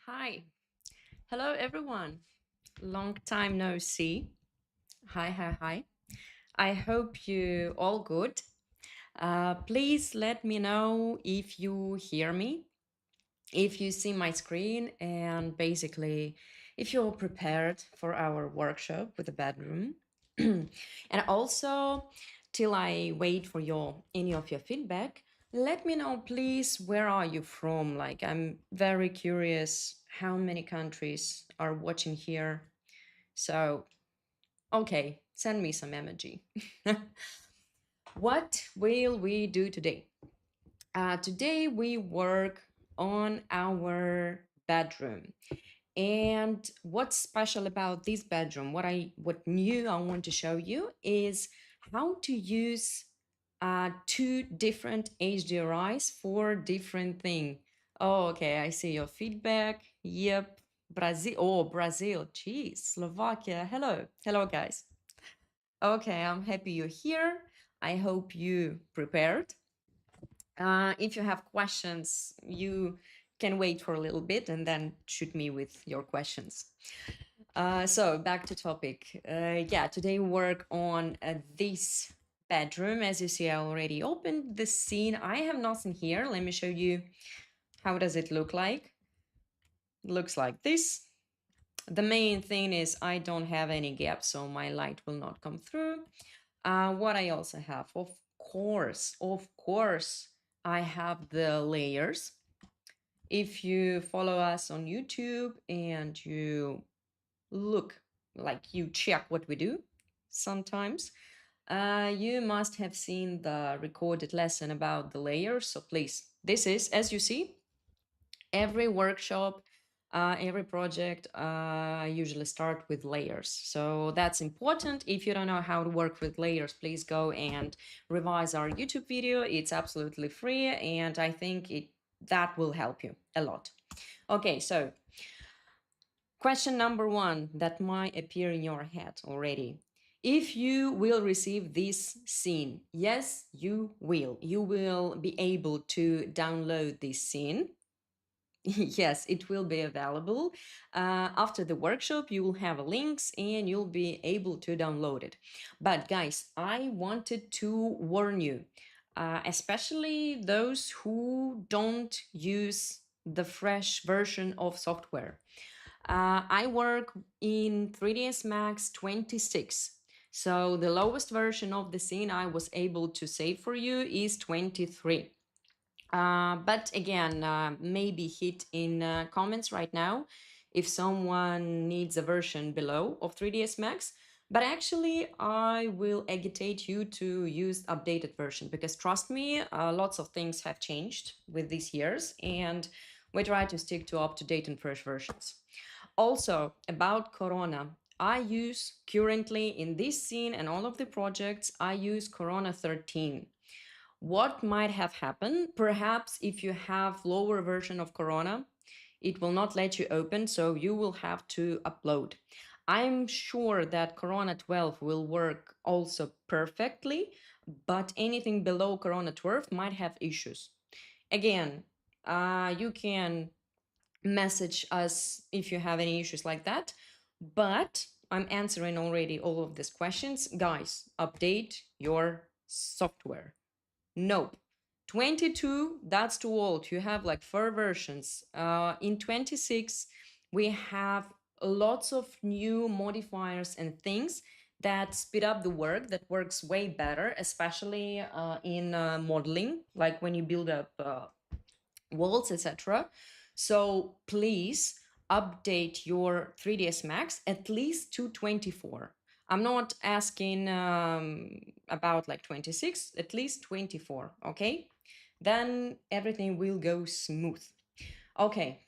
Hi. Hello, everyone. Long time no see. Hi, hi, hi. I hope you all good. Please let me know if you hear me, if you see my screen, and basically if you're prepared for our workshop with the bedroom. And also, till I wait for your any of your feedback, let me know, please, where are you from? Like, I'm very curious how many countries are watching here. So, okay, send me some emoji. What will we do today? Today we work on our bedroom. And what's special about this bedroom, what new I want to show you is how to use two different HDRIs for different thing. Oh, okay, I see your feedback. Yep, Brazil. Oh, Brazil. Geez, Slovakia. Hello, hello, guys. Okay, I'm happy you're here. I hope you prepared. If you have questions, you can wait for a little bit and then shoot me with your questions. So back to topic. Yeah, today we work on this bedroom. As you see, I already opened the scene. I have nothing here. Let me show you how does it look like. Looks like this. The main thing is I don't have any gaps, so my light will not come through. What I also have, of course, I have the layers. If you follow us on YouTube and you look like you check what we do sometimes, you must have seen the recorded lesson about the layers. So please, this is, as you see, every workshop, every project usually start with layers. So that's important. If you don't know how to work with layers, please go and revise our YouTube video. It's absolutely free, and I think that will help you a lot. Okay, so question number one that might appear in your head already. If you will receive this scene, yes, you will. You will be able to download this scene. Yes, it will be available. After the workshop, you will have links and you'll be able to download it. But guys, I wanted to warn you, especially those who don't use the fresh version of software. I work in 3ds Max 26. So the lowest version of the scene I was able to save for you is 23. But again, maybe hit in comments right now if someone needs a version below of 3ds Max. But actually, I will agitate you to use updated version because trust me, lots of things have changed with these years, and we try to stick to up-to-date and fresh versions. Also, about Corona, I use currently in this scene and all of the projects, I use Corona 13. What might have happened? Perhaps if you have lower version of Corona, it will not let you open, so you will have to upload. I'm sure that Corona 12 will work also perfectly, but anything below Corona 12 might have issues. Again, you can message us if you have any issues like that, but I'm answering already all of these questions. Guys, update your software. Nope. 22, that's too old. You have like 4 versions. In 26, we have lots of new modifiers and things that speed up the work, that works way better, especially in modeling, like when you build up walls, etc. So please update your 3ds Max at least to 24. I'm not asking about like 26, at least 24, okay? Then everything will go smooth. Okay,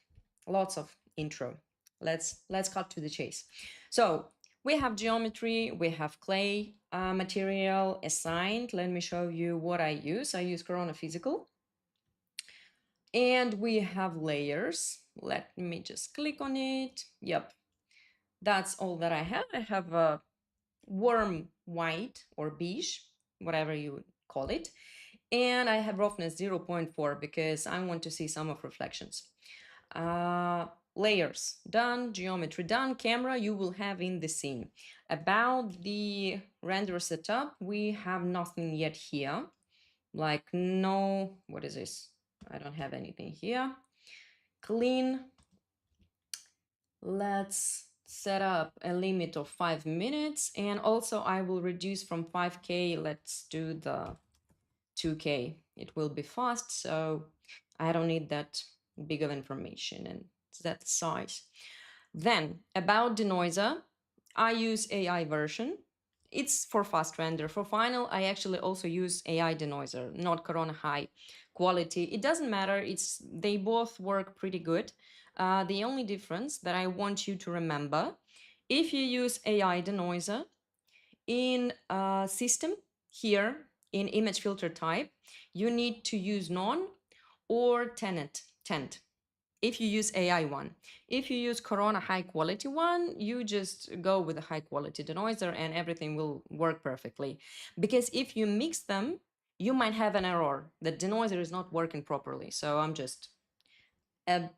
lots of intro. Let's cut to the chase. So we have geometry, we have clay material assigned. Let me show you what I use. I use Corona Physical. And we have layers. Let me just click on it. Yep, that's all that I have. I have a warm white or beige, whatever you would call it. And I have roughness 0.4 because I want to see some of reflections. layers done, geometry done, camera you will have in the scene. About the render setup, we have nothing yet here. Like no, what is this? I don't have anything here. Clean. Let's set up a limit of 5 minutes. And also I will reduce from 5K. Let's do the 2K. It will be fast, so I don't need that big of information and that size. Then about denoiser, I use AI version. It's for fast render. For final, I actually also use AI denoiser, not Corona high quality. It doesn't matter. They both work pretty good. The only difference that I want you to remember, if you use AI denoiser in system here in image filter type, you need to use none or tent if you use AI one. If you use Corona high quality one, you just go with a high quality denoiser and everything will work perfectly. Because if you mix them, you might have an error that denoiser is not working properly. So I'm just a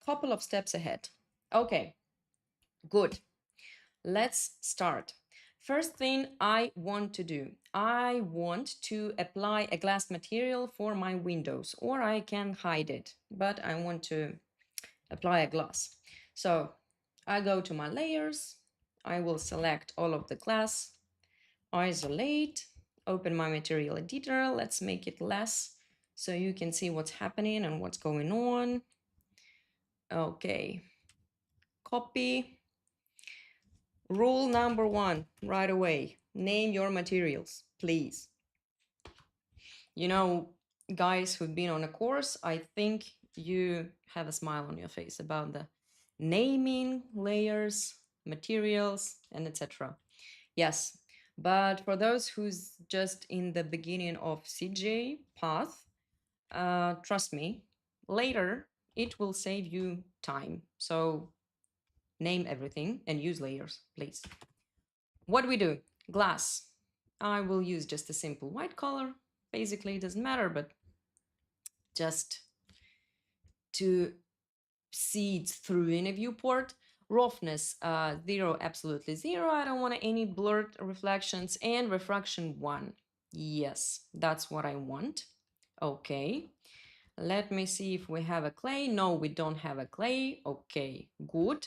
couple of steps ahead. Okay, good. Let's start. First thing I want to do, I want to apply a glass material for my windows, or I can hide it, but I want to apply a glass. So I go to my layers, I will select all of the glass, isolate, open my material editor, let's make it less so you can see what's happening and what's going on. Okay, copy. Rule number 1, right away, name your materials, please. You know, guys who've been on a course, I think you have a smile on your face about the naming layers, materials, and etc. Yes, but for those who's just in the beginning of CJ path, trust me, later it will save you time. So name everything and use layers, please. What do we do? Glass. I will use just a simple white color. Basically, it doesn't matter, but just to see it through in a viewport. Roughness, 0, absolutely 0. I don't want any blurred reflections. And refraction 1. Yes, that's what I want. Okay. Let me see if we have a clay. No, we don't have a clay. Okay, good.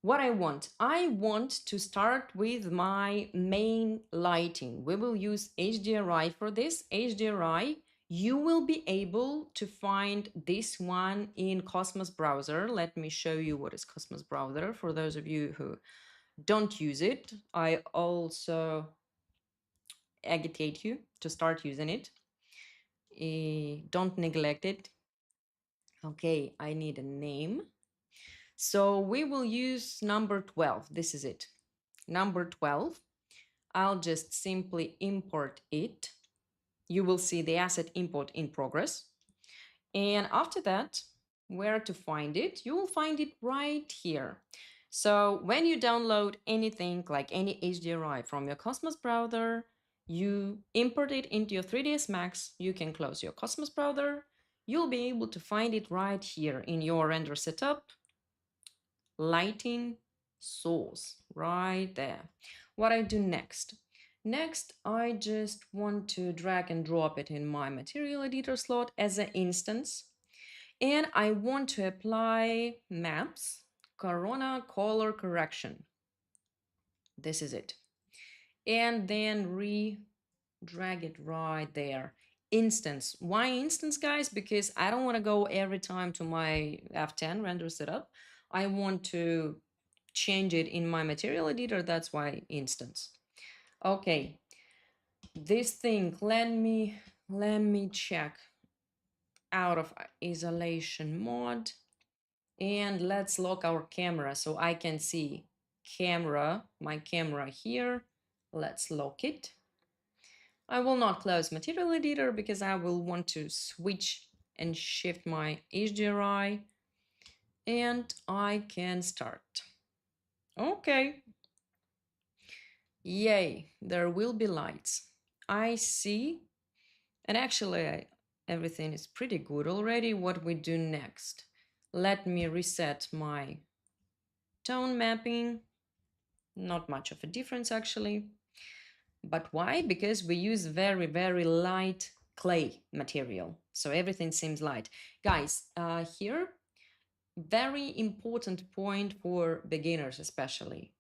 What I want to start with my main lighting. We will use HDRI for this. HDRI, you will be able to find this one in Cosmos browser. Let me show you what is Cosmos browser for those of you who don't use it. I also agitate you to start using it. Don't neglect it. Okay, I need a name. So we will use number 12. This is it. Number 12. I'll just simply import it. You will see the asset import in progress. And after that, where to find it? You will find it right here. So when you download anything like any HDRI from your Cosmos browser, you import it into your 3ds Max, you can close your Cosmos browser, you'll be able to find it right here in your render setup, lighting source, right there. What I do next? Next, I just want to drag and drop it in my material editor slot as an instance. And I want to apply maps, Corona color correction. This is it. And then drag it right there. Instance. Why instance, guys? Because I don't want to go every time to my F10 render setup. I want to change it in my material editor. That's why instance. Okay. This thing, let me check out of isolation mode. And let's lock our camera so I can see my camera here. Let's lock it. I will not close material editor because I will want to switch and shift my HDRI and I can start. Okay. Yay, there will be lights. I see. And actually, everything is pretty good already. What we do next? Let me reset my tone mapping. Not much of a difference actually. But why? Because we use very, very light clay material. So everything seems light. Guys, here, very important point for beginners especially.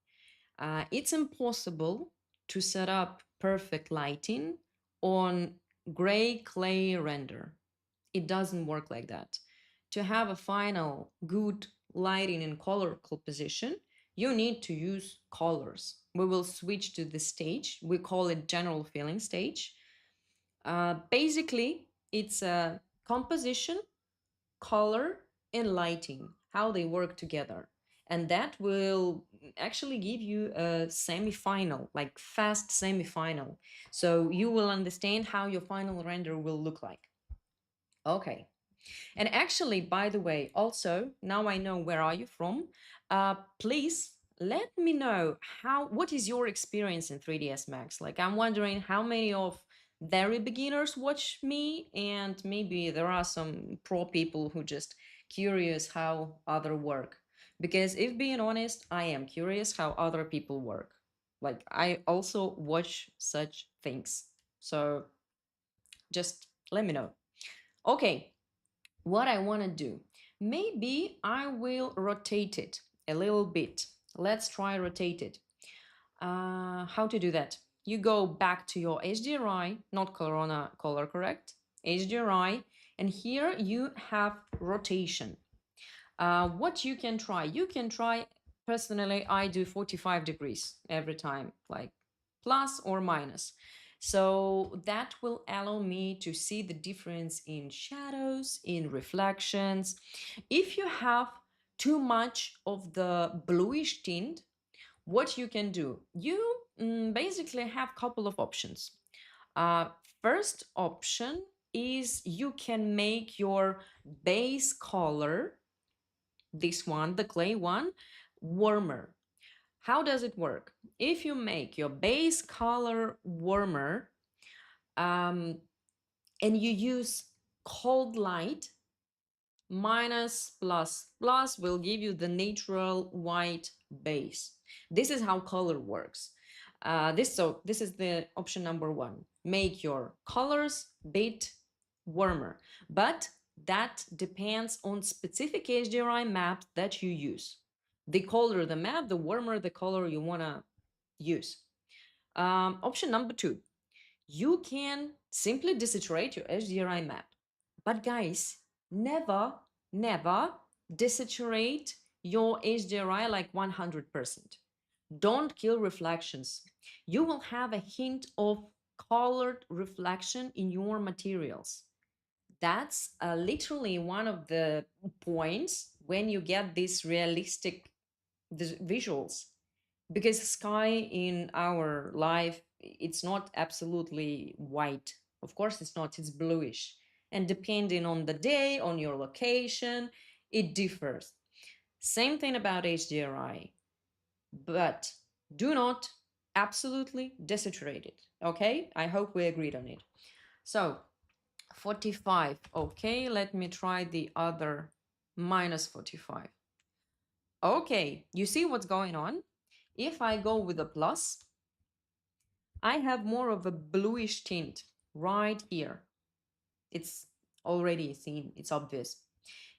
It's impossible to set up perfect lighting on gray clay render. It doesn't work like that. To have a final good lighting and color composition, you need to use colors. We will switch to the stage. We call it general filling stage. Basically, it's a composition, color, and lighting, how they work together. And that will actually give you a semi-final, like fast semi-final. So you will understand how your final render will look like. Okay. And actually, by the way, also, now I know where are you from. Please let me know what is your experience in 3ds Max? Like, I'm wondering how many of very beginners watch me, and maybe there are some pro people who just curious how other work. Because if being honest, I am curious how other people work. Like, I also watch such things. So just let me know. Okay, what I want to do. Maybe I will rotate it a little bit. Let's try rotate it. How to do that? You go back to your HDRI, not Corona color correct, HDRI, and here you have rotation. What you can try? You can try, personally, I do 45 degrees every time, like plus or minus. So that will allow me to see the difference in shadows, in reflections. If you have too much of the bluish tint, what you can do? You basically have a couple of options. Uh, First option is you can make your base color, this one, the clay one, warmer. How does it work? If you make your base color warmer, and you use cold light, minus plus plus will give you the natural white base. This is how color works. This is the option number one. Make your colors bit warmer, but that depends on specific HDRI map that you use. The colder the map, the warmer the color you want to use. Option number two, you can simply desaturate your HDRI map. But guys, never, never desaturate your HDRI like 100%. Don't kill reflections. You will have a hint of colored reflection in your materials. That's literally one of the points when you get these realistic visuals, because sky in our life, it's not absolutely white. Of course it's not, it's bluish, and depending on the day, on your location, it differs. Same thing about HDRI, but do not absolutely desaturate it. Okay, I hope we agreed on it. So 45. Okay, let me try the other, minus 45. Okay, you see what's going on? If I go with a plus, I have more of a bluish tint right here. It's already seen, it's obvious.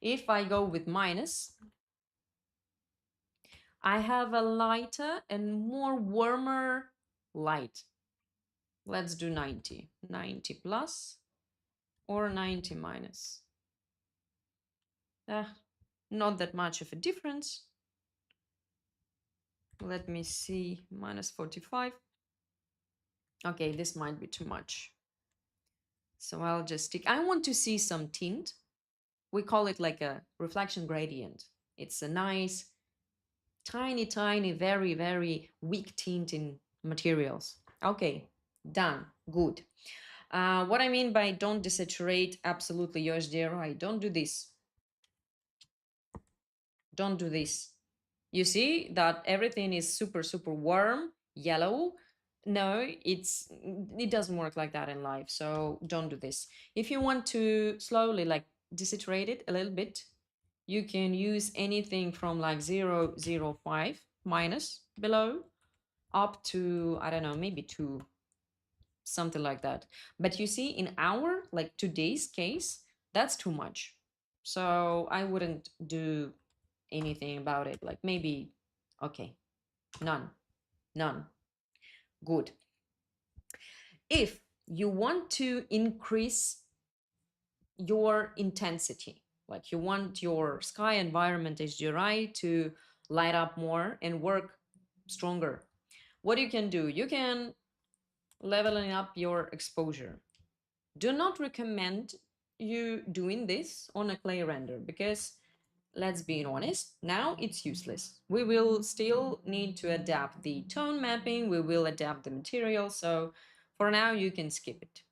If I go with minus, I have a lighter and more warmer light. Let's do 90. 90 plus or 90 minus. Not that much of a difference. Let me see, minus 45. Okay, this might be too much. So I'll just stick. I want to see some tint. We call it like a reflection gradient. It's a nice, tiny, tiny, very, very weak tint in materials. Okay, done, good. What I mean by don't desaturate absolutely your HDRI, don't do this. Don't do this. You see that everything is super, super warm, yellow. No, it doesn't work like that in life. So don't do this. If you want to slowly like desaturate it a little bit, You can use anything from like 0.05 minus below up to, I don't know, maybe 2, something like that. But you see, in our like today's case, that's too much. So I wouldn't do anything about it. Like maybe, okay, none, none. Good. If you want to increase your intensity, like you want your sky environment HDRI to light up more and work stronger, what you can do, you can leveling up your exposure. Do not recommend you doing this on a clay render because, let's be honest, now it's useless. We will still need to adapt the tone mapping, we will adapt the material, so for now you can skip it.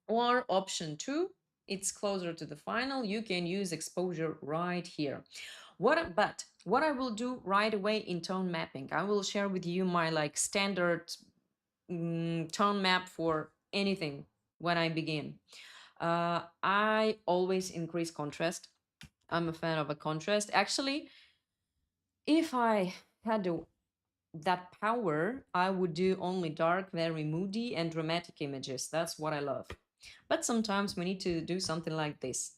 Or option 2, it's closer to the final, you can use exposure right here. What I will do right away in tone mapping, I will share with you my like standard tone map for anything when I begin. I always increase contrast. I'm a fan of a contrast. Actually, if I had that power, I would do only dark, very moody, and dramatic images. That's what I love. But sometimes we need to do something like this.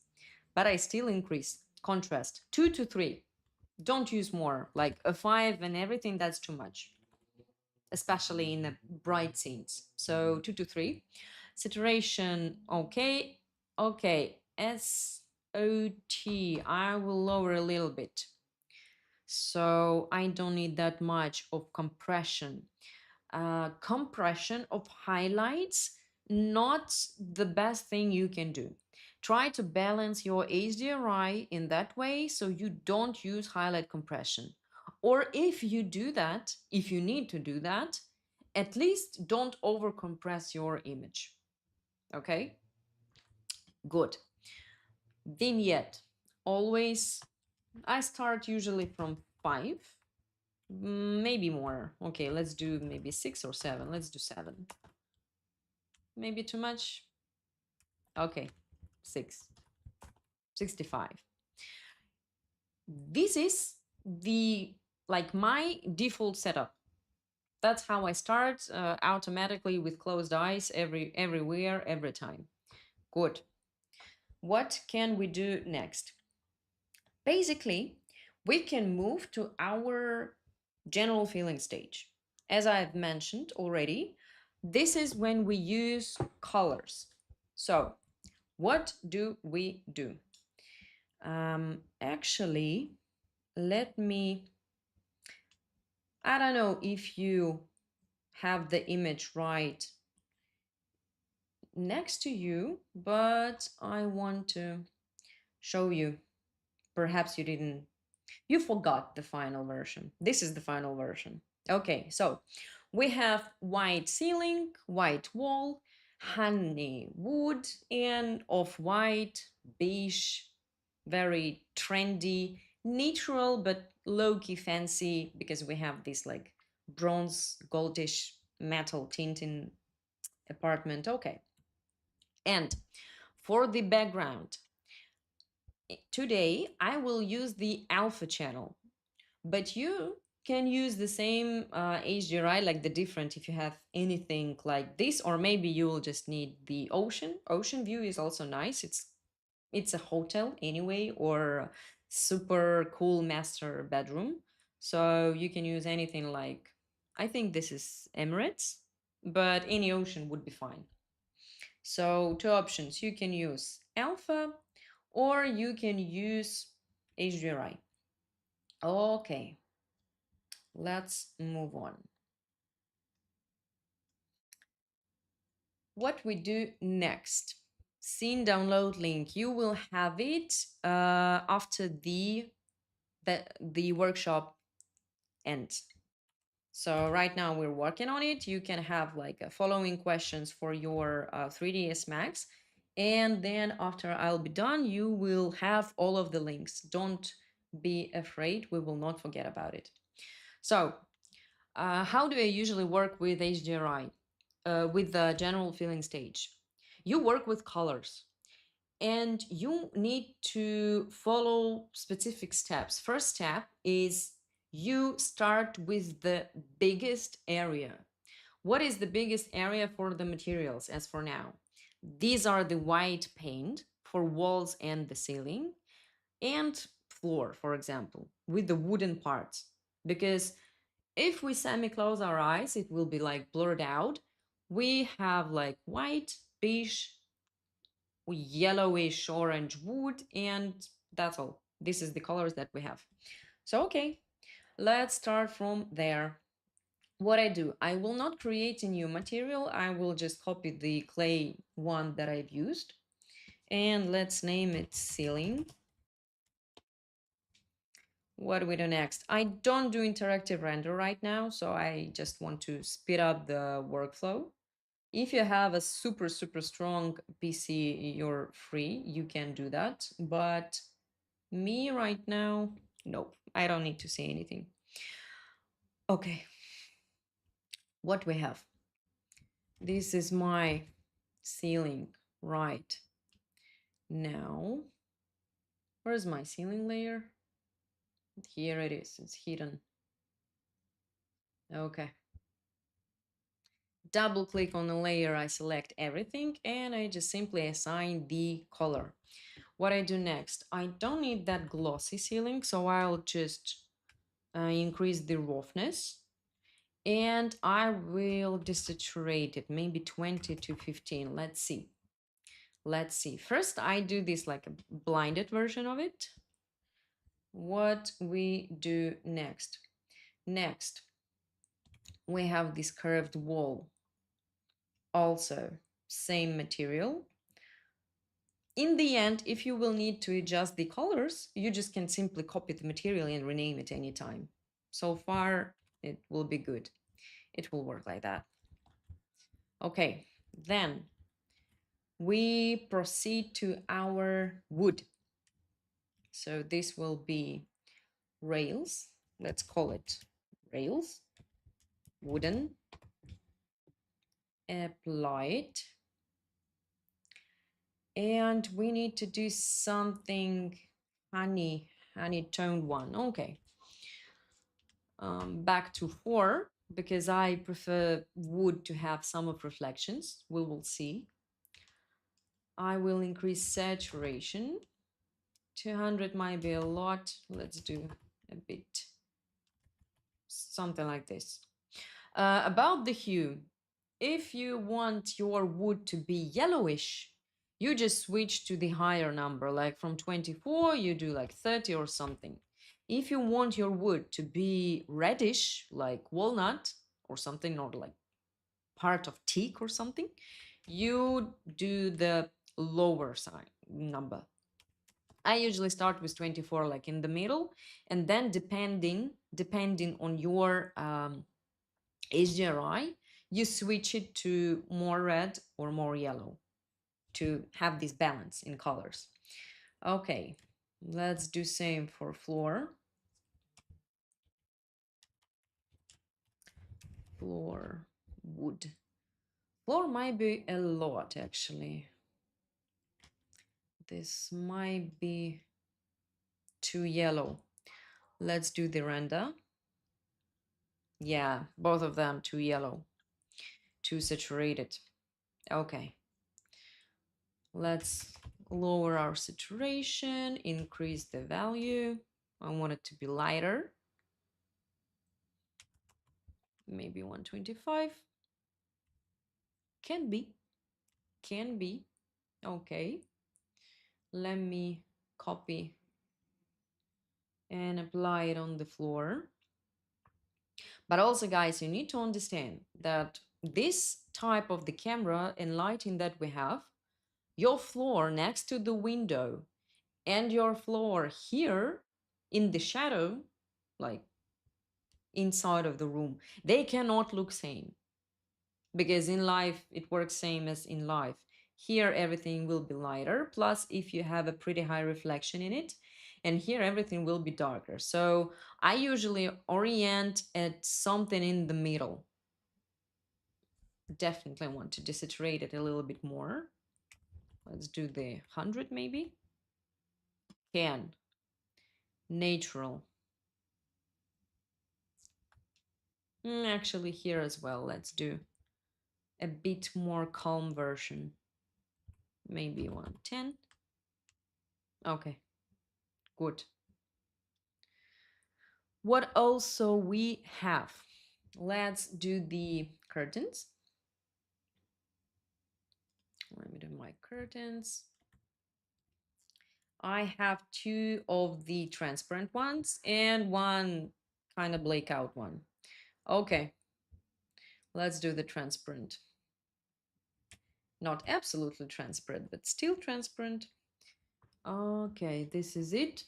But I still increase contrast 2 to 3. Don't use more, like a 5 and everything, that's too much, especially in the bright scenes. So 2 to 3. Saturation, okay. Okay, SOT, I will lower a little bit. So I don't need that much of compression. Compression of highlights, not the best thing you can do. Try to balance your HDRI in that way so you don't use highlight compression. Or if you do that, if you need to do that, at least don't over compress your image. Okay? Good. Vignette. Always, I start usually from 5, maybe more. Okay, let's do maybe 6 or 7. Let's do 7. Maybe too much. Okay, 6. 65. This is the like my default setup. That's how I start automatically with closed eyes everywhere, every time. Good. What can we do next? Basically, we can move to our general feeling stage. As I've mentioned already, this is when we use colors. So, what do we do? Actually, let me, I don't know if you have the image right next to you, but I want to show you. Perhaps you didn't, you forgot the final version. This is the final version. Okay, so we have white ceiling, white wall, honey wood, and off-white, beige, very trendy, natural, but low-key fancy because we have this like bronze, goldish metal tint in apartment. Okay. And for the background, today I will use the alpha channel, but you can use the same HDRI, like the different if you have anything like this, or maybe you will just need the ocean view is also nice. It's a hotel anyway, or super cool master bedroom, so you can use anything. Like, I think this is Emirates, but any ocean would be fine. So two options, you can use alpha or you can use HDRI. Okay, let's move on. What we do next, scene download link, you will have it after the workshop ends. So right now we're working on it. You can have like following questions for your 3ds Max, and then after I'll be done, you will have all of the links. Don't be afraid, we will not forget about it. So how do I usually work with HDRI, with the general feeling stage? You work with colors. and you need to follow specific steps. First step is you start with the biggest area. What is the biggest area for the materials as for now? These are the white paint for walls and the ceiling and floor, for example, with the wooden parts. Because if we semi-close our eyes, it will be like blurred out. We have like white, beige, yellowish orange wood, and that's all. This is the colors that we have. So, okay, let's start from there. What I do, I will not create a new material. I will just copy the clay one that I've used. And let's name it ceiling. What do we do next? I don't do interactive render right now, so I just want to speed up the workflow. If you have a super, super strong PC, you're free, you can do that. But me right now, nope, I don't need to say anything. Okay, what we have? This is my ceiling right now. Where's my ceiling layer? Here it is, it's hidden. Okay. Double click on the layer, I select everything, and I just simply assign the color. What I do next, I don't need that glossy ceiling, so I'll just increase the roughness, and I will desaturate it, maybe 20 to 15. Let's see. Let's see. First, I do this like a blinded version of it. What we do next? Next, we have this curved wall. Also, same material. In the end, if you will need to adjust the colors, you just can simply copy the material and rename it anytime. So far, it will be good. It will work like that. Okay, then we proceed to our wood. So this will be rails. Let's call it rails. Wooden. Apply it. And we need to do something honey toned one. Okay. Back to 4 because I prefer wood to have some of reflections. We will see. I will increase saturation. 200 might be a lot. Let's do a bit something like this. About the hue, if you want your wood to be yellowish, you just switch to the higher number, like from 24, you do like 30 or something. If you want your wood to be reddish, like walnut or something, or like part of teak or something, you do the lower side number. I usually start with 24, like in the middle, and then depending on your HDRI, you switch it to more red or more yellow to have this balance in colors. Okay, let's do same for floor. Floor wood. Floor might be a lot actually. This might be too yellow. Let's do the render. Yeah, both of them too yellow, too saturated. Okay. Let's lower our saturation, increase the value. I want it to be lighter. Maybe 125. Can be. Can be. Okay. Let me copy and apply it on the floor. But also, guys, you need to understand that this type of the camera and lighting that we have, your floor next to the window and your floor here in the shadow, like inside of the room, they cannot look same, because in life it works same as in life. Here everything will be lighter, plus if you have a pretty high reflection in it, and here everything will be darker. So I usually orient at something in the middle. Definitely want to desaturate it a little bit more. Let's do the 100 maybe. Can. Natural. Actually, here as well, let's do a bit more calm version. Maybe 110. Okay, good. What also we have? Let's do the curtains. Let me do my curtains. I have two of the transparent ones and one kind of blackout one. Okay, let's do the transparent. Not absolutely transparent, but still transparent. Okay, this is it.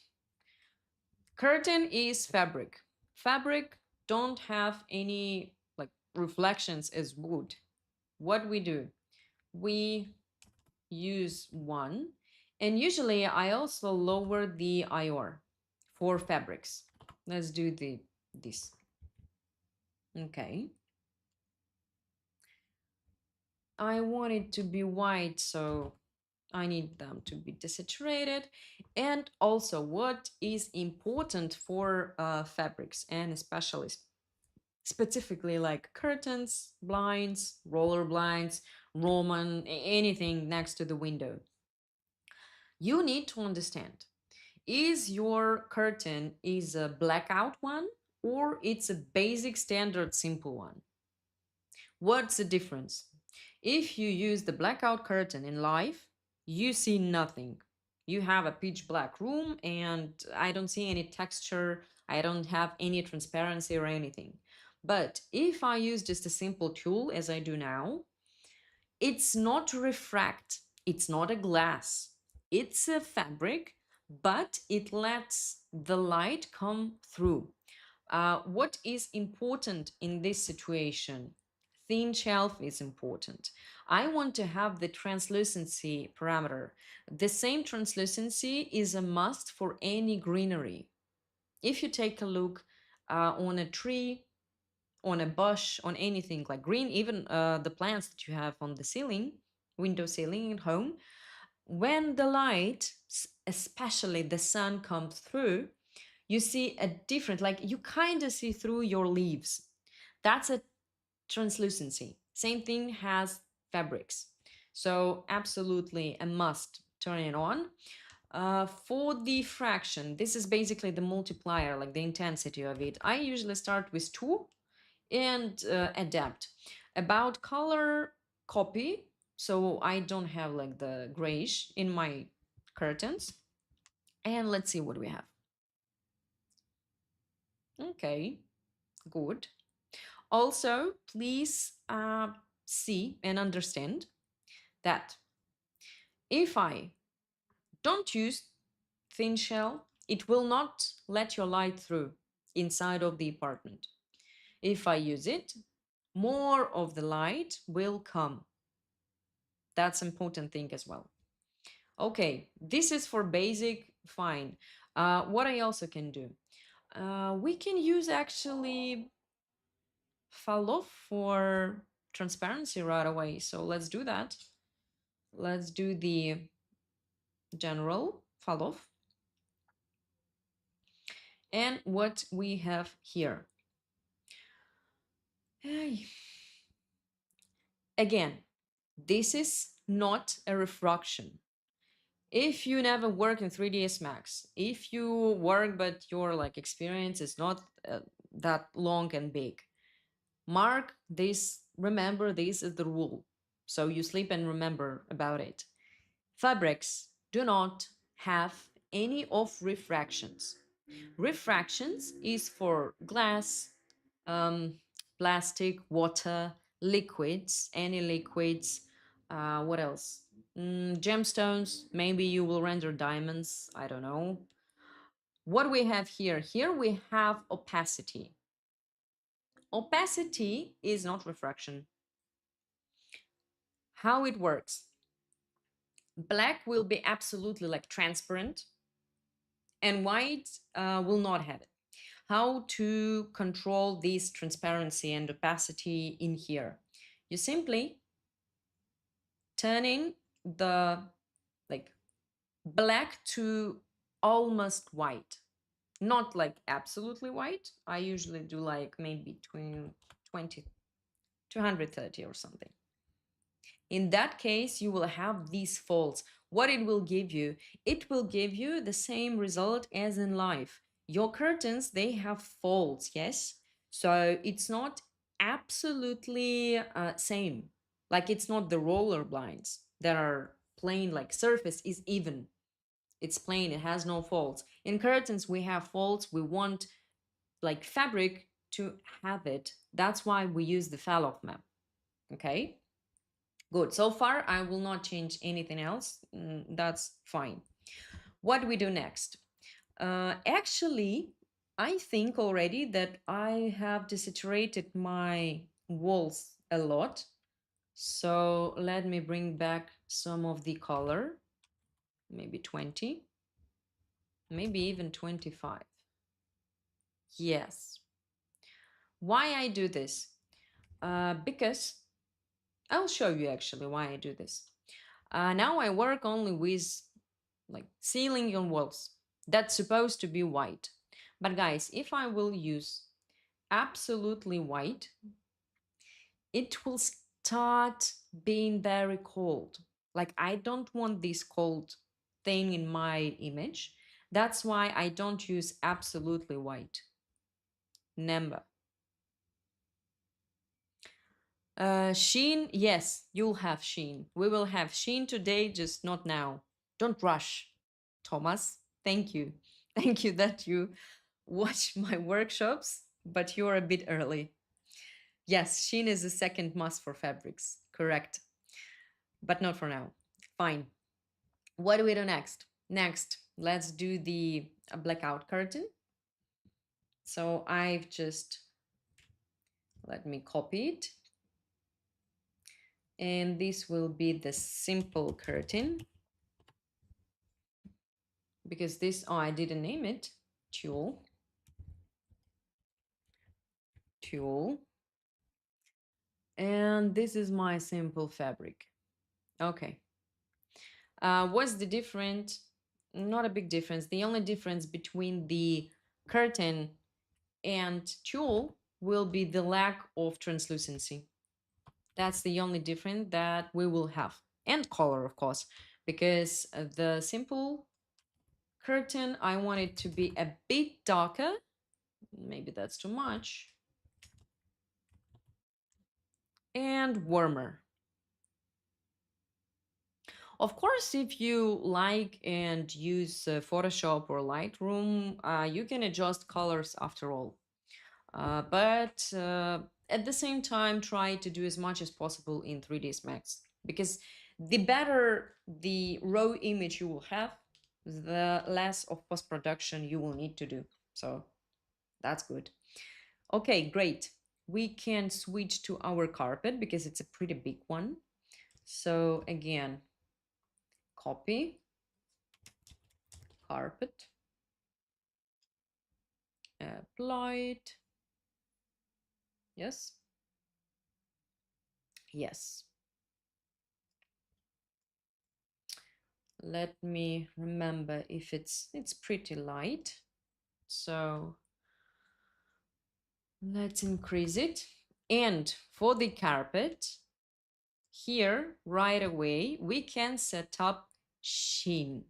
Curtain is fabric. Fabric don't have any like reflections as wood. What we do? We use one, and usually I also lower the IR for fabrics. Let's do this. Okay. I want it to be white, so I need them to be desaturated. And also, what is important for fabrics, and especially specifically like curtains, blinds, roller blinds, Roman, anything next to the window. You need to understand, is your curtain is a blackout one or it's a basic standard simple one? What's the difference? If you use the blackout curtain in live, you see nothing. You have a pitch black room and I don't see any texture. I don't have any transparency or anything. But if I use just a simple tool as I do now, it's not to refract. It's not a glass. It's a fabric, but it lets the light come through. What is important in this situation? Thin shelf is important. I want to have the translucency parameter. The same translucency is a must for any greenery. If you take a look on a tree, on a bush, on anything like green, even the plants that you have on the ceiling, window ceiling at home, when the light, especially the sun, comes through, you see a different, like you kind of see through your leaves. That's a translucency. Same thing has fabrics. So absolutely a must turn it on. For the fraction, this is basically the multiplier, like the intensity of it. I usually start with 2 and adapt. About color, copy, so I don't have like the grayish in my curtains. And let's see what we have. Okay, good. Also, please see and understand that if I don't use thin shell, it will not let your light through inside of the apartment. If I use it, more of the light will come. That's an important thing as well. Okay, this is for basic, fine. What I also can do, we can use actually Falloff for transparency right away. So let's do that. Let's do the general Falloff. And what we have here. Again, this is not a refraction. If you never work in 3ds Max, if you work but your like experience is not that long and big, mark this, remember this is the rule. So you sleep and remember about it. Fabrics do not have any of refractions. Refractions is for glass, um, plastic, water, liquids, any liquids. What else? Gemstones, maybe you will render diamonds, I don't know. What we have here? Here we have opacity. Opacity is not refraction. How it works? Black will be absolutely like transparent and white will not have it. How to control this transparency and opacity in here? You simply turn in the like black to almost white, not like absolutely white. I usually do like maybe between 20 to 130 or something. In that case, you will have these folds. What it will give you? It will give you the same result as in life. Your curtains, they have folds, yes? So it's not absolutely same. Like it's not the roller blinds that are plain, like surface is even. It's plain, it has no folds. In curtains, we have folds. We want like fabric to have it. That's why we use the fall-off map. Okay? Good. So far, I will not change anything else. That's fine. What do we do next? Actually, I think already that I have desaturated my walls a lot. So let me bring back some of the color, maybe 20, maybe even 25. Yes. Why I do this? Because I'll show you actually why I do this. Now I work only with like ceiling and walls. That's supposed to be white. But guys, if I will use absolutely white, it will start being very cold. Like I don't want this cold thing in my image. That's why I don't use absolutely white. Never. Sheen, yes, you'll have sheen. We will have sheen today, just not now. Don't rush, Thomas. Thank you. Thank you that you watch my workshops, but you're a bit early. Yes, sheen is the second must for fabrics. Correct. But not for now. Fine. What do we do next? Next, let's do the blackout curtain. So I've just, let me copy it. And this will be the simple curtain. Because this, oh, I didn't name it. Tulle. Tulle. And this is my simple fabric. Okay. What's the difference? Not a big difference. The only difference between the curtain and tulle will be the lack of translucency. That's the only difference that we will have. And color, of course, because the simple curtain, I want it to be a bit darker. Maybe that's too much. And warmer. Of course, if you like and use Photoshop or Lightroom, you can adjust colors after all. But at the same time, try to do as much as possible in 3ds Max, because the better the raw image you will have, the less of post-production you will need to do. So that's good. Okay, great. We can switch to our carpet because it's a pretty big one. So again, copy, carpet, apply it. Yes. Yes. Let me remember if it's pretty light. So let's increase it. And for the carpet, here right away, we can set up sheen.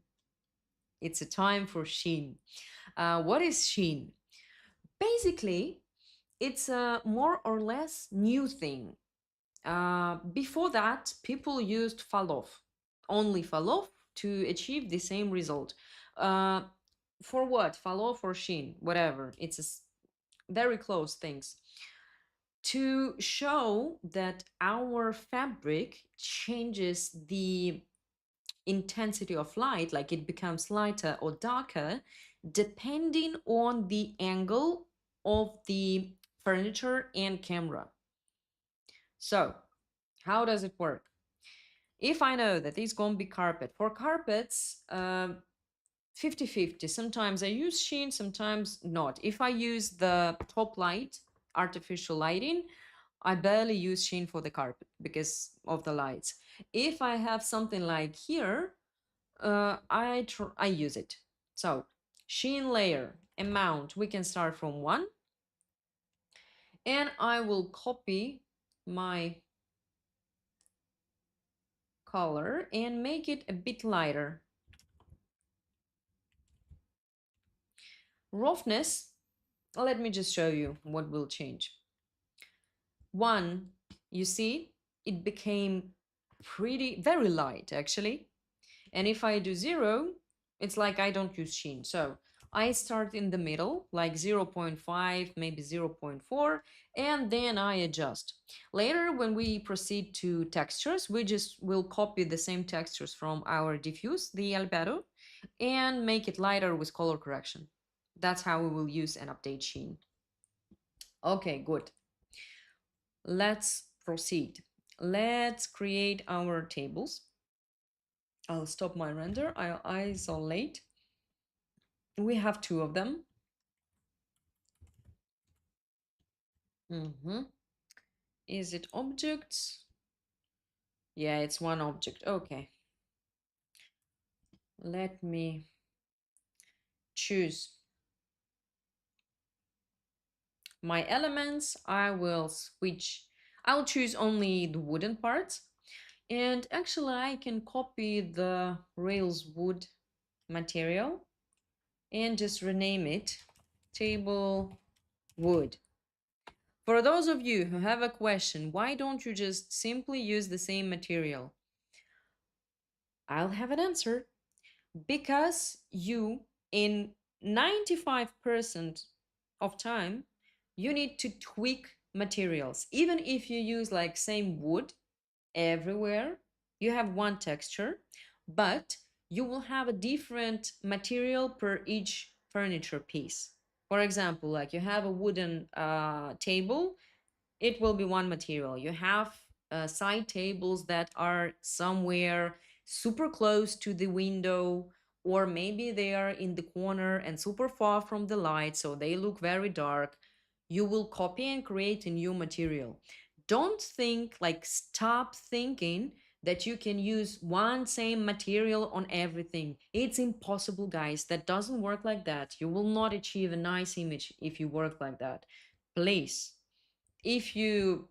It's a time for sheen. What is sheen? Basically, it's a more or less new thing. Before that, people used fall off, only fall off to achieve the same result. For what? Fall off or sheen, whatever. It's very close things. To show that our fabric changes the intensity of light, like it becomes lighter or darker, depending on the angle of the furniture and camera. So, how does it work? If I know that it's going to be carpet, for carpets, 50-50. Sometimes I use sheen, sometimes not. If I use the top light, artificial lighting, I barely use sheen for the carpet because of the lights. If I have something like here, I use it. So sheen layer amount, we can start from 1, and I will copy my color and make it a bit lighter. Roughness, let me just show you what will change. 1, you see, it became very light actually. And if I do 0, it's like I don't use sheen. So I start in the middle, like 0.5, maybe 0.4, and then I adjust. Later, when we proceed to textures, we just will copy the same textures from our diffuse, the albedo, and make it lighter with color correction. That's how we will use and update sheen. Okay, good. Let's proceed. Let's create our tables. I'll stop my render. I'll isolate. We have 2 of them. Is it objects? Yeah, it's one object. Okay. Let me choose my elements. I'll choose only the wooden parts. And actually I can copy the Rails wood material and just rename it table wood. For those of you who have a question, why don't you just simply use the same material? I'll have an answer. Because you, in 95% of time, you need to tweak materials. Even if you use like same wood everywhere, you have one texture, but you will have a different material per each furniture piece. For example, like you have a wooden table, it will be one material. You have side tables that are somewhere super close to the window, or maybe they are in the corner and super far from the light, so they look very dark. You will copy and create a new material. Don't think, like, stop thinking that you can use one same material on everything. It's impossible, guys. That doesn't work like that. You will not achieve a nice image if you work like that. Please, if you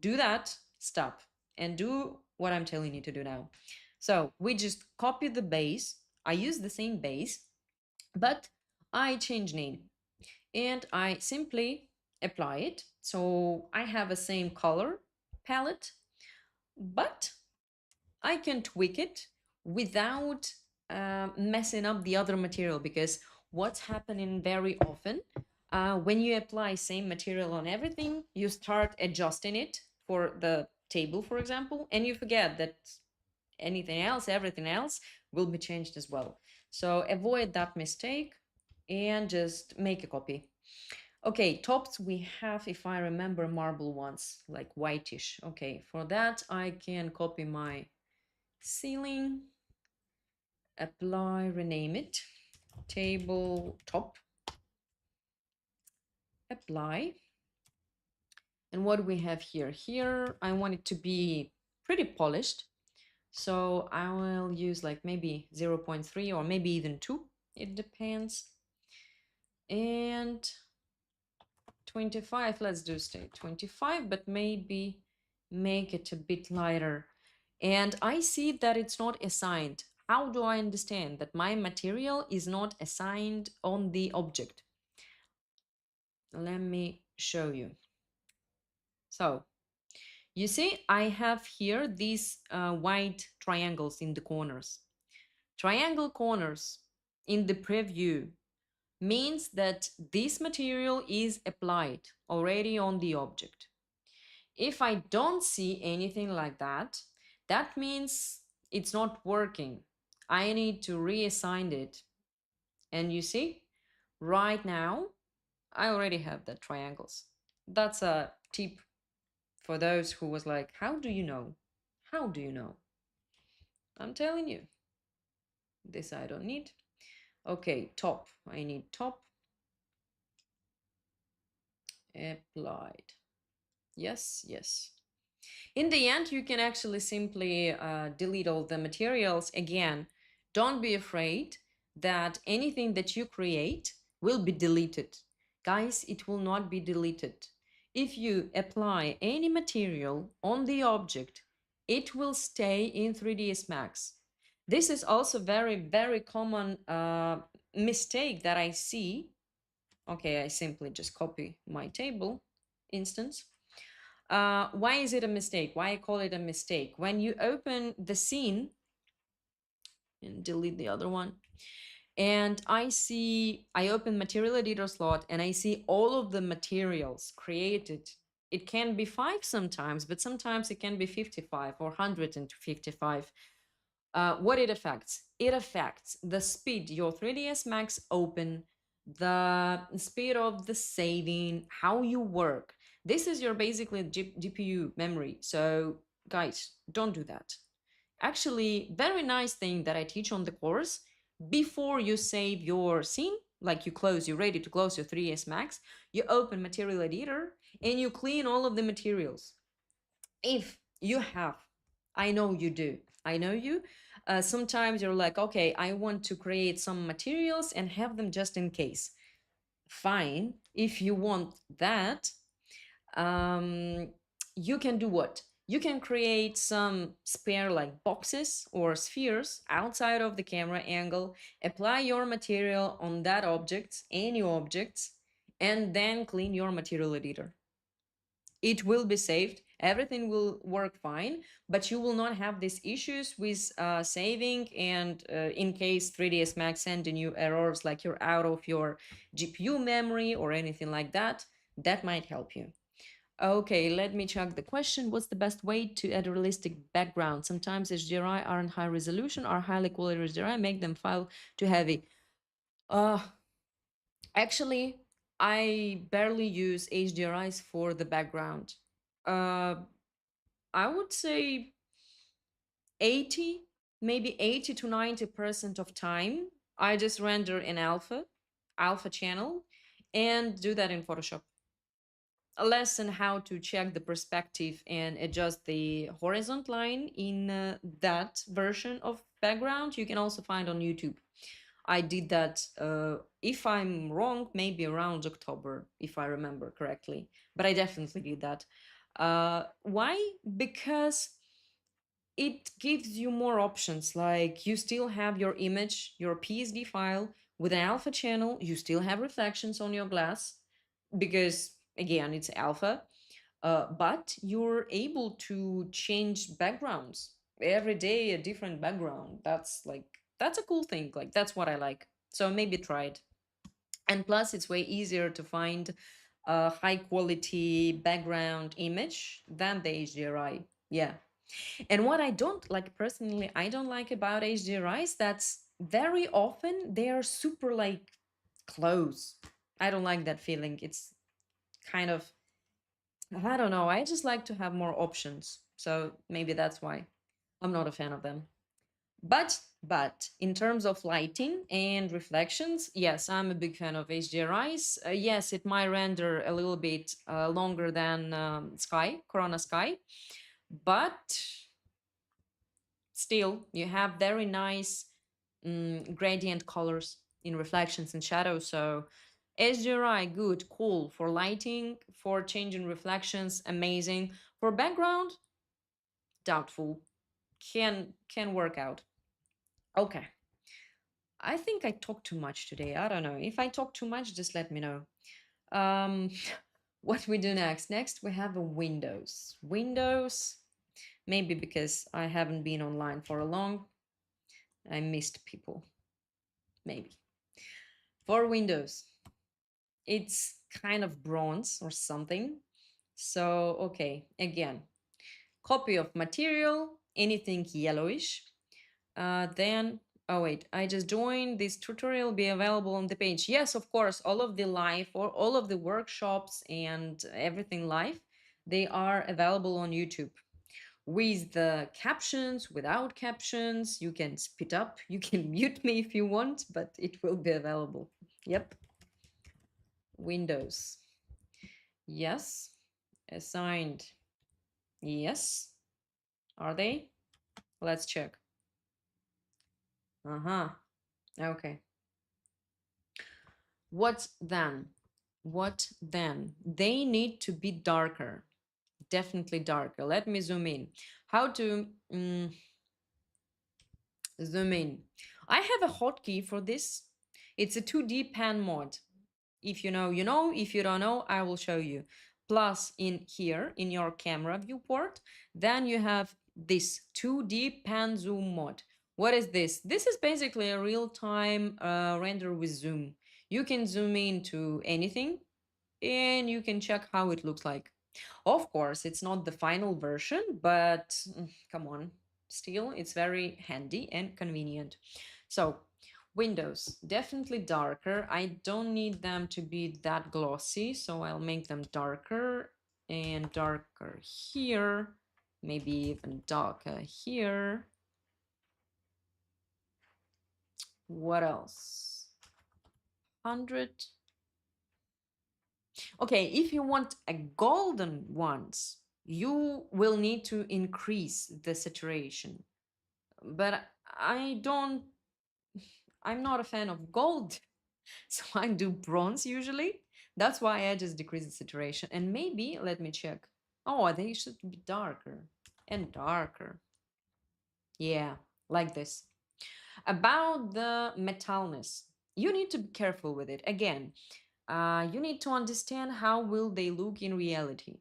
do that, stop and do what I'm telling you to do now. So we just copy the base. I use the same base, but I change name and I simply apply it. So I have a same color palette, but I can tweak it without messing up the other material, because what's happening very often, when you apply same material on everything, you start adjusting it for the table, for example, and you forget that everything else will be changed as well. So avoid that mistake and just make a copy. Okay, tops we have, if I remember, marble ones, like whitish. Okay, for that I can copy my ceiling, apply, rename it, table top, apply. And what do we have here? Here, I want it to be pretty polished. So I will use like maybe 0.3 or maybe even 2. It depends. And 25, let's do stay 25, but maybe make it a bit lighter. And I see that it's not assigned. How do I understand that my material is not assigned on the object? Let me show you. So you see, I have here these white triangles in the corners. Triangle corners in the preview means that this material is applied already on the object. If I don't see anything like that, that means it's not working. I need to reassign it. And you see, right now, I already have the triangles. That's a tip for those who was like, how do you know? How do you know? I'm telling you. This I don't need. Okay, top. I need top. Applied. Yes, yes. In the end, you can actually simply delete all the materials. Again, Don't be afraid that anything that you create will be deleted. Guys, it will not be deleted. If you apply any material on the object, it will stay in 3ds Max. This is also very, very common mistake that I see. Okay, I simply just copy my table instance. Why is it a mistake? Why I call it a mistake? When you open the scene and delete the other one, and I open material editor slot and I see all of the materials created. It can be 5 sometimes, but sometimes it can be 55 or 155. What it affects? It affects the speed your 3ds Max open, the speed of the saving, how you work. This is your basically GPU memory. So guys, don't do that. Actually, very nice thing that I teach on the course, before you save your scene, like you're ready to close your 3ds Max, you open material editor and you clean all of the materials. If you have, I know you do, I know you, sometimes you're like, okay, I want to create some materials and have them just in case. Fine, if you want that, you can do what? You can create some spare like boxes or spheres outside of the camera angle, apply your material on that object, any objects, and then clean your material editor. It will be saved, everything will work fine, but you will not have these issues with saving, and in case 3ds Max sending you errors like you're out of your GPU memory or anything like that, that might help you. Okay, let me check the question. What's the best way to add a realistic background? Sometimes HDRI aren't high resolution or highly quality HDRI make them file too heavy. Uh, Actually, I barely use HDRIs for the background. Uh, I would say 80, maybe 80 to 90% of time, I just render in alpha channel, and do that in Photoshop. A lesson how to check the perspective and adjust the horizontal line in that version of background, you can also find on YouTube. I did that, if I'm wrong, maybe around October, if I remember correctly, but I definitely did that. Why? Because it gives you more options. Like, you still have your image, your PSD file with an alpha channel, you still have reflections on your glass, because again, it's alpha, but you're able to change backgrounds every day, a different background. That's a cool thing. Like, that's what I like. So maybe try it. And plus, it's way easier to find a high quality background image than the HDRI. Yeah. And what I don't like personally, I don't like about HDRIs, that's very often they are super like close. I don't like that feeling. It's kind of, I don't know. I just like to have more options. So maybe that's why I'm not a fan of them. But in terms of lighting and reflections, yes, I'm a big fan of HDRIs. Yes, it might render a little bit longer than Corona Sky, but still, you have very nice gradient colors in reflections and shadows. So HDRI, good, cool. For lighting, for changing reflections, amazing. For background, doubtful. Can work out. Okay. I think I talked too much today. I don't know. If I talk too much, just let me know. Um, what we do next? Next, we have a Windows. Windows, maybe because I haven't been online for a long, I missed people. Maybe. For Windows, it's kind of bronze or something. So, okay, again, copy of material, anything yellowish. Then, oh wait, I just joined. This tutorial be available on the page. Yes, of course, all of the live or all of the workshops and everything live, they are available on YouTube with the captions, without captions. You can speed up, you can mute me if you want, but it will be available. Yep. Windows. Yes. Assigned. Yes. Are they? Let's check. Uh-huh. Okay. What then? What then? They need to be darker. Definitely darker. Let me zoom in. How to zoom in? I have a hotkey for this. It's a 2D pan mod. If you know, you know. If you don't know, I will show you. Plus, in here, in your camera viewport, then you have this 2D pan zoom mod. What is this? This is basically a real-time render with zoom. You can zoom into anything and you can check how it looks like. Of course, it's not the final version, but come on, still, it's very handy and convenient. So, windows, definitely darker. I don't need them to be that glossy, so I'll make them darker and darker here, maybe even darker here. What else? 100. Okay, if you want a golden ones, you will need to increase the saturation. But I don't, I'm not a fan of gold, so I do bronze usually. That's why I just decrease the saturation. And maybe, let me check. Oh, they should be darker and darker. Yeah, like this. About the metalness, you need to be careful with it. Again, you need to understand how will they look in reality.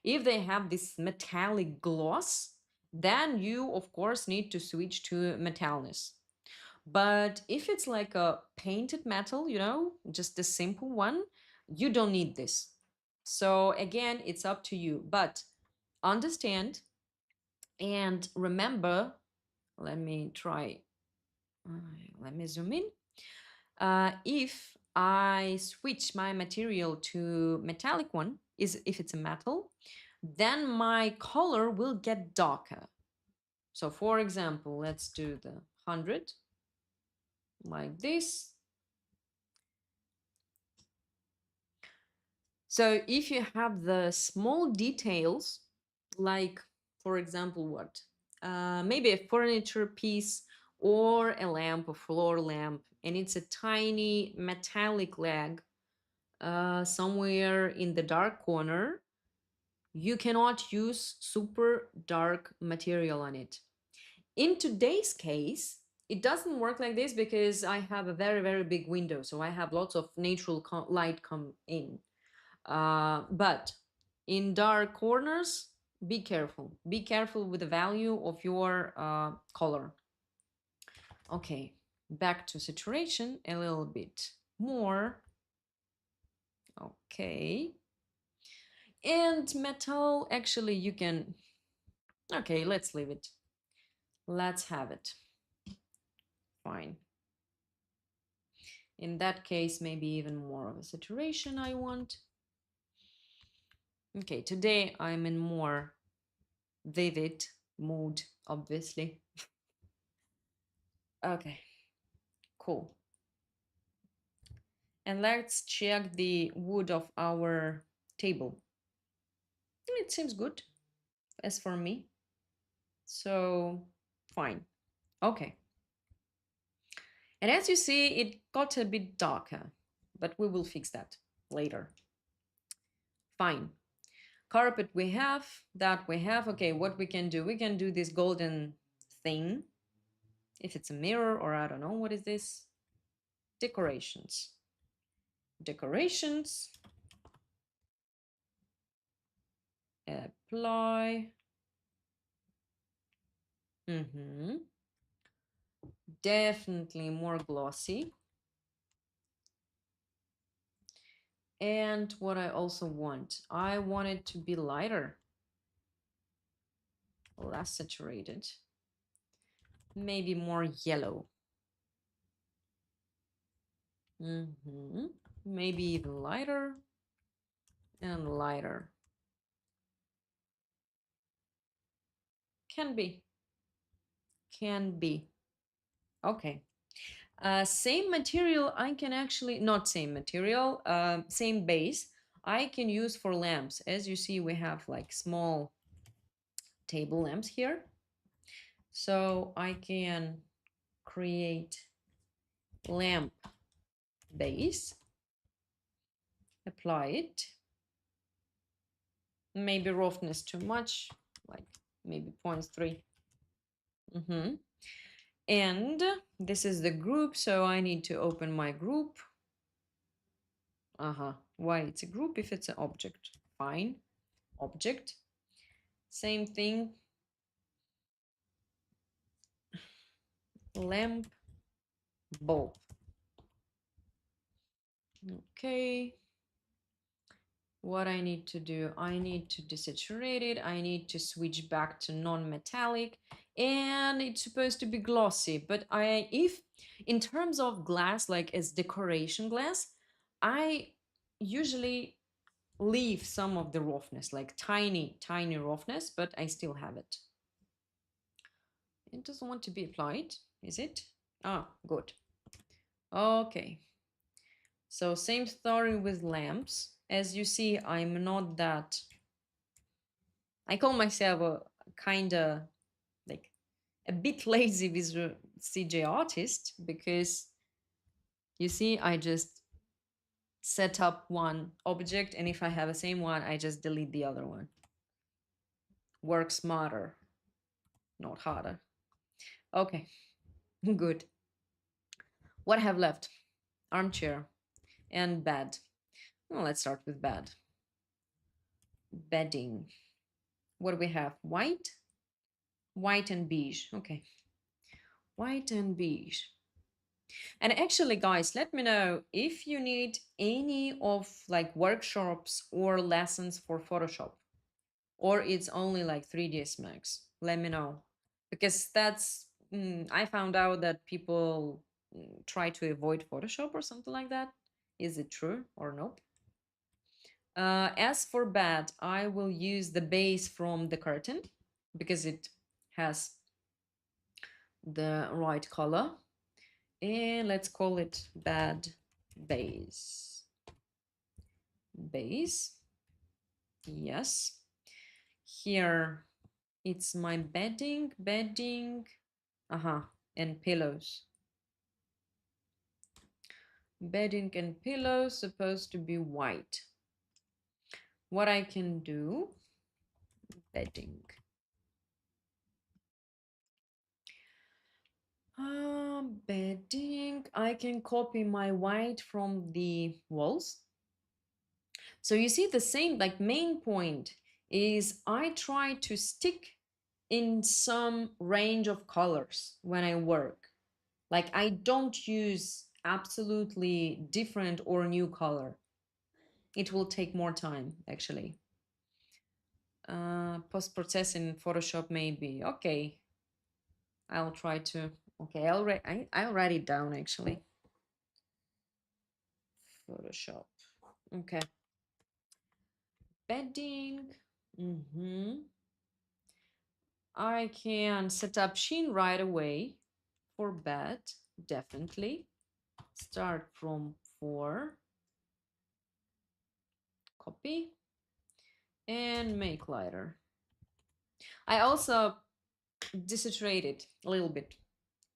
If they have this metallic gloss, then you of course need to switch to metalness. But if it's like a painted metal, you know, just a simple one, you don't need this. So again, it's up to you. But understand and remember, let me try, let me zoom in. If I switch my material to metallic one, is if it's a metal, then my color will get darker. So for example, let's do the 100 like this. So if you have the small details, like for example, what? Maybe a furniture piece or a lamp, a floor lamp, and it's a tiny metallic leg somewhere in the dark corner, you cannot use super dark material on it. In today's case, it doesn't work like this because I have a very, very big window. So I have lots of natural light come in. But in dark corners, be careful. Be careful with the value of your color. Okay, back to saturation a little bit more. Okay. And metal, actually, you can... Okay, let's leave it. Let's have it. Fine. In that case, maybe even more of a saturation I want. Okay, today I'm in more vivid mood, obviously. Okay, cool. And let's check the wood of our table. It seems good, as for me. So, fine. Okay. And as you see, it got a bit darker, but we will fix that later. Fine. Carpet we have, that we have. Okay, what we can do this golden thing. If it's a mirror or I don't know, what is this? Decorations. Decorations. Apply. Definitely more glossy. And what I also want, I want it to be lighter, less saturated, maybe more yellow. Maybe even lighter and lighter. Can be. Can be. Okay. Same material, I can actually, not same material, same base, I can use for lamps. As you see, we have like small table lamps here. So I can create lamp base, apply it. Maybe roughness too much, like maybe 0.3. And this is the group, so I need to open my group. Why it's a group if it's an object? Fine. Object. Same thing. Lamp bulb. Okay. What I need to do, I need to desaturate it. I need to switch back to non-metallic, and it's supposed to be glossy. But if in terms of glass, like as decoration glass, I usually leave some of the roughness, like tiny roughness, but I still have it. It doesn't want to be applied, is it? Ah, good. Okay. So same story with lamps. As you see, I'm not that, I call myself a kind of like a bit lazy visual CJ artist, because you see, I just set up one object, and if I have the same one, I just delete the other one. Work smarter, not harder. Okay, good. What I have left? Armchair and bed. Well, let's start with bed. Bedding. What do we have? White? White and beige. Okay. White and beige. And actually, guys, let me know if you need any of like workshops or lessons for Photoshop, or it's only like 3ds Max. Let me know, because that's I found out that people try to avoid Photoshop or something like that. Is it true or no? As for bed, I will use the base from the curtain because it has the right color. And let's call it bed base. Base. Yes. Here it's my bedding, and pillows. Bedding and pillows supposed to be white. What I can do, bedding. Bedding, I can copy my white from the walls. So you see the same, like main point is I try to stick in some range of colors when I work. Like I don't use absolutely different or new color. It will take more time actually. Post-processing Photoshop maybe. Okay. I'll try to, okay, I'll write it down actually. Photoshop. Okay. Bedding. I can set up sheen right away for bed, definitely. Start from 4. Copy. And make lighter. I also desaturate it a little bit.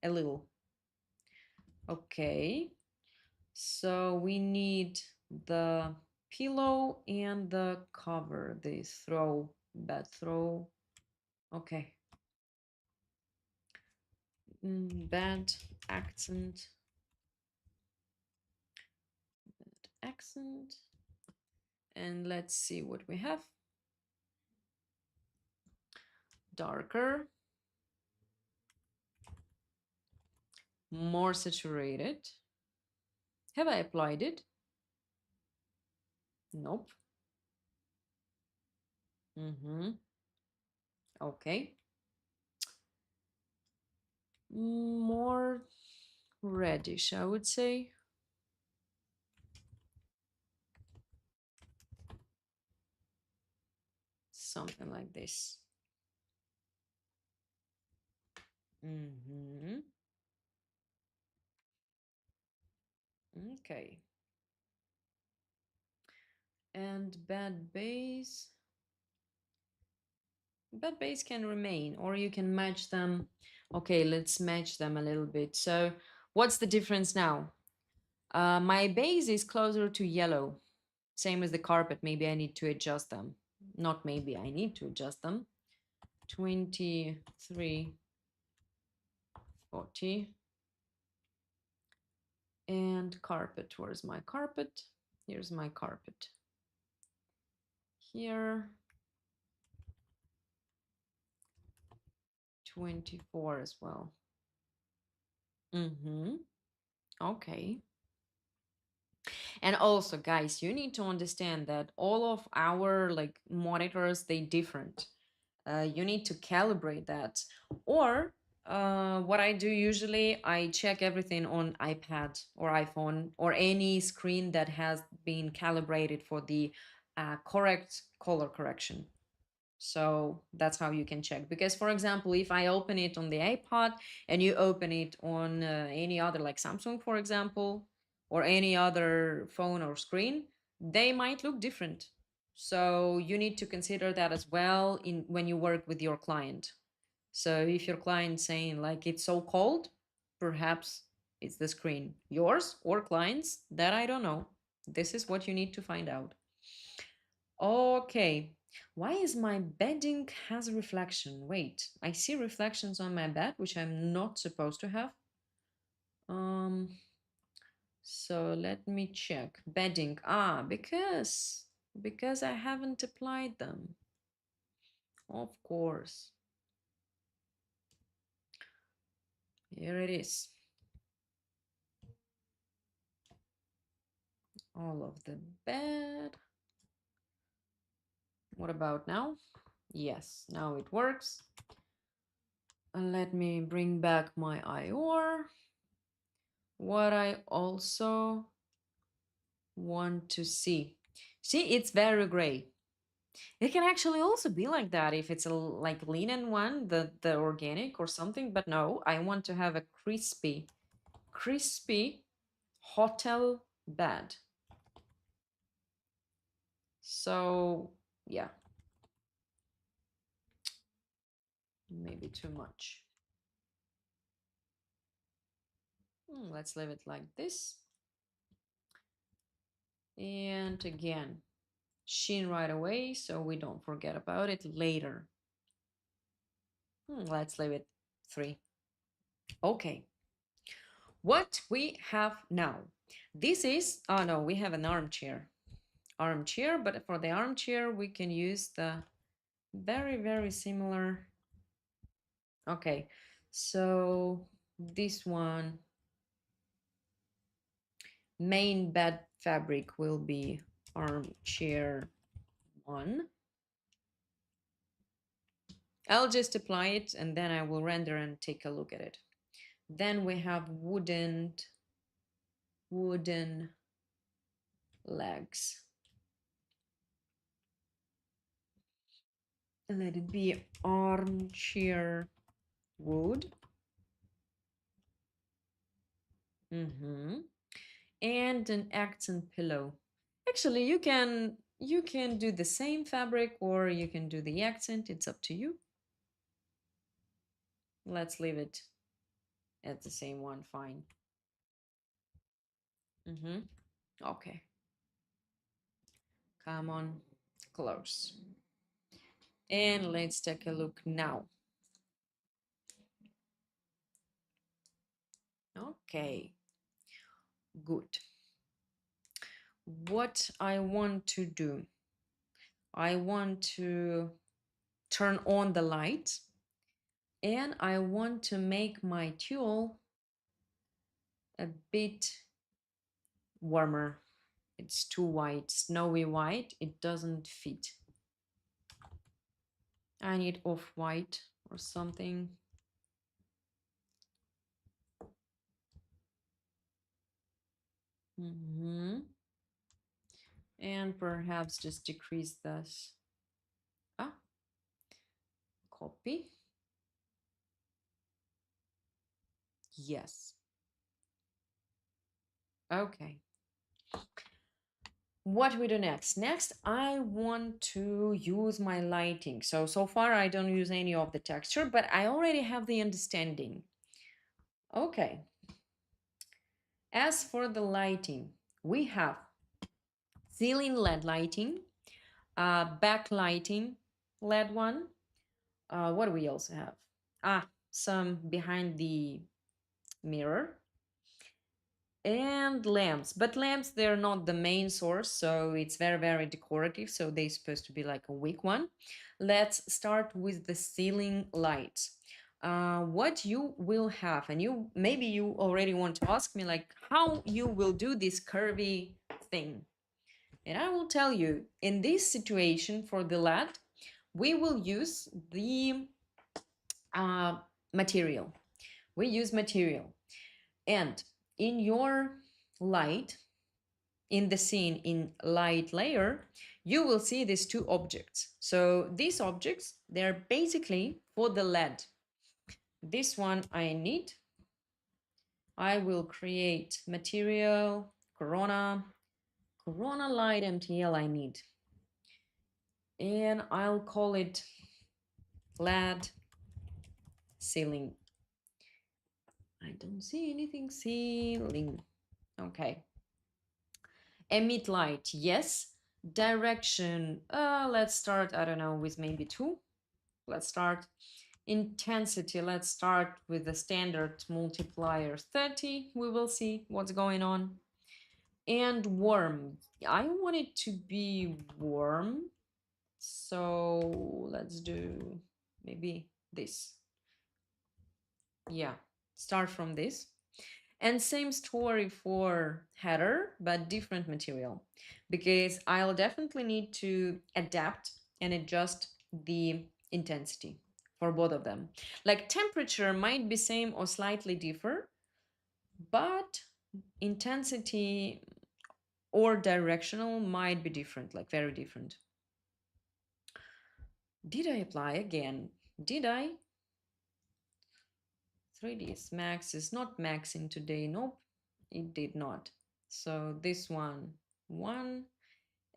A little. Okay. So we need the pillow and the cover, the throw, bed throw. Okay. Bed accent. Bed accent. And let's see what we have. Darker. More saturated. Have I applied it? Nope. Okay. More reddish, I would say. Something like this. Okay. And bed base. Bed base can remain, or you can match them. Okay, let's match them a little bit. So what's the difference now? My base is closer to yellow. Same as the carpet. Maybe I need to adjust them. Not maybe, I need to adjust them. 23, 40. And carpet. Where's my carpet? Here's my carpet. Here. 24 as well. Mm-hmm. Okay. And also, guys, you need to understand that all of our like monitors, they different. You need to calibrate that. Or what I do usually, I check everything on iPad or iPhone or any screen that has been calibrated for the correct color correction. So that's how you can check. Because, for example, if I open it on the iPod and you open it on any other, like Samsung, for example, or any other phone or screen, they might look different. So you need to consider that as well in when you work with your client. So if your client saying like it's so cold, perhaps it's the screen, yours or clients, that I don't know. This is what you need to find out. Okay. Why is my bedding has a reflection? Wait, I see reflections on my bed, which I'm not supposed to have. Um, so let me check. Bedding. Because I haven't applied them. Of course. Here it is. All of the bed. What about now? Yes, now it works. And let me bring back my IOR. What I also want to see. See, it's very gray. It can actually also be like that if it's a like linen one, the organic or something. But no, I want to have a crispy hotel bed. So yeah, maybe too much. Let's leave it like this. And again, sheen right away so we don't forget about it later. Let's leave it 3. Okay. What we have now. This is, oh no, we have an armchair. Armchair, but for the armchair, we can use the very, very similar. Okay, so this one, main bed fabric will be armchair 1. I'll just apply it and then I will render and take a look at it. Then we have wooden legs. Let it be armchair wood. And an accent pillow. Actually, you can do the same fabric or you can do the accent. It's up to you. Let's leave it at the same one. Fine. Okay. Come on, close. And let's take a look now. Okay. Good. What I want to do, I want to turn on the light and I want to make my tulle a bit warmer. It's too white, snowy white. It doesn't fit. I need off-white or something. And perhaps just decrease this. Copy. Yes. Okay. What we do next? Next, I want to use my lighting. So far I don't use any of the texture, but I already have the understanding. Okay. As for the lighting, we have ceiling LED lighting, backlighting LED one. What do we also have? Some behind the mirror and lamps, but lamps, they're not the main source, so it's very, very decorative, so they're supposed to be like a weak one. Let's start with the ceiling lights. What you will have, and you maybe you already want to ask me like how you will do this curvy thing, and I will tell you. In this situation for the LED, we will use the uh, material. We use material, and in your light, in the scene in light layer, you will see these two objects. So these objects, they're basically for the LED. This one I need. I will create material, Corona light MTL I need. And I'll call it LED ceiling. I don't see anything. Ceiling. Okay. Emit light, yes. Direction, let's start, I don't know, with maybe 2. Let's start. Intensity, let's start with the standard multiplier 30. We will see what's going on. And warm, I want it to be warm. So let's do maybe this. Yeah, start from this. And same story for header, but different material, because I'll definitely need to adapt and adjust the intensity for both of them. Like temperature might be same or slightly differ, but intensity or directional might be different, like very different. Did I apply again? Did I? 3ds max is not maxing today. Nope, it did not. So this one 1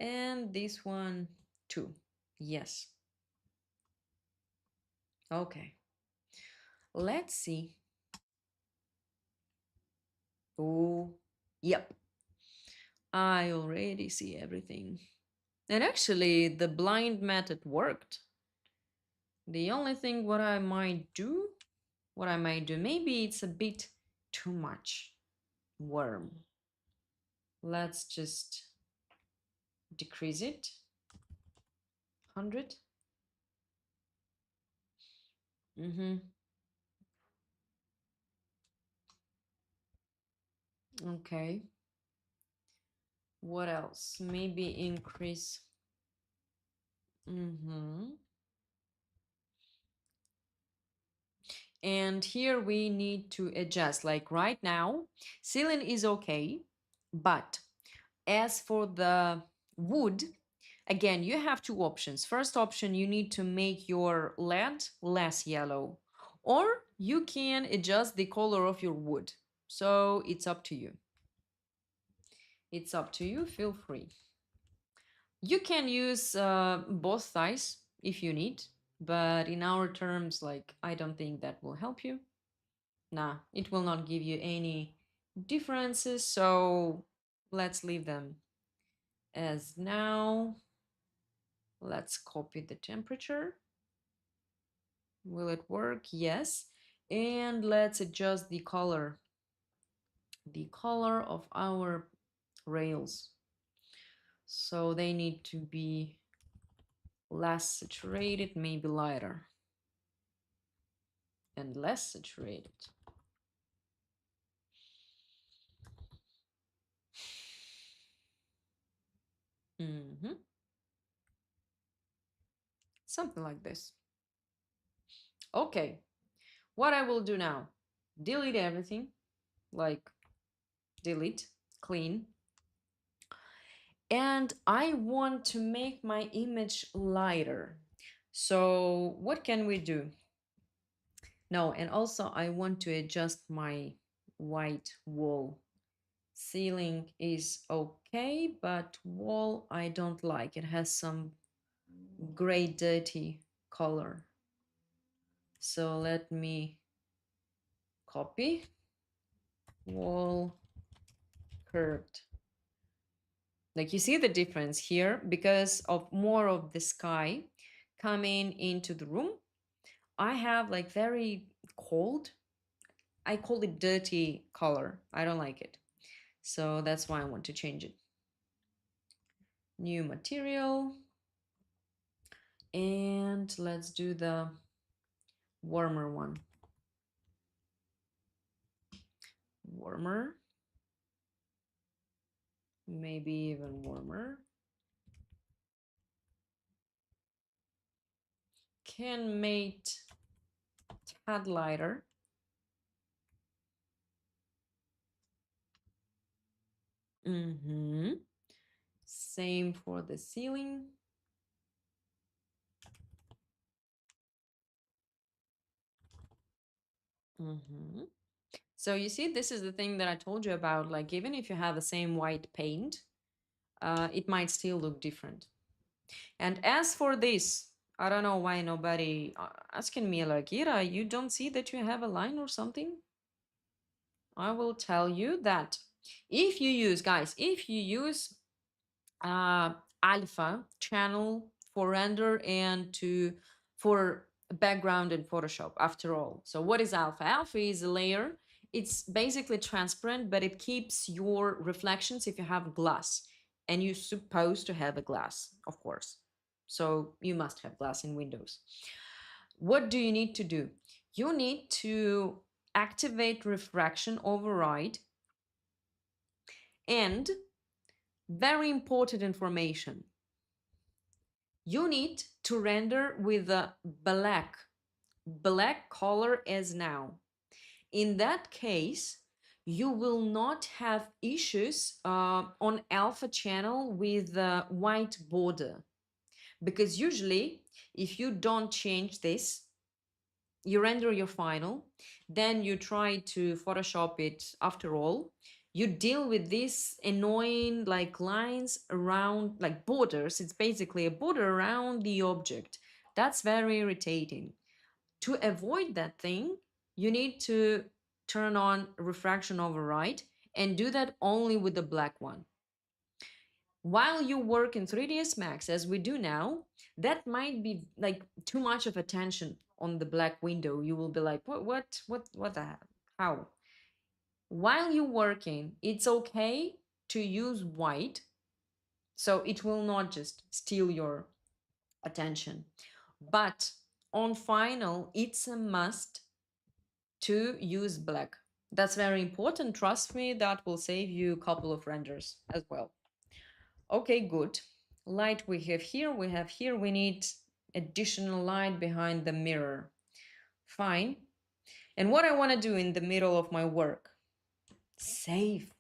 and this one 2. Yes. Okay, let's see. Oh, yep, I already see everything. And actually the blind method worked. The only thing what I might do, maybe it's a bit too much worm. Let's just decrease it 100. Okay, what else? Maybe increase. And here we need to adjust. Like right now ceiling is okay, but as for the wood, again, you have two options. First option, you need to make your LED less yellow, or you can adjust the color of your wood. So it's up to you. It's up to you. Feel free. You can use both sides if you need, but in our terms, like, I don't think that will help you. Nah, it will not give you any differences, so let's leave them as now. Let's copy the temperature. Will it work? Yes. And let's adjust the color of our rails. So they need to be less saturated, maybe lighter, and less saturated. Something like this. Okay, what I will do now, delete everything, like delete, clean. And I want to make my image lighter. So what can we do? No, and also I want to adjust my white wall Ceiling is okay, but wall I don't like. It has some gray, dirty color. So let me copy wall curved. Like you see the difference here because of more of the sky coming into the room. I have like very cold, I call it dirty color. I don't like it. So that's why I want to change it. New material. And let's do the warmer one. Warmer. Maybe even warmer. Can mate tad lighter. Same for the ceiling. So you see, this is the thing that I told you about. Like, even if you have the same white paint, it might still look different. And as for this, I don't know why nobody asking me like, Ira, you don't see that you have a line or something? I will tell you that if you use, guys, if you use alpha channel for render and to for background in Photoshop after all. So what is alpha? Alpha is a layer. It's basically transparent, but it keeps your reflections if you have glass. And you're supposed to have a glass, of course. So you must have glass in Windows. What do you need to do? You need to activate refraction override and very important information. You need to render with the black color as now. In that case, you will not have issues on alpha channel with the white border, because usually if you don't change this, you render your final, then you try to Photoshop it after all, you deal with these annoying like lines around, like borders. It's basically a border around the object. That's very irritating. To avoid that thing, you need to turn on refraction override and do that only with the black one. While you work in 3ds Max, as we do now, that might be like too much of attention on the black window. You will be like, what the heck? How? While you're working, it's okay to use white, so it will not just steal your attention. But on final, it's a must to use black. That's very important. Trust me, that will save you a couple of renders as well. Okay, good. Light we have here, we need additional light behind the mirror. Fine. And what I want to do in the middle of my work, save.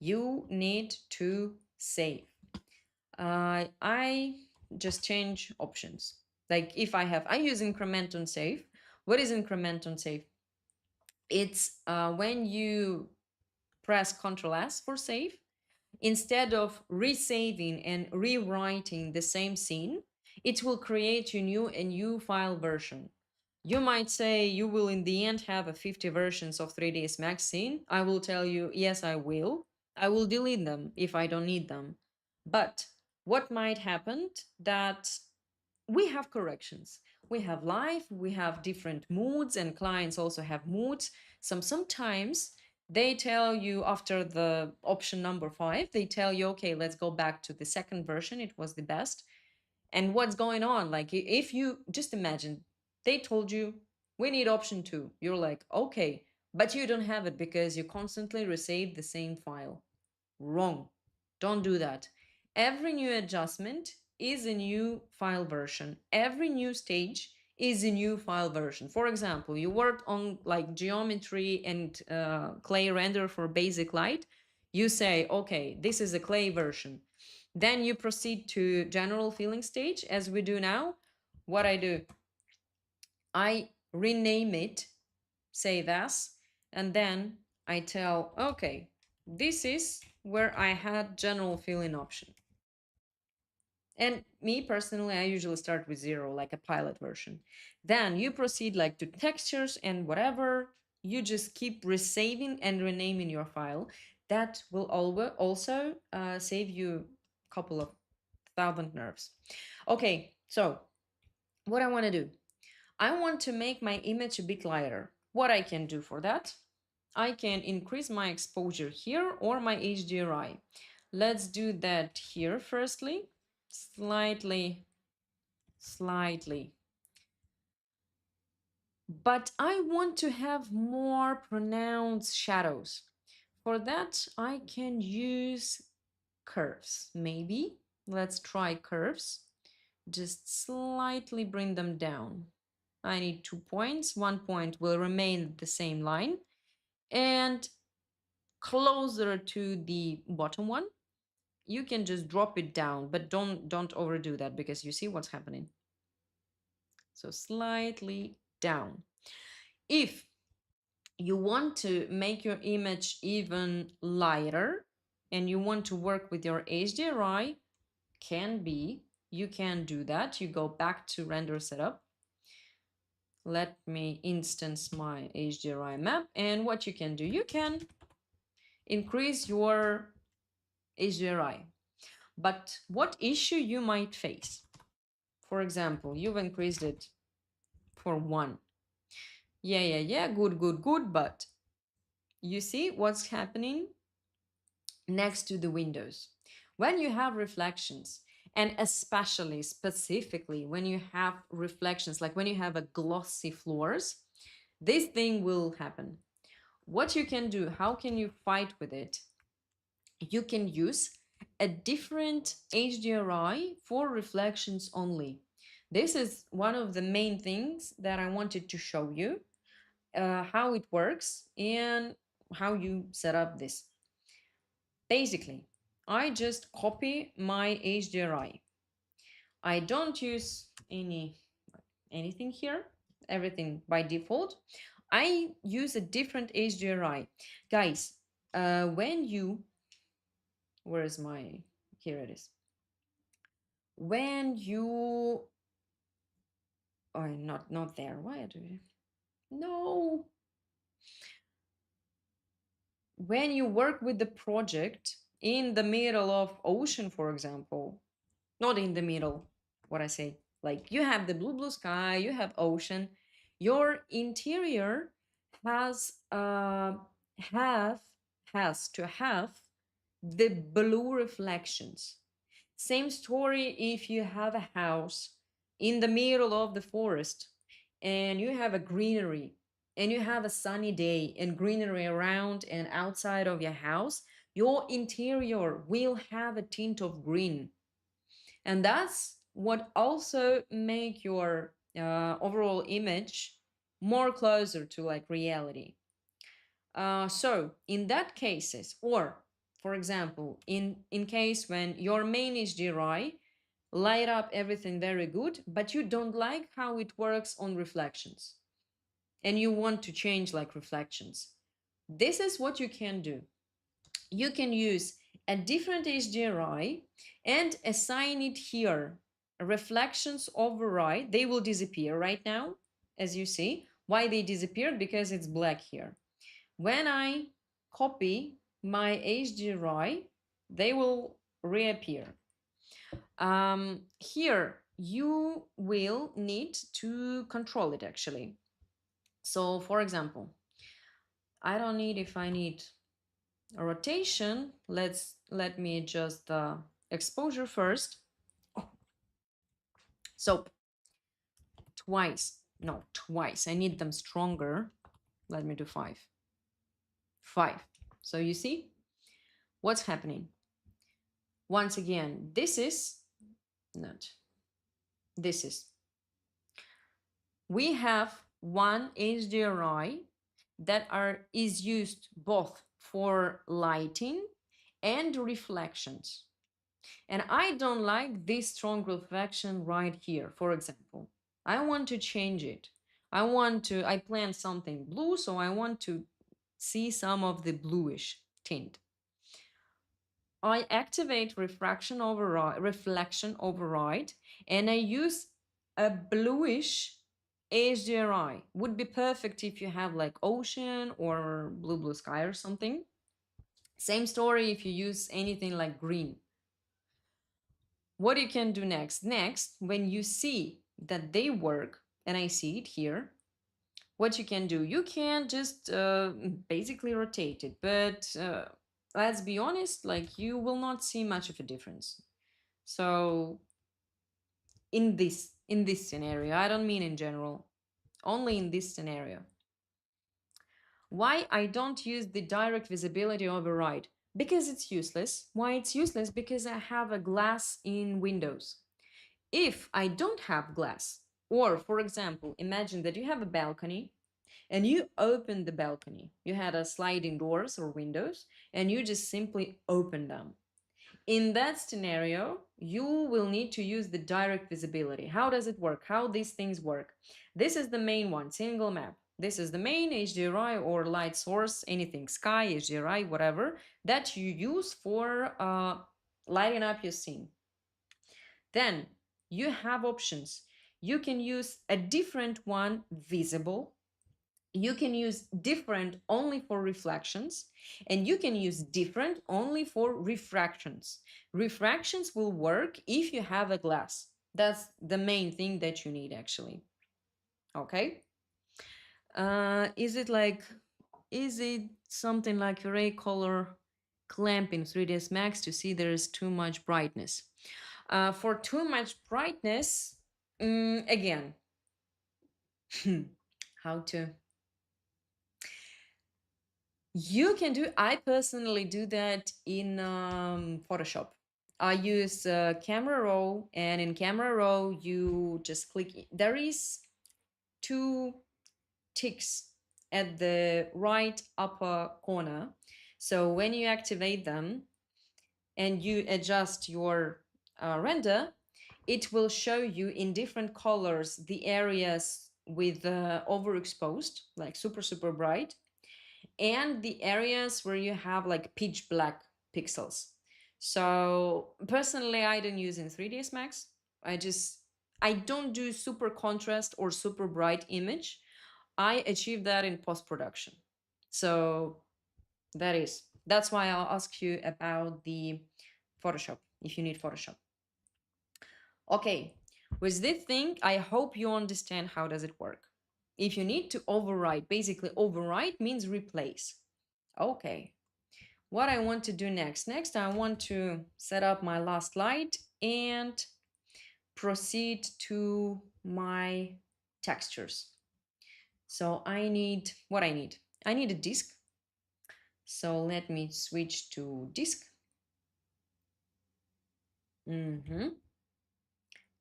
You need to save. I just change options. Like if I use increment on save. What is increment on save? It's when you press Ctrl S for save, instead of resaving and rewriting the same scene, it will create a new file version. You might say you will in the end have a 50 versions of 3ds Max scene. I will tell you, yes, I will. I will delete them if I don't need them. But what might happen that we have corrections. We have life, we have different moods, and clients also have moods. Sometimes they tell you after the option number 5, they tell you, okay, let's go back to the second version. It was the best. And what's going on? Like if you just imagine, they told you we need option 2. You're like, okay, but you don't have it because you constantly resave the same file. Wrong. Don't do that. Every new adjustment is a new file version. Every new stage is a new file version. For example, you worked on like geometry and clay render for basic light. You say, okay, this is a clay version. Then you proceed to general filling stage, as we do now. What I do, I rename it, say this, and then I tell, okay, This is where I had general fill-in option. And me personally, I usually start with 0, like a pilot version. Then you proceed like to textures and whatever. You just keep resaving and renaming your file. That will also save you a couple of thousand nerves. Okay, so what I want to do, I want to make my image a bit lighter. What I can do for that, I can increase my exposure here or my HDRI. Let's do that here firstly. Slightly. But I want to have more pronounced shadows. For that, I can use curves, maybe. Let's try curves. Just slightly bring them down. I need 2 points. 1 point will remain the same line. And closer to the bottom one, you can just drop it down, but don't overdo that because you see what's happening. So slightly down. If you want to make your image even lighter and you want to work with your HDRI, you can do that. You go back to render setup. Let me instance my HDRI map, and what you can do, you can increase your HDRI. But what issue you might face? For example, you've increased it for 1. Yeah, good, but you see what's happening next to the windows. When you have reflections, and especially specifically when you have reflections, like when you have a glossy floors, this thing will happen. What you can do, how can you fight with it? You can use a different HDRI for reflections only. This is one of the main things that I wanted to show you, how it works and how you set up this. Basically, I just copy my HDRI. I don't use anything here, everything by default. I use a different HDRI. Guys, when you, where is my, here it is. When you, oh, not there. Why do you, no. When you work with the project in the middle of ocean, for example, not in the middle, what I say, like you have the blue sky, you have ocean, your interior has have has to have the blue reflections. Same story if you have a house in the middle of the forest and you have a greenery and you have a sunny day and greenery around and outside of your house, your interior will have a tint of green. And that's what also make your overall image more closer to like reality. So in that cases, or for example, in case when your main HDRI light up everything very good, but you don't like how it works on reflections and you want to change like reflections, this is what you can do. You can use a different HDRI and assign it here. Reflections override, they will disappear right now, as you see. Why they disappeared? Because it's black here. When I copy my HDRI, they will reappear. Here, you will need to control it actually. So for example, I don't need, if I need a rotation, let me adjust the exposure first. Oh, so twice. I need them stronger. Let me do 5. 5. So you see what's happening. Once again, this is we have one HDRI that is used both for lighting and reflections. And I don't like this strong reflection right here, for example. I want to change it. I plan something blue, so I want to see some of the bluish tint. I activate reflection override, and I use a bluish HDRI. Would be perfect if you have like ocean or blue sky or something. Same story if you use anything like green. What you can do next, when you see that they work, and I see it here, what you can do, you can just basically rotate it, but let's be honest, like you will not see much of a difference. So in this scenario, I don't mean in general, only in this scenario. Why I don't use the direct visibility override? Because it's useless. Why it's useless? Because I have a glass in Windows. If I don't have glass, or for example, imagine that you have a balcony and you open the balcony. You had a sliding doors or windows, and you just simply open them. In that scenario, you will need to use the direct visibility. How does it work? How these things work? This is the main one, single map. This is the main HDRI or light source, anything, sky, HDRI, whatever, that you use for lighting up your scene. Then you have options. You can use a different one, visible. You can use different only for reflections, and you can use different only for refractions. Refractions will work if you have a glass. That's the main thing that you need actually. Okay. Is it something like array color clamp in 3ds Max to see there is too much brightness? For too much brightness, again, how to you can do, I personally do that in Photoshop. I use camera raw, and in camera raw, you just click. There is two ticks at the right upper corner. So when you activate them and you adjust your render, it will show you in different colors the areas with overexposed, like super bright, and the areas where you have like pitch black pixels. So personally, I don't use in 3ds Max. I don't do super contrast or super bright image. I achieve that in post production. So that's why I'll ask you about the Photoshop if you need Photoshop. Okay, with this thing, I hope you understand how does it work. If you need to override, basically override means replace. Okay, what I want to do next, I want to set up my last slide and proceed to my textures. So I need what I need. I need a disk. So let me switch to disk.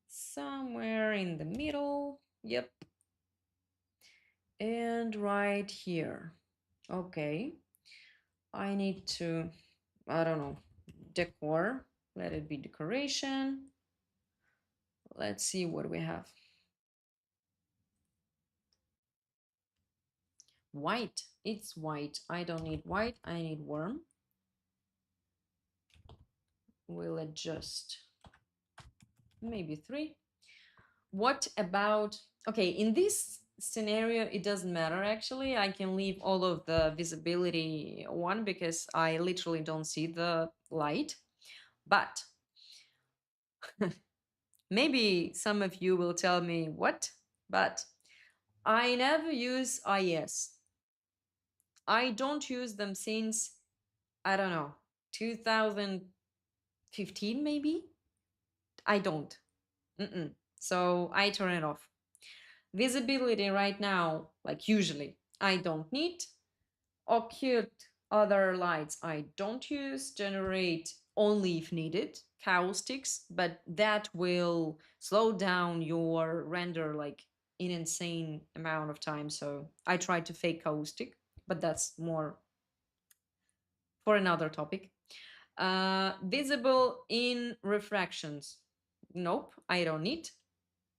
Somewhere in the middle. Yep. And right here. Okay. I need to, I don't know, decor. Let it be decoration. Let's see what we have. White. It's white. I don't need white. I need warm. We'll adjust maybe 3. What about, okay, in this scenario, it doesn't matter actually. I can leave all of the visibility on because I literally don't see the light. But maybe some of you will tell me what, but I never use IES. I don't use them since, I don't know, 2015 maybe. I don't. So I turn it off. Visibility right now, like usually, I don't need. Occult other lights I don't use. Generate only if needed. Caustics, but that will slow down your render like in insane amount of time. So I try to fake caustic, but that's more for another topic. Visible in refractions. Nope, I don't need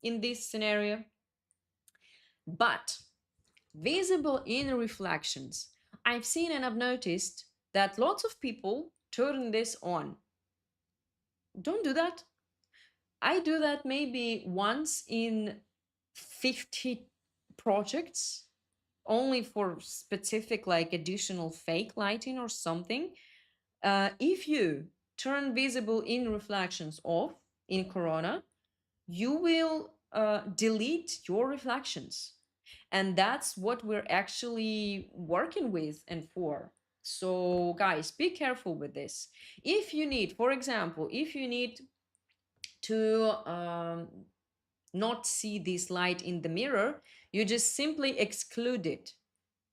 in this scenario. But visible in reflections. I've seen and I've noticed that lots of people turn this on. Don't do that. I do that maybe once in 50 projects, only for specific like additional fake lighting or something. If you turn visible in reflections off in Corona, you will delete your reflections. And that's what we're actually working with and for. So, guys, be careful with this. If you need, for example, if you need to not see this light in the mirror, you just simply exclude it.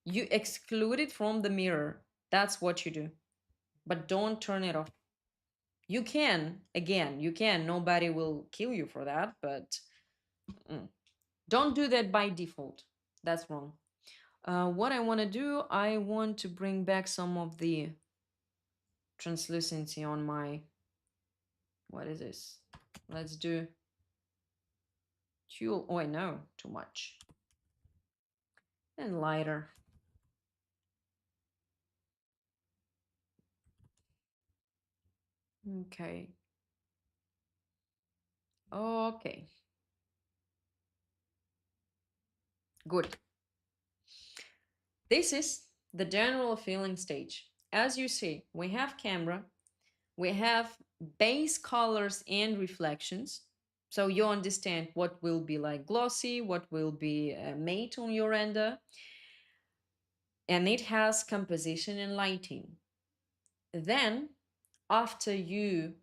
You exclude it from the mirror. That's what you do. But don't turn it off. You can, again, you can. Nobody will kill you for that, but don't do that by default. That's wrong. What I want to do, I want to bring back some of the translucency on my, what is this? Let's do tulle. Oh, I know, too much. And lighter. Okay. Okay. Good. This is the general feeling stage. As you see, we have camera, we have base colors and reflections. So you understand what will be like glossy, what will be matte on your render. And it has composition and lighting. Then, after you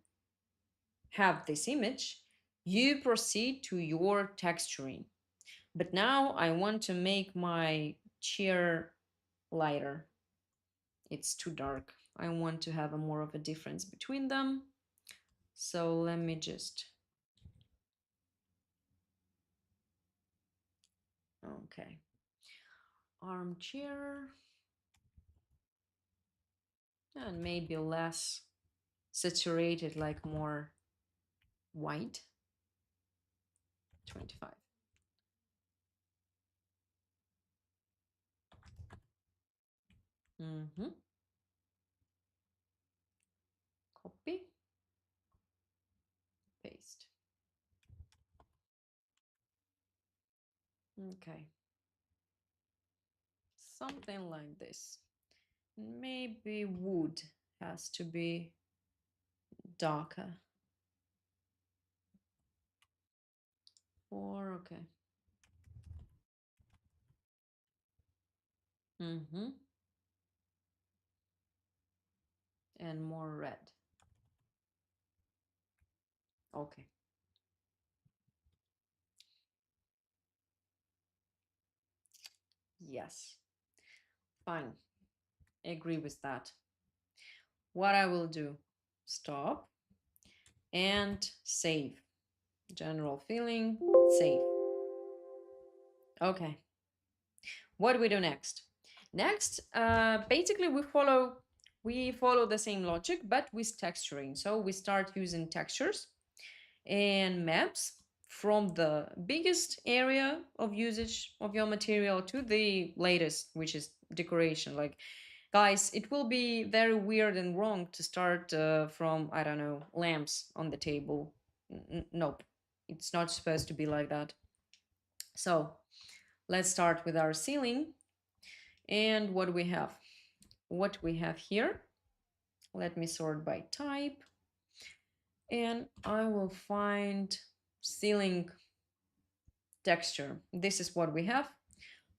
have this image, you proceed to your texturing. But now I want to make my chair lighter. It's too dark. I want to have a more of a difference between them. So let me just, okay. Armchair. And maybe less saturated, like more white. 25. Copy, paste. Okay. Something like this. Maybe wood has to be darker. Or, okay. And more red. Okay. Yes. Fine. Agree with that. What I will do, stop and save. General feeling, save. Okay. What do we do next? Next, basically we follow the same logic, but with texturing. So we start using textures and maps from the biggest area of usage of your material to the latest, which is decoration. Like, guys, it will be very weird and wrong to start from, I don't know, lamps on the table. Nope, it's not supposed to be like that. So let's start with our ceiling. And what do we have? What we have here, let me sort by type. And I will find ceiling texture. This is what we have.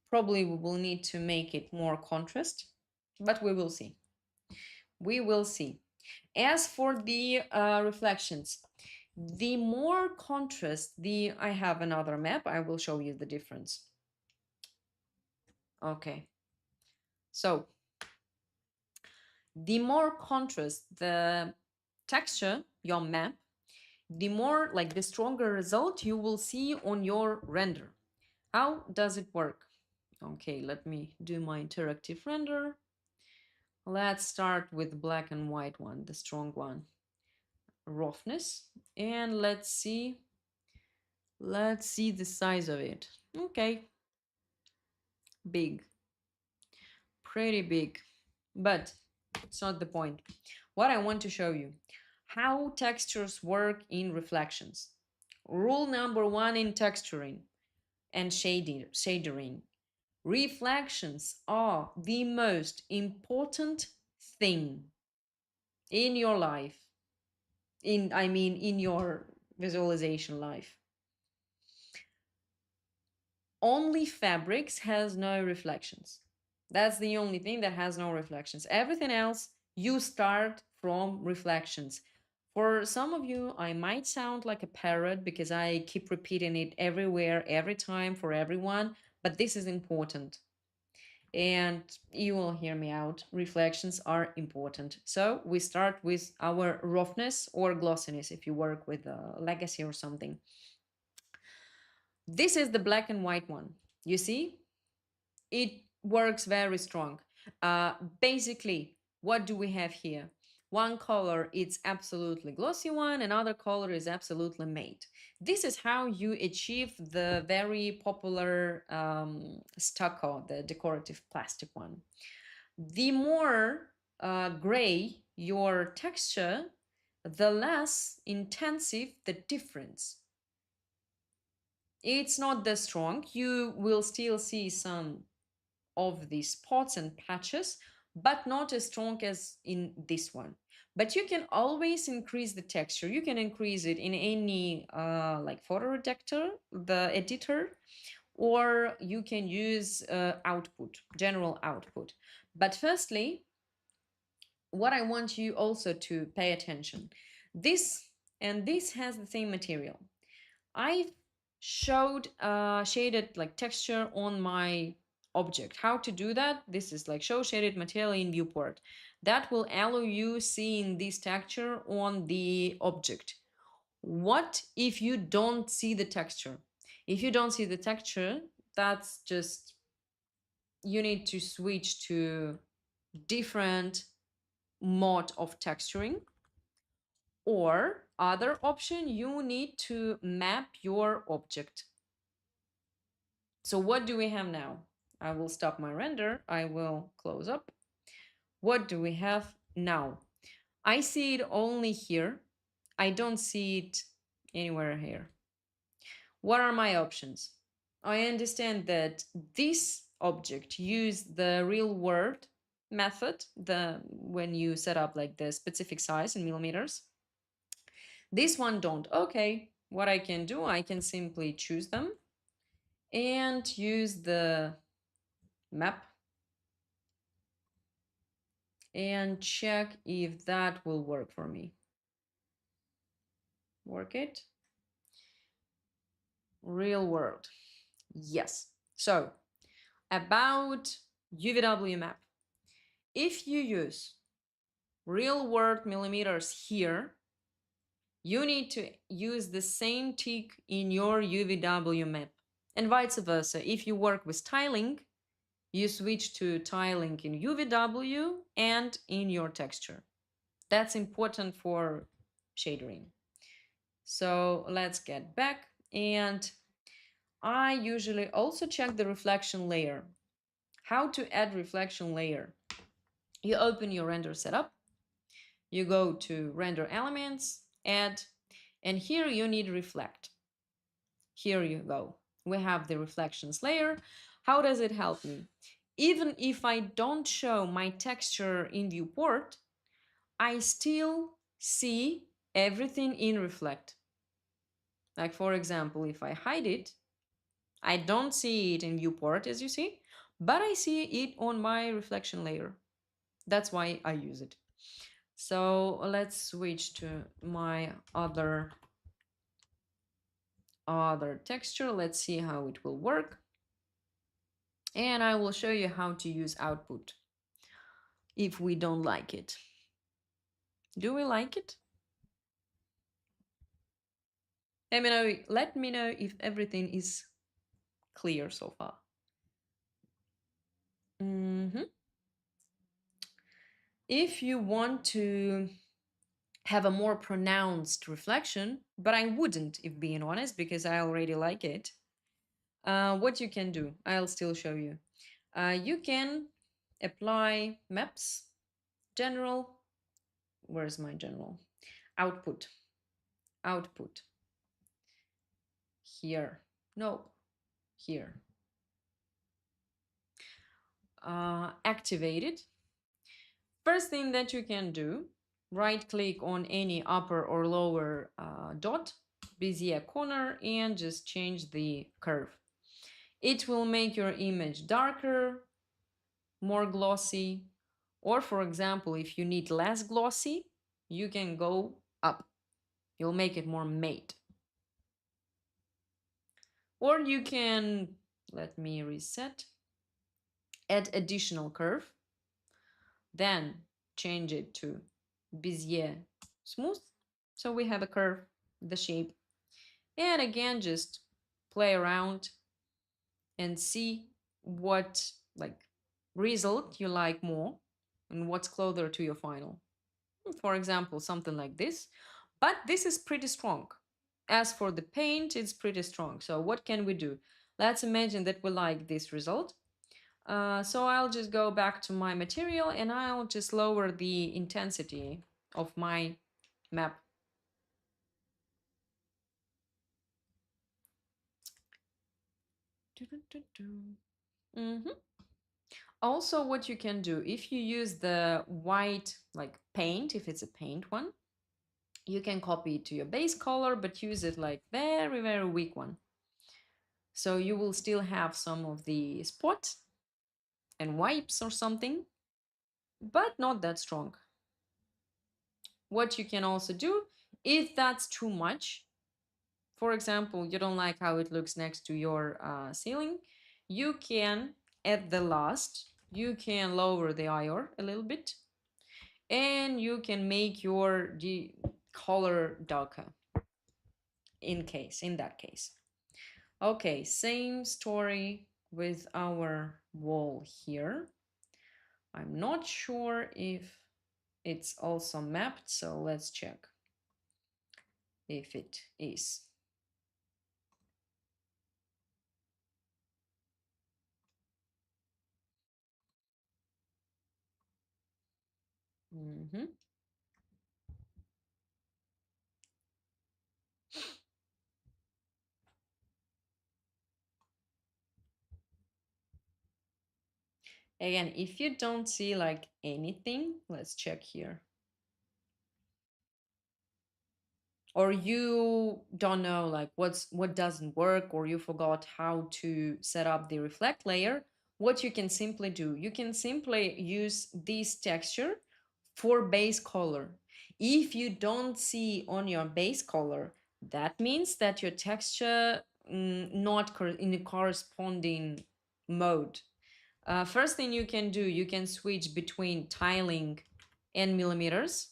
Probably we will need to make it more contrast, but we will see. We will see. As for the reflections, the more contrast, I have another map. I will show you the difference. Okay. So the more contrast the texture, your map, the more, like, the stronger result you will see on your render. How does it work? Okay, let me do my interactive render. Let's start with black and white one, the strong one. Roughness. And let's see the size of it. Okay. Big. Pretty big. But it's not the point. what I want to show you, how textures work in reflections. Rule number one in texturing and shadering. Reflections are the most important thing in your life. In your visualization life. Only fabrics has no reflections. That's the only thing that has no reflections. Everything else, you start from reflections. For some of you, I might sound like a parrot because I keep repeating it everywhere, every time, for everyone, but this is important. And you will hear me out. Reflections are important. So we start with our roughness or glossiness if you work with legacy or something. This is the black and white one. You see, it works very strong. Basically, what do we have here? One color it's absolutely glossy one, another color is absolutely matte. This is how you achieve the very popular stucco, the decorative plastic one. The more gray your texture, the less intensive the difference. It's not that strong. You will still see some of these spots and patches, but not as strong as in this one. But you can always increase the texture. You can increase it in any like photo reductor, the editor, or you can use output, general output. But firstly, what I want you also to pay attention. This and this has the same material. I showed shaded like texture on my object. How to do that? This is like show shaded material in viewport. That will allow you seeing this texture on the object. What if you don't see the texture? If you don't see the texture, that's just you need to switch to different mode of texturing, or other option, you need to map your object. So what do we have now? I will stop my render. I will close up. What do we have now? I see it only here. I don't see it anywhere here. What are my options? I understand that this object use the real world method, the when you set up like the specific size in millimeters. This one don't. Okay, what I can do, I can simply choose them and use the map and check if that will work for me. Work it. Real world. Yes. So about UVW map. If you use real world millimeters here, you need to use the same tick in your UVW map. And vice versa. If you work with tiling, you switch to tiling in UVW and in your texture. That's important for shading. So let's get back. And I usually also check the reflection layer. How to add reflection layer? You open your render setup, you go to render elements, add, and here you need reflect. Here you go. We have the reflections layer. How does it help me? Even if I don't show my texture in viewport, I still see everything in reflect. Like for example, if I hide it, I don't see it in viewport as you see, but I see it on my reflection layer. That's why I use it. So let's switch to my other texture. Let's see how it will work. And I will show you how to use output if we don't like it. Do we like it? Let me know if everything is clear so far. If you want to have a more pronounced reflection, but I wouldn't, if being honest, because I already like it, what you can do, I'll still show you. You can apply maps, general, where's my general? Output. Output. Here. No, here. Activate it. First thing that you can do, right click on any upper or lower dot, Bezier corner, and just change the curve. It will make your image darker, more glossy, or for example, if you need less glossy, you can go up. You'll make it more matte. Or you can, let me reset, add additional curve, then change it to Bezier smooth. So we have a curve, the shape. And again, just play around and see what like result you like more and what's closer to your final. For example, something like this, but this is pretty strong. As for the paint, it's pretty strong. So what can we do? Let's imagine that we like this result. So I'll just go back to my material and I'll just lower the intensity of my map. Mm-hmm. Also, what you can do, if you use the white like paint, if it's a paint one, you can copy it to your base color, but use it like very, very weak one. So you will still have some of the spots and wipes or something, but not that strong. What you can also do, if that's too much, for example, you don't like how it looks next to your ceiling, you can, at the last, you can lower the IR a little bit, and you can make your color darker in that case. Okay, same story with our wall here. I'm not sure if it's also mapped, so let's check if it is. Mm-hmm. Again, if you don't see like anything, let's check here. Or you don't know like what doesn't work, or you forgot how to set up the reflect layer, what you can simply do, you can simply use this texture for base color. If you don't see on your base color, that means that your texture not in a corresponding mode. First thing you can do, you can switch between tiling and millimeters.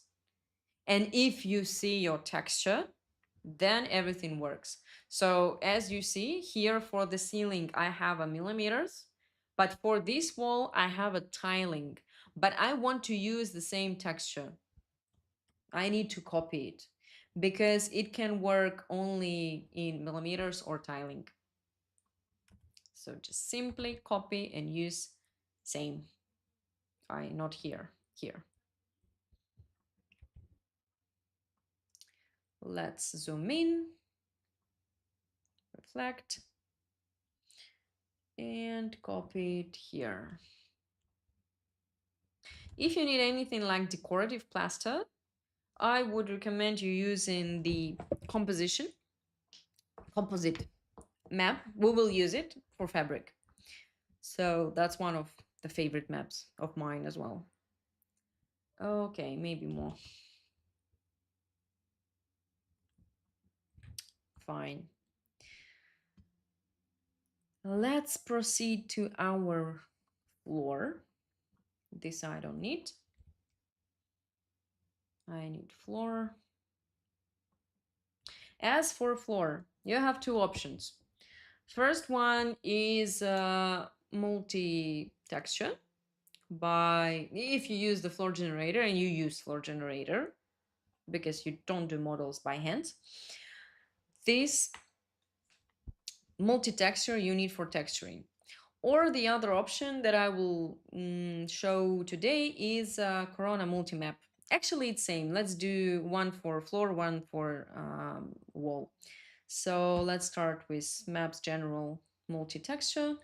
And if you see your texture, then everything works. So as you see here for the ceiling, I have a millimeters, but for this wall, I have a tiling, but I want to use the same texture. I need to copy it because it can work only in millimeters or tiling. So just simply copy and use same. Not here, here. Let's zoom in, reflect, and copy it here. If you need anything like decorative plaster, I would recommend you using the composite map. We will use it for fabric. So that's one of the favorite maps of mine as well. Okay, maybe more. Fine. Let's proceed to our floor. This I don't need. I need floor. As for floor, you have two options. First one is multi-texture. If you use the floor generator, and you use floor generator because you don't do models by hand, this multi-texture you need for texturing. Or the other option that I will show today is Corona multi-map. Actually, it's same. Let's do one for floor, one for wall. So let's start with maps general multi-texture.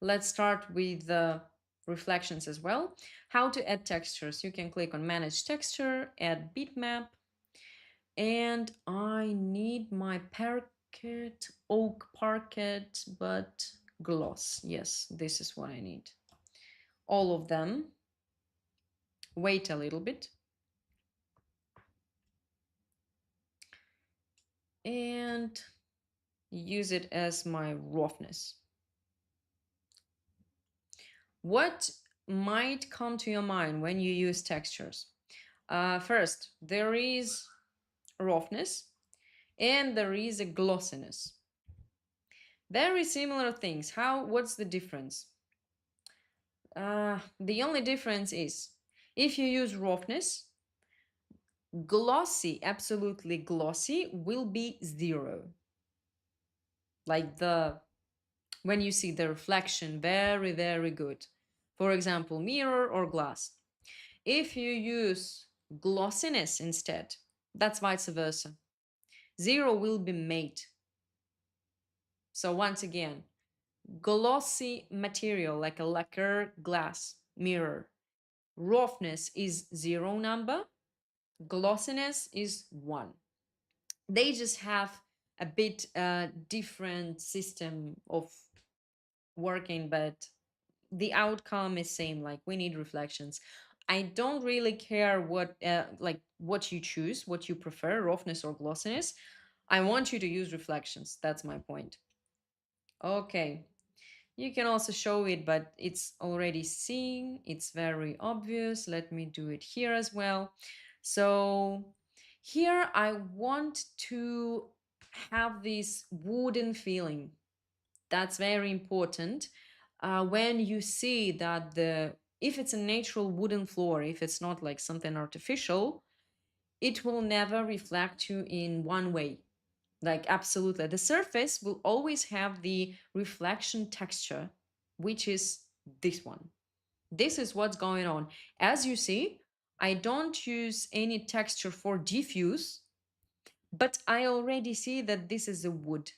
Let's start with the reflections as well. How to add textures. You can click on manage texture, add bitmap, and I need my parquet, oak parquet, but gloss. Yes, this is what I need. All of them. Wait a little bit. And use it as my roughness. What might come to your mind when you use textures? First, there is roughness and there is a glossiness. Very similar things. What's the difference? The only difference is if you use roughness, glossy, absolutely glossy, will be 0. Like when you see the reflection, very, very good. For example, mirror or glass. If you use glossiness instead, that's vice versa. 0 will be made. So once again, glossy material like a lacquer glass mirror. Roughness is 0 number, glossiness is 1. They just have a bit different system of working, but the outcome is same. Like we need reflections. I don't really care what you choose, what you prefer, roughness or glossiness. I want you to use reflections. That's my point. Okay. You can also show it, but it's already seen. It's very obvious. Let me do it here as well. So here I want to have this wooden feeling. That's very important. When you see that if it's a natural wooden floor, if it's not like something artificial, it will never reflect you in one way. Like absolutely, the surface will always have the reflection texture, which is this one. This is what's going on. As you see, I don't use any texture for diffuse, but I already see that this is a wood.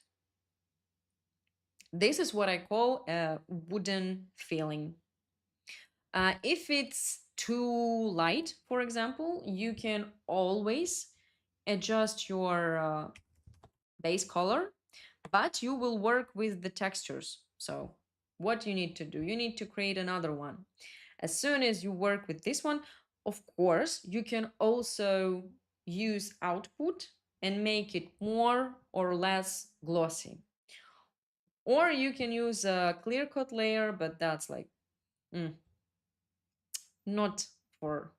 This is what I call a wooden feeling. If it's too light, for example, you can always adjust your base color, but you will work with the textures. So what you need to do, you need to create another one. As soon as you work with this one, of course, you can also use output and make it more or less glossy. Or you can use a clear coat layer, but that's like not for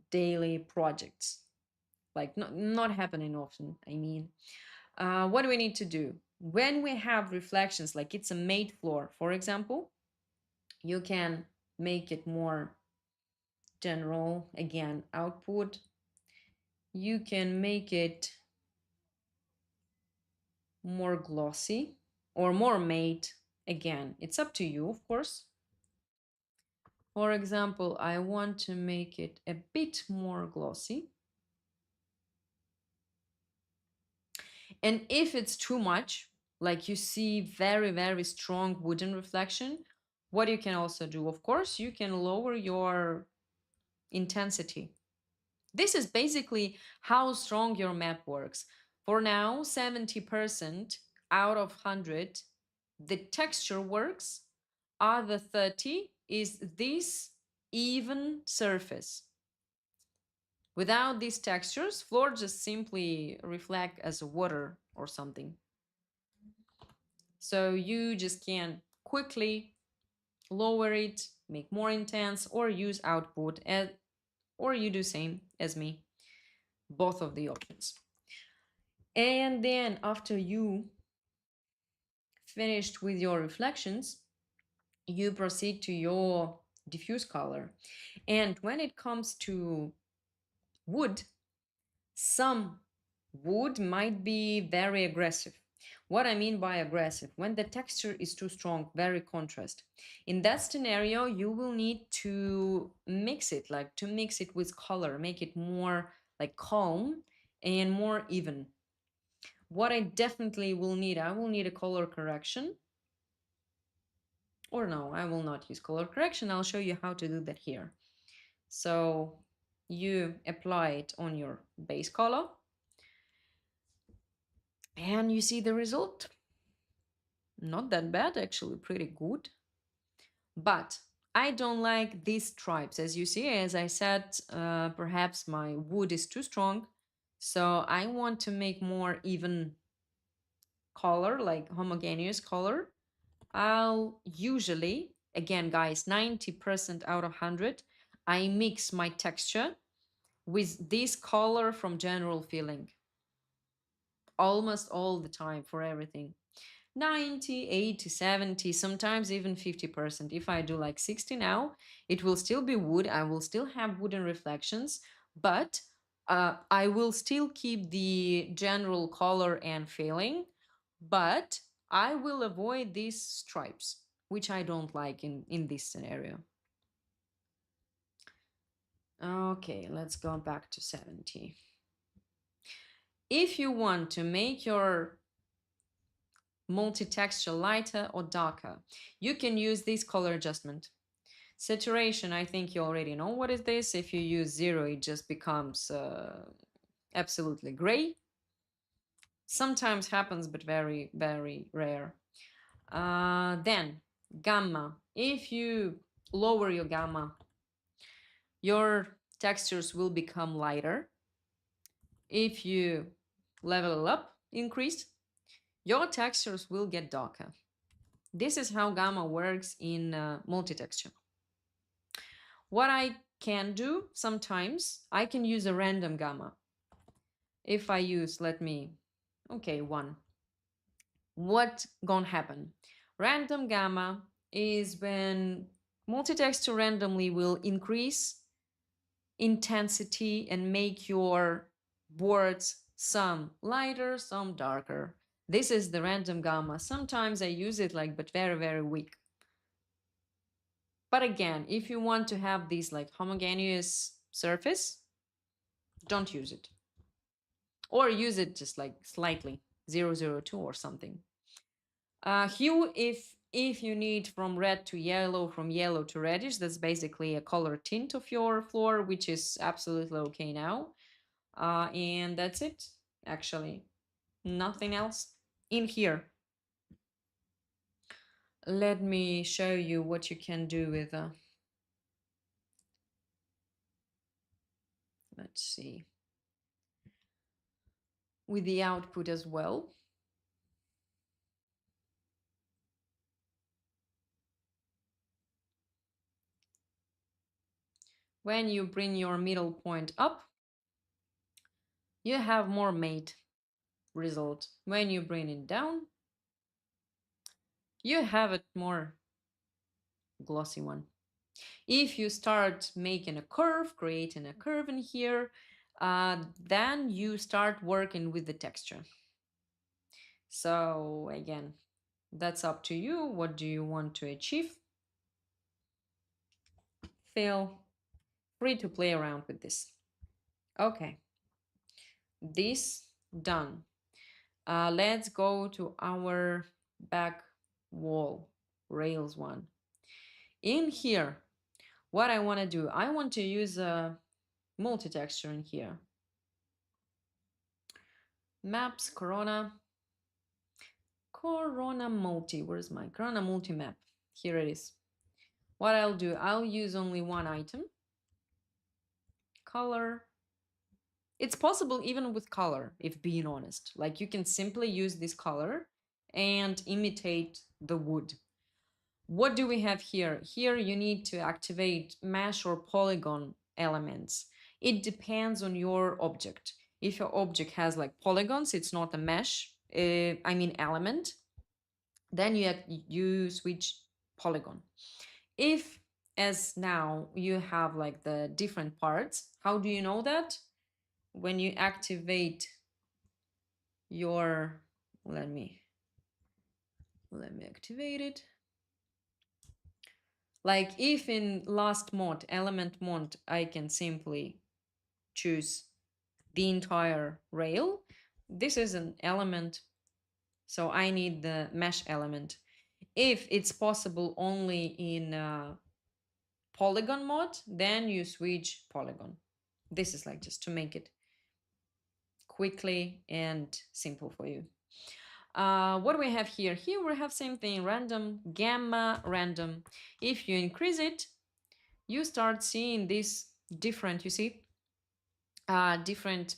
daily projects. Like not happening often, I mean. What do we need to do? When we have reflections, like it's a matte floor, for example, you can make it more general. Again, output. You can make it more glossy or more matte. Again, it's up to you, of course. For example, I want to make it a bit more glossy. And if it's too much, like you see very, very strong wooden reflection, what you can also do, of course, you can lower your intensity. This is basically how strong your map works. For now, 70% out of 100, the texture works. Other 30 is this even surface. Without these textures, floor just simply reflect as water or something. So you just can quickly lower it, make more intense, or use output, or you do same as me, both of the options. And then after you finished with your reflections, you proceed to your diffuse color. And when it comes to wood, some wood might be very aggressive. What I mean by aggressive, when the texture is too strong, very contrast. In that scenario, you will need to mix it, like to mix it with color, make it more like calm and more even. What I definitely will need, I will need a color correction. Or no, I will not use color correction. I'll show you how to do that here. So you apply it on your base color and you see the result. Not that bad, actually pretty good. But I don't like these stripes. As you see, as I said, perhaps my wood is too strong. So I want to make more even color, like homogeneous color. I'll usually, again, guys, 90% out of 100, I mix my texture with this color from general feeling almost all the time for everything. 90, 80, 70, sometimes even 50%. If I do like 60 now, it will still be wood. I will still have wooden reflections, but I will still keep the general color and feeling, but I will avoid these stripes, which I don't like in this scenario. Okay, let's go back to 70. If you want to make your multi-texture lighter or darker, you can use this color adjustment. Saturation, I think you already know what is this. If you use 0, it just becomes absolutely gray. Sometimes happens, but very, very rare. Then gamma. If you lower your gamma, your textures will become lighter. If you level up, increase, your textures will get darker. This is how gamma works in multi-texture. What I can do sometimes, I can use a random gamma. If I use, let me, okay, 1. What gonna happen? Random gamma is when multi-texture randomly will increase intensity and make your boards some lighter, some darker. This is the random gamma. Sometimes I use it like, but very, very weak. But again, if you want to have this like homogeneous surface, don't use it. Or use it just like slightly, 002 or something. Hue, if you need from red to yellow, from yellow to reddish, that's basically a color tint of your floor, which is absolutely okay now. And that's it, actually. Nothing else in here. Let me show you what you can do with let's see, with the output as well. When you bring your middle point up, you have more matte result. When you bring it down, you have a more glossy one. If you start making a curve, creating a curve in here, then you start working with the texture. So again, that's up to you. What do you want to achieve? Feel free to play around with this. Okay, this done. Let's go to our back wall, Rails one. In here, what I want to do, I want to use a multi-texture in here. Maps, Corona multi. Where's my Corona multi map? Here it is. What I'll do, I'll use only one item. Color. It's possible even with color, if being honest. Like you can simply use this color and imitate the wood. What do we have here? Here you need to activate mesh or polygon elements. It depends on your object. If your object has like polygons, it's not a mesh, element, then you switch polygon. If, as now, you have like the different parts, how do you know that? When you activate your, let me Let me activate it. Like if in last mod, element mod, I can simply choose the entire rail. This is an element, so I need the mesh element. If it's possible only in polygon mode, then you switch polygon. This is like just to make it quickly and simple for you. What do we have here? Here we have same thing, random, gamma, random. If you increase it, you start seeing this different, you see, different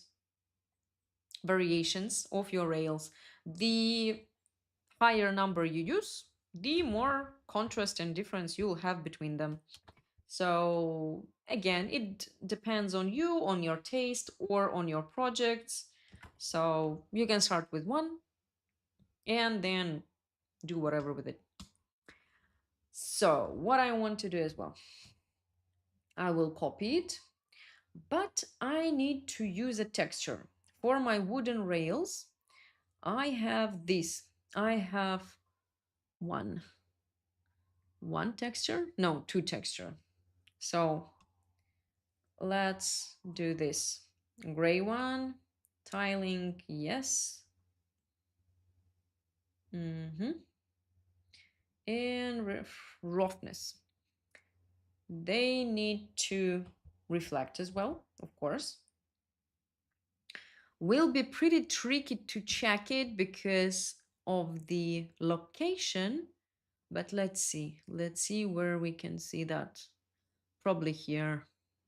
variations of your rails. The higher number you use, the more contrast and difference you will have between them. So again, it depends on you, on your taste, or on your projects. So you can start with one and then do whatever with it. So what I want to do as well, I will copy it, but I need to use a texture. For my wooden rails, I have this. I have one texture, no, two texture. So let's do this. Gray one, tiling, yes. And roughness. They need to reflect as well, of course. Will be pretty tricky to check it because of the location, but let's see where we can see that. Probably here,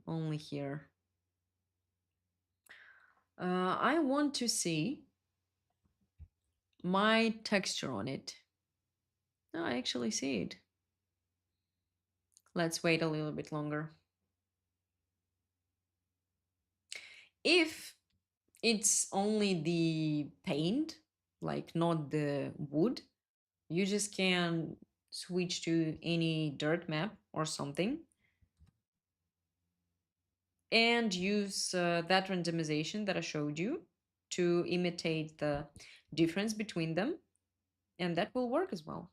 only here. I want to see my texture on it. No, I actually see it. Let's wait a little bit longer. If it's only the paint, like not the wood, you just can switch to any dirt map or something and use that randomization that I showed you to imitate the difference between them, and that will work as well.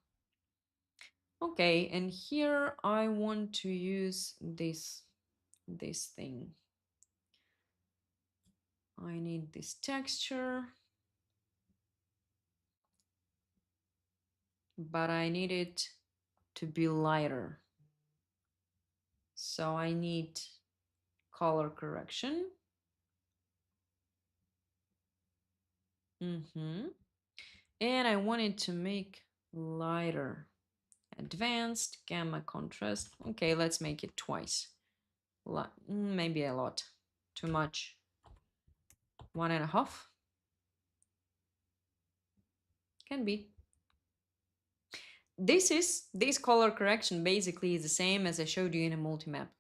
Okay, and here I want to use this thing. I need this texture, but I need it to be lighter. So I need color correction. And I want it to make lighter. Advanced gamma contrast. Okay, let's make it twice. Maybe a lot. Too much. 1.5. Can be. This color correction basically is the same as I showed you in a multi-map.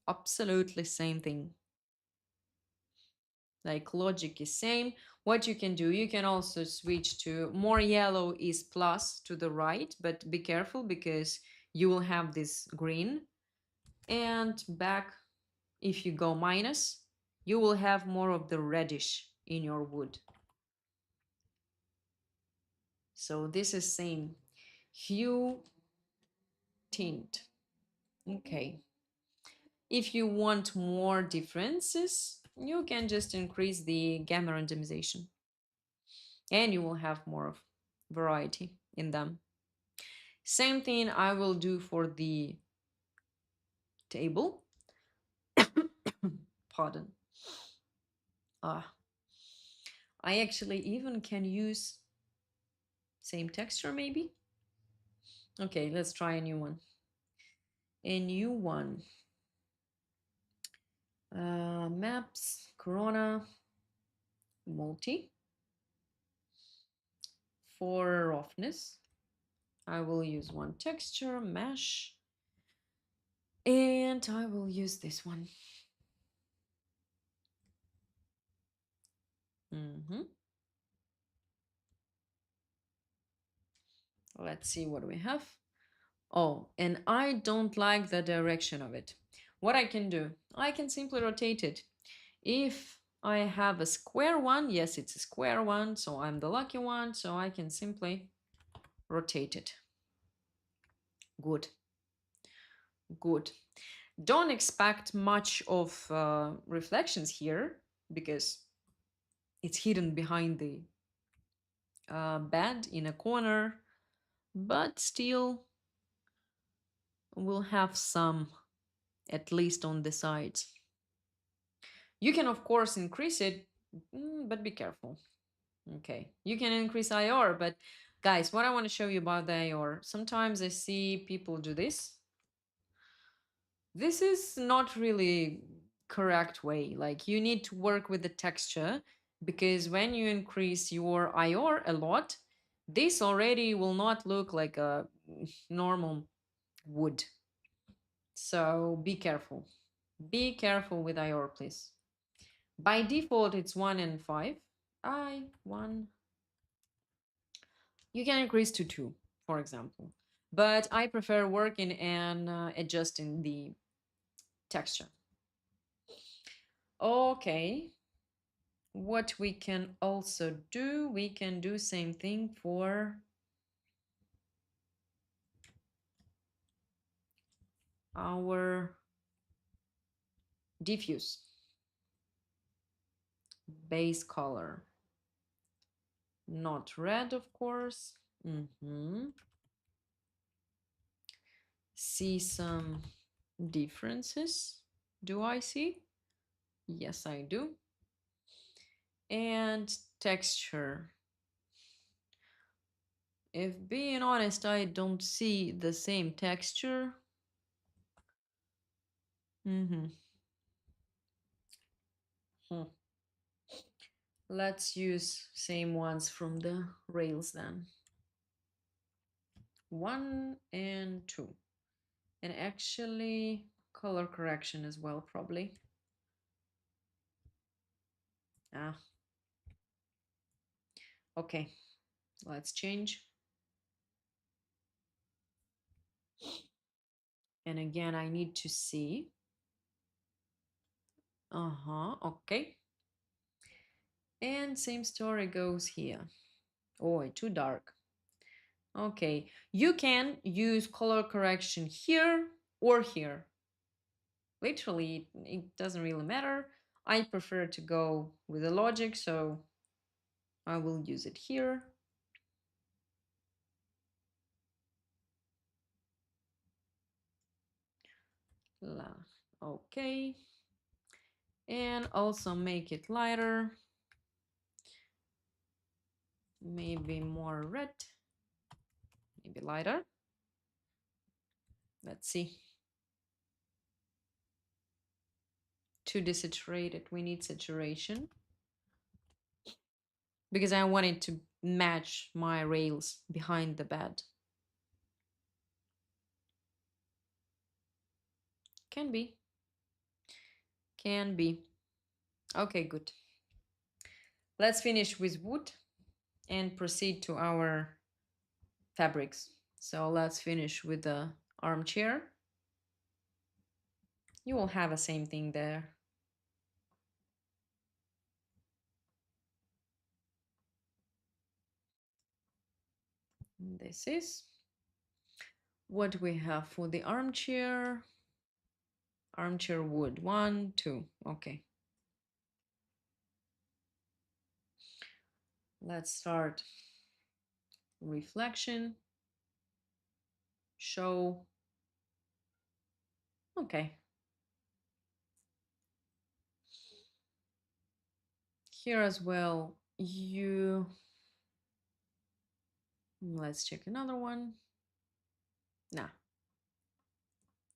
Absolutely same thing. Like logic is same. What you can do, you can also switch to more yellow is plus to the right, but be careful because you will have this green. And back, if you go minus, you will have more of the reddish in your wood. So this is same. Hue, tint. Okay. If you want more differences, you can just increase the gamma randomization. And you will have more of variety in them. Same thing I will do for the table. Pardon. I actually even can use same texture maybe. Okay, let's try a new one. A new one. Maps, Corona, multi. For roughness, I will use one texture, mesh, and I will use this one. Let's see what we have. Oh, and I don't like the direction of it. What I can do, I can simply rotate it. If I have a square one, yes, it's a square one, so I'm the lucky one, so I can simply rotate it. Good, good. Don't expect much of reflections here because it's hidden behind the bed in a corner, but still we'll have some, at least on the sides. You can of course increase it, but be careful. Okay, you can increase IR, but guys, what I want to show you about the IR, sometimes I see people do this. This is not really correct way. Like you need to work with the texture because when you increase your IR a lot, this already will not look like a normal wood. So be careful. Be careful with IR, please. By default, it's 1 and 5. I1. You can increase to 2, for example. But I prefer working and adjusting the texture. Okay. What we can also do, we can do same thing for our diffuse base color. Not red, of course. See some differences. Do I see? Yes, I do. And texture. If being honest, I don't see the same texture. Let's use same ones from the rails then. 1 and 2. And actually color correction as well, probably. Okay, let's change. And again, I need to see. Okay. And same story goes here. Oh, too dark. Okay, you can use color correction here or here. Literally, it doesn't really matter. I prefer to go with the logic, so I will use it here. Okay. And also make it lighter. Maybe more red. Maybe lighter. Let's see. Too desaturated. We need saturation. Because I want it to match my rails behind the bed. Can be. Can be. Okay, good. Let's finish with wood and proceed to our fabrics. So let's finish with the armchair. You will have the same thing there. This is what we have for the armchair. Armchair wood, 1, 2, okay. Let's start reflection, show, okay. Here as well, let's check another one. Nah,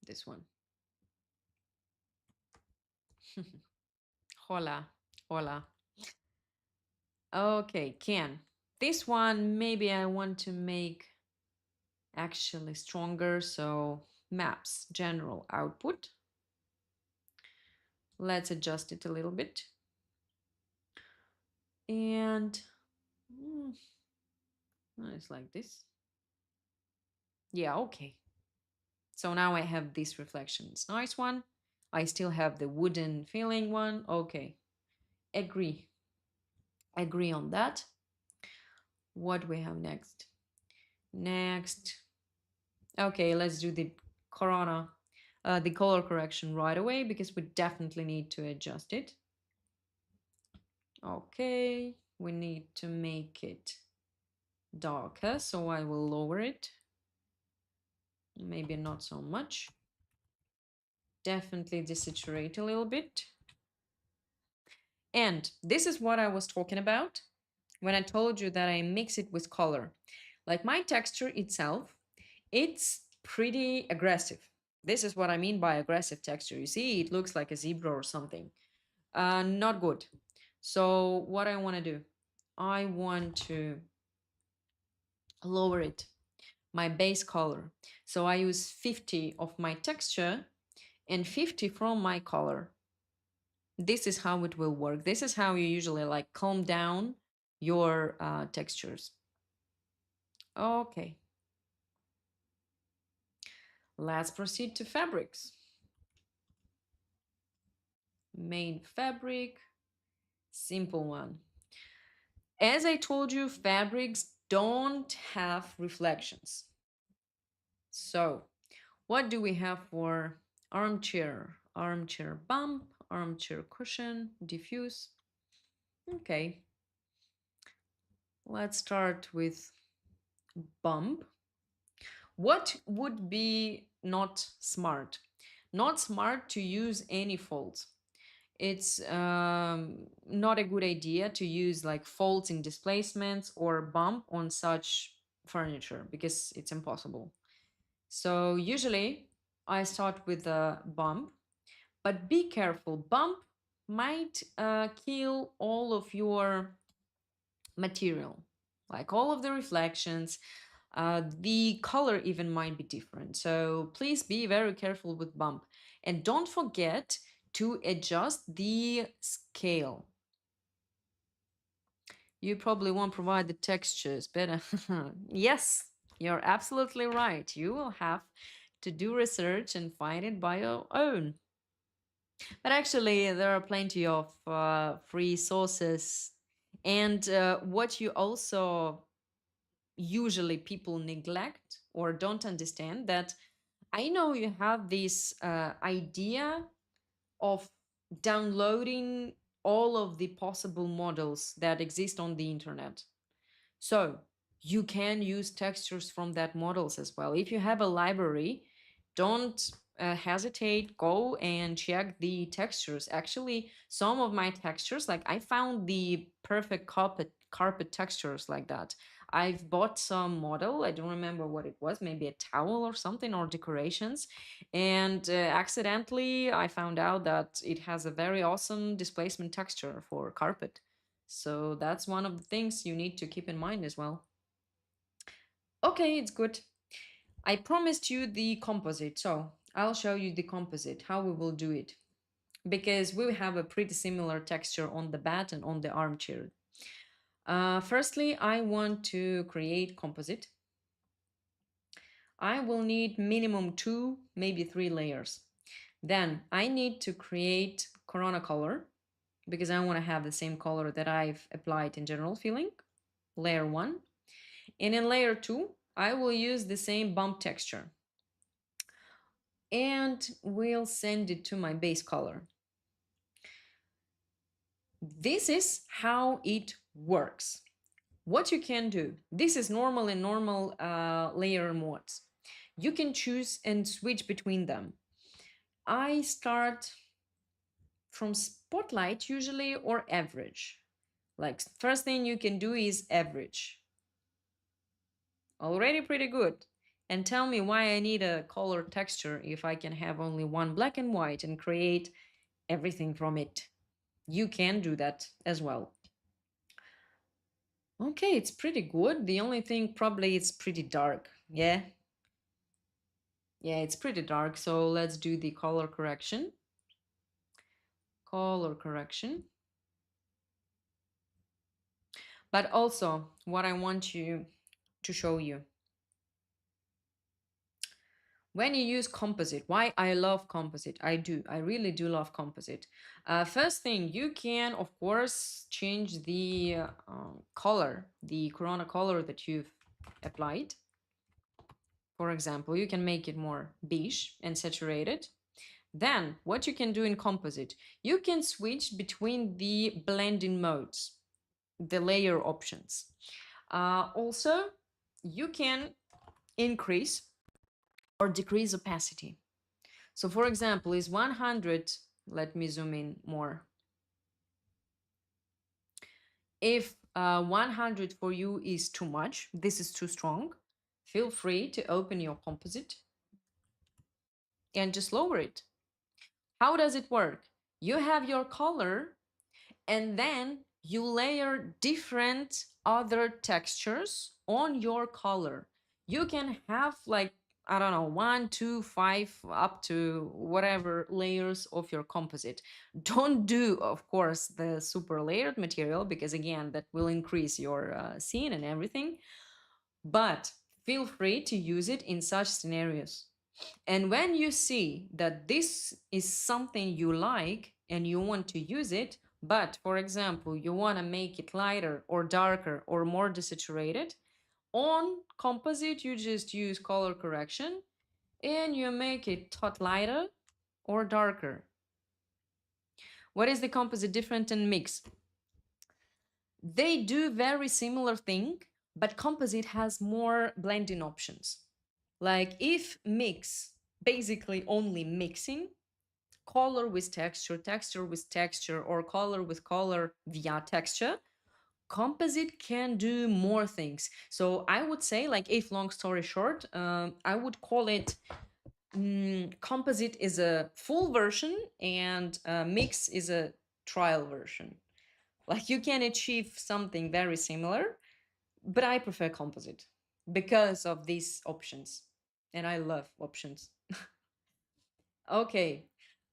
this one. Hola, hola. Okay, can. This one, maybe I want to make actually stronger, so maps, general output. Let's adjust it a little bit. And it's like this. Yeah, okay. So now I have this reflection. It's nice one. I still have the wooden feeling one. Okay. Agree. Agree on that. What we have next? Next. Okay, let's do the the color correction right away because we definitely need to adjust it. Okay, we need to make it darker, so I will lower it. Maybe not so much. Definitely desaturate a little bit. And this is what I was talking about when I told you that I mix it with color. Like my texture itself, it's pretty aggressive. This is what I mean by aggressive texture. You see, it looks like a zebra or something. Not good. So what I want to do, I want to lower it, my base color. So I use 50 of my texture and 50 from my color. This is how it will work. This is how you usually like calm down your textures. Okay, let's proceed to fabrics. Main fabric, simple one. As I told you, fabrics don't have reflections. So what do we have for armchair? Armchair bump, armchair cushion, diffuse. Okay, let's start with bump. What would be not smart? Not smart to use any folds. It's not a good idea to use like folds in displacements or bump on such furniture because it's impossible. So usually I start with a bump, but be careful. Bump might kill all of your material, like all of the reflections. The color even might be different. So please be very careful with bump. And don't forget to adjust the scale. You probably won't provide the textures, but yes, you're absolutely right. You will have to do research and find it by your own. But actually, there are plenty of free sources. And what you also usually people neglect or don't understand that I know you have this idea of downloading all of the possible models that exist on the internet. So you can use textures from that models as well. If you have a library, don't hesitate, go and check the textures. Actually, some of my textures, like I found the perfect carpet textures like that. I've bought some model, I don't remember what it was, maybe a towel or something, or decorations, and accidentally I found out that it has a very awesome displacement texture for carpet. So that's one of the things you need to keep in mind as well. Okay, it's good. I promised you the composite, so I'll show you the composite, how we will do it. Because we have a pretty similar texture on the bat and on the armchair. Firstly, I want to create composite. I will need minimum 2, maybe 3 layers. Then I need to create corona color because I want to have the same color that I've applied in general filling, layer 1. And in layer 2, I will use the same bump texture and we'll send it to my base color. This is how it works. What you can do, this is normal and normal layer modes. You can choose and switch between them. I start from spotlight usually or average. Like first thing you can do is average. Already pretty good. And tell me why I need a color texture if I can have only one black and white and create everything from it. You can do that as well. Okay, it's pretty good. The only thing probably it's pretty dark. Yeah. Yeah, it's pretty dark. So let's do the color correction. Color correction. But also what I want you to show you. When you use composite, why I love composite, I really do love composite. First thing, you can of course change the color, the corona color that you've applied. For example, you can make it more beige and saturated. Then what you can do in composite, you can switch between the blending modes, the layer options. Also, you can increase or decrease opacity. So for example, is 100, let me zoom in more. If 100 for you is too much, this is too strong, feel free to open your composite and just lower it. How does it work? You have your color and then you layer different other textures on your color. You can have like, I don't know, 1, 2, 5, up to whatever layers of your composite. Don't do, of course, the super layered material because again, that will increase your scene and everything. But feel free to use it in such scenarios. And when you see that this is something you like and you want to use it, but for example, you want to make it lighter or darker or more desaturated, on composite, you just use color correction and you make it tot lighter or darker. What is the composite different than mix? They do very similar thing, but composite has more blending options. Like if mix, basically only mixing, color with texture, texture with texture, or color with color via texture, composite can do more things. So I would say, like, if long story short, I would call it composite is a full version and mix is a trial version. Like you can achieve something very similar, but I prefer composite because of these options. And I love options. Okay.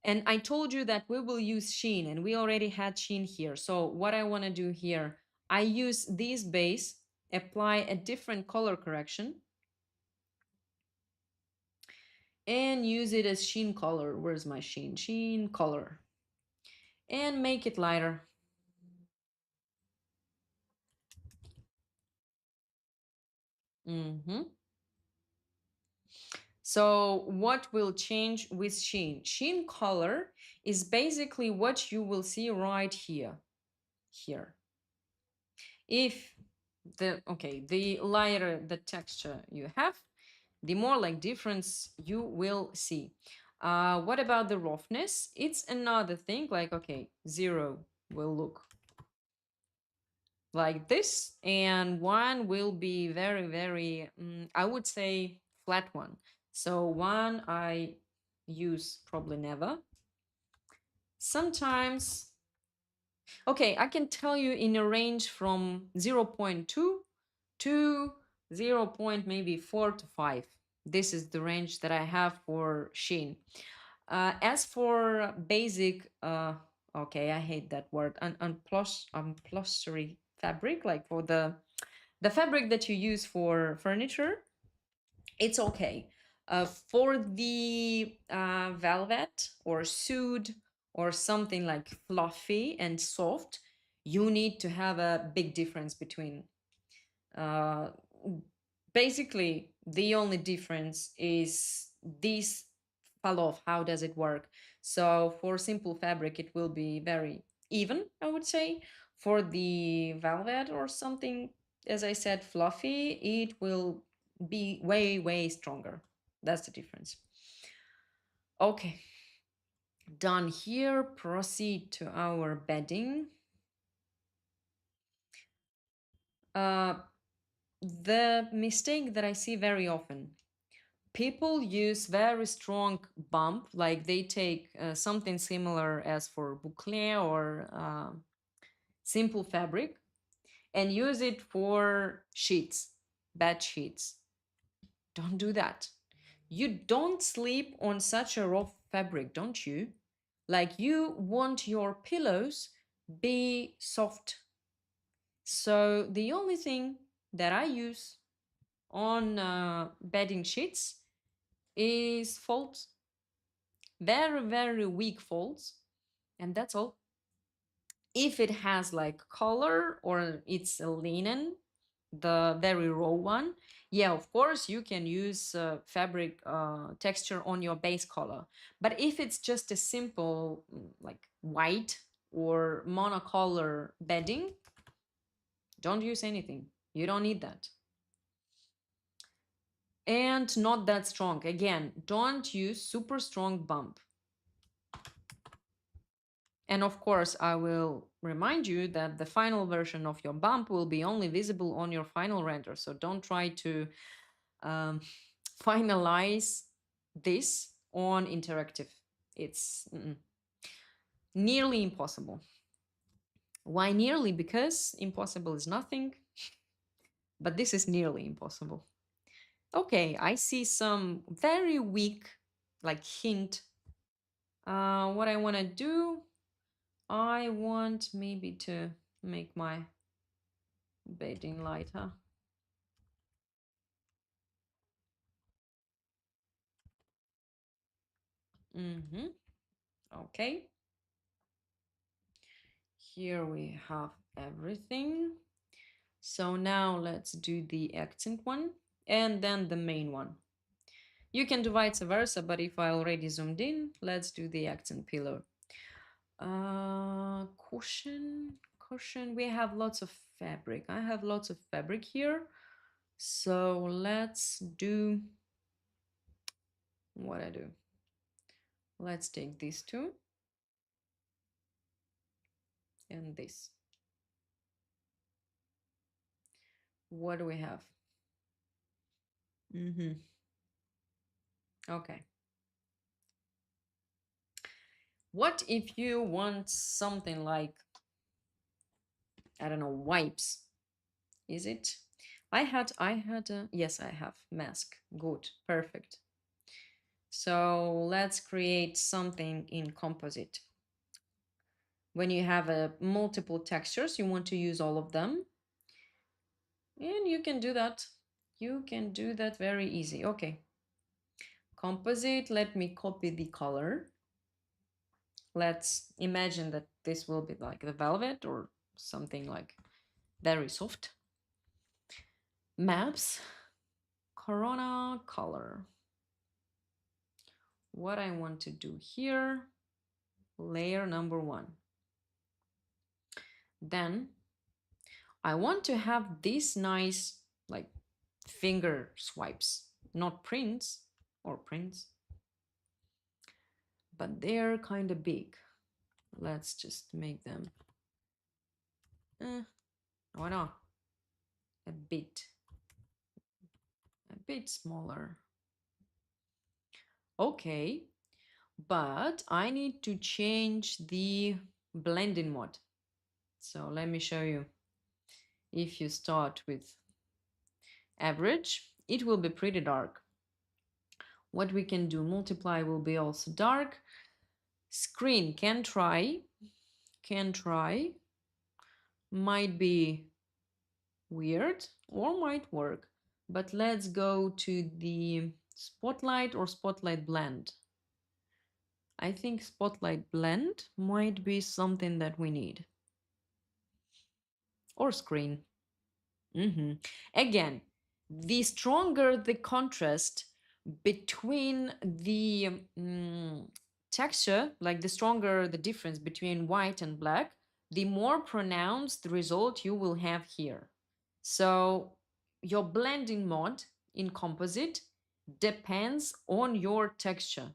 And I told you that we will use sheen and we already had sheen here. So what I want to do here, I use this base, apply a different color correction and use it as sheen color. Where's my sheen? Sheen color. And make it lighter. So what will change with sheen? Sheen color is basically what you will see right here. Here. If the lighter the texture you have, the more like difference you will see. What about the roughness? It's another thing. Like, okay, 0 will look like this, and 1 will be very, very, I would say, flat one. So 1 I use probably never. Sometimes, okay, I can tell you in a range from 0.2 to 0. Maybe 4 to 5. This is the range that I have for sheen. As for basic, okay, I hate that word, unplustery fabric, like for the fabric that you use for furniture, it's okay. For the velvet or suede or something like fluffy and soft, you need to have a big difference between uh, basically, the only difference is this fall off. How does it work? So for simple fabric, it will be very even, I would say. For the velvet or something, as I said, fluffy, it will be way, way stronger. That's the difference. Okay, done here. Proceed to our bedding. Uh, the mistake that I see very often, people use very strong bump, like they take something similar as for boucle or simple fabric and use it for sheets, bed sheets. Don't do that. You don't sleep on such a rough fabric, don't you? Like you want your pillows be soft. So the only thing that I use on bedding sheets is folds, very, very weak folds, and that's all. If it has like color or it's a linen, the very raw one, yeah, of course you can use fabric texture on your base color. But if it's just a simple like white or monocolor bedding, don't use anything. You don't need that. And not that strong. Again, don't use super strong bump. And of course, I will remind you that the final version of your bump will be only visible on your final render. So don't try to um, finalize this on interactive. It's nearly impossible. Why nearly? Because impossible is nothing, but this is nearly impossible. Okay, I see some very weak, like hint. What I want to do, I want maybe to make my bedding lighter. Okay. Here we have everything. So now let's do the accent one and then the main one. You can do vice versa, but if I already zoomed in, let's do the accent pillar. Cushion. We have lots of fabric. I have lots of fabric here. So let's do what I do. Let's take these two and this. What do we have? Okay. What if you want something like, I don't know, wipes? Is it? Yes, I have mask. Good, perfect. So let's create something in composite. When you have multiple textures, you want to use all of them. And you can do that. You can do that very easy. Okay. Composite, let me copy the color. Let's imagine that this will be like the velvet or something like very soft. Maps, Corona color. What I want to do here, layer number 1. Then I want to have these nice like finger swipes, not prints or prints, but they're kind of big. Let's just make them, why not? A bit smaller. Okay, but I need to change the blending mode. So let me show you. If you start with average, it will be pretty dark. What we can do, multiply will be also dark. Screen can try, might be weird or might work, but let's go to the spotlight or spotlight blend. I think spotlight blend might be something that we need. Or screen. Again, the stronger the contrast between the texture, like the stronger the difference between white and black, the more pronounced the result you will have here. So your blending mode in composite depends on your texture.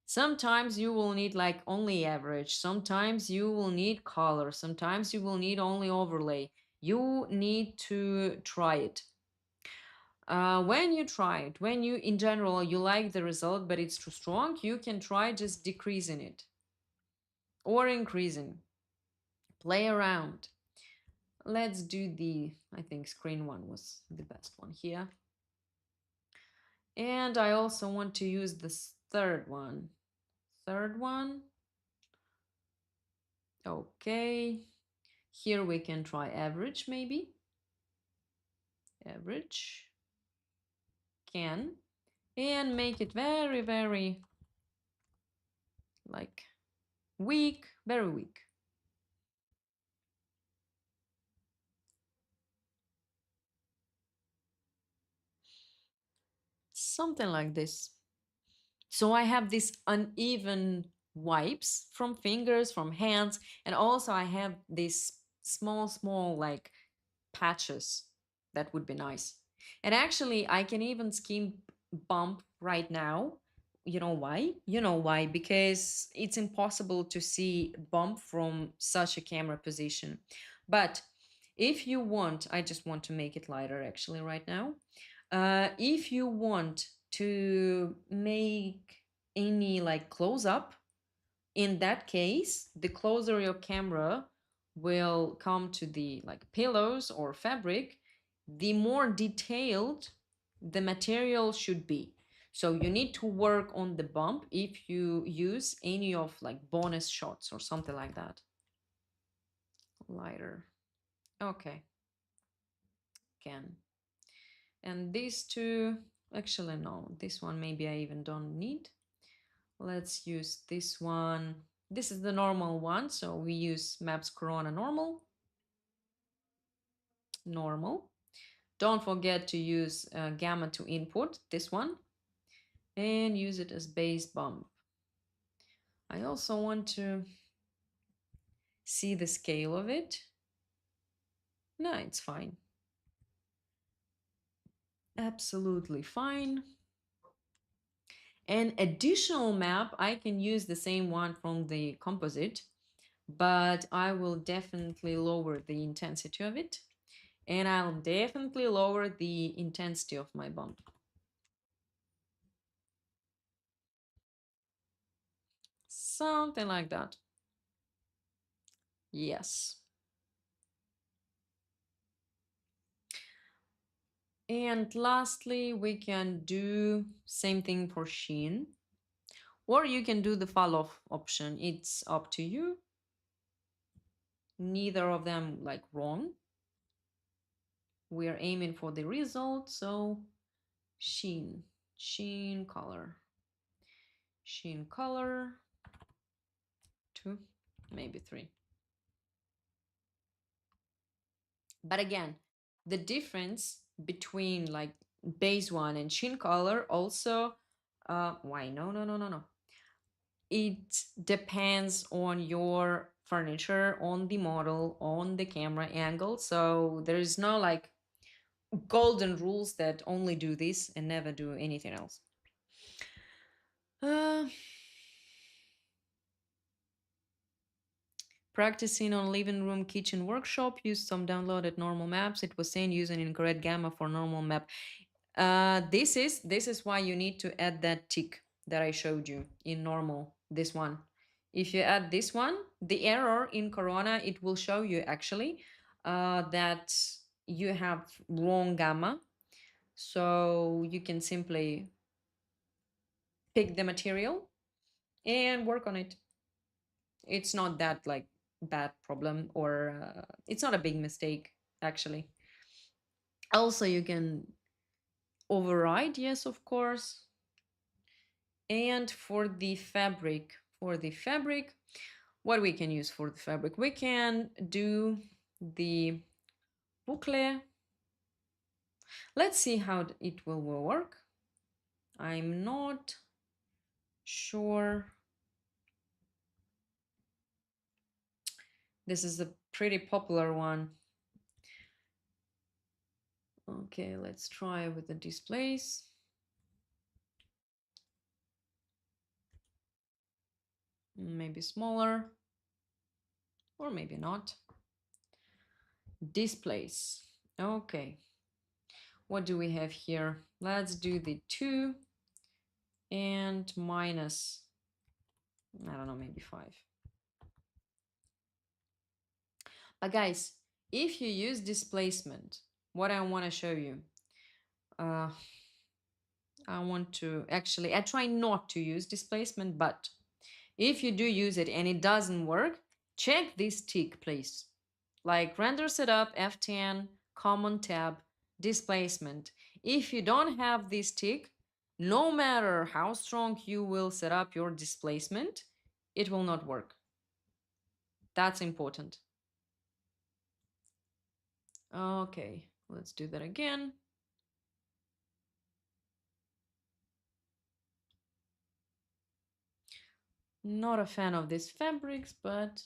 Sometimes you will need like only average, sometimes you will need color, sometimes you will need only overlay. You need to try it. When you try it, when you in general you like the result but it's too strong, you can try just decreasing it or increasing. Play around. Let's do I think screen one was the best one here. And I also want to use this third one. Okay. Here we can try average maybe. Average. Can. And make it very, very like weak, very weak. something like this. So I have these uneven wipes from fingers, from hands, and also I have these small like patches. That would be nice. And actually, I can even skim bump right now. You know why? You know why? Because it's impossible to see bump from such a camera position. But if you want, I just want to make it lighter actually right now. If you want to make any like close up, in that case, the closer your camera will come to the like pillows or fabric, the more detailed the material should be. So you need to work on the bump if you use any of like bonus shots or something like that. Lighter. Okay. Can. And these two, actually no, this one maybe I even don't need. Let's use this one. This is the normal one, so we use Maps Corona normal. Normal. Don't forget to use gamma to input, this one, and use it as base bump. I also want to see the scale of it. No, it's fine. Absolutely fine. An additional map, I can use the same one from the composite, but I will definitely lower the intensity of it. And I'll definitely lower the intensity of my bump. Something like that. Yes. And lastly, we can do same thing for sheen. Or you can do the fall off option. It's up to you. Neither of them like wrong. We are aiming for the result, so sheen, sheen color, sheen color, 2, maybe 3. But again, the difference between like base one and sheen color also, why? No. It depends on your furniture, on the model, on the camera angle. So there is no like golden rules that only do this and never do anything else. Uh, Practicing on living room kitchen workshop, used some downloaded normal maps. It was saying using incorrect gamma for normal map. This is why you need to add that tick that I showed you in normal, this one. If you add this one, the error in Corona, it will show you actually that you have wrong gamma. So you can simply pick the material and work on it. It's not that like bad problem, or it's not a big mistake actually. Also, you can override, yes, of course. And for the fabric, what we can use for the fabric, we can do the boucle. Let's see how it will work. I'm not sure. This is a pretty popular one. Okay, let's try with the displays. Maybe smaller, or maybe not. Displays. Okay. What do we have here? Let's do the 2 and minus, I don't know, maybe 5. But guys, if you use displacement, what I want to show you, I try not to use displacement, but if you do use it and it doesn't work, check this tick, please. Like render setup, F10, common tab, displacement. If you don't have this tick, no matter how strong you will set up your displacement, it will not work. That's important. Okay, let's do that again. Not a fan of these fabrics, but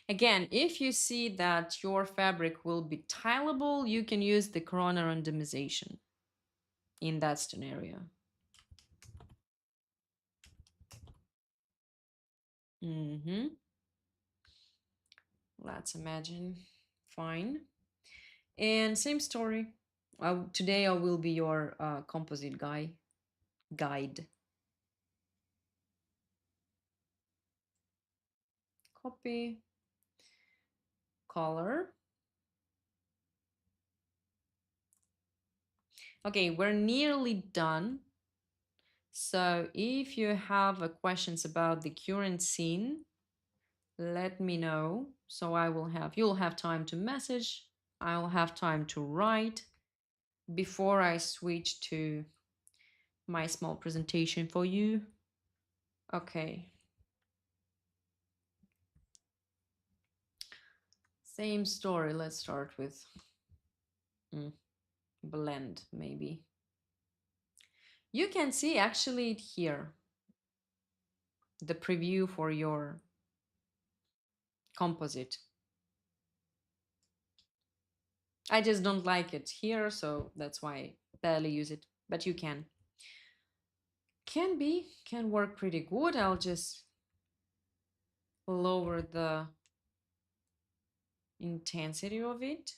again, if you see that your fabric will be tileable, you can use the corona randomization in that scenario. Mm-hmm. Let's imagine. Fine. And same story. Today I will be your composite guide. Copy, color. Okay, we're nearly done. So if you have questions about the current scene, let me know. So you'll have time to message. I'll have time to write before I switch to my small presentation for you. Okay. Same story. Let's start with blend, maybe. You can see actually here the preview for your composite. I just don't like it here, so that's why I barely use it, but you can. Can work pretty good. I'll just lower the intensity of it.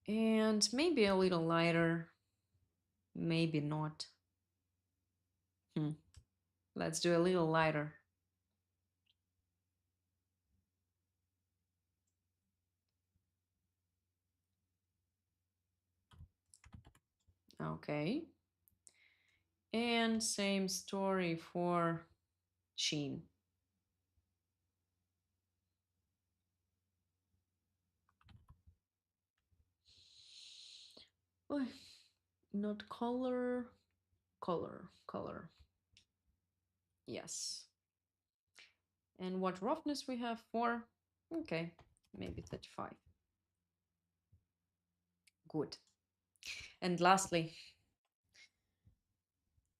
And maybe a little lighter, maybe not. Let's do a little lighter. Okay. And same story for sheen. Oh, not color, color. Yes. And what roughness we have for? Okay, maybe 35. Good. And lastly,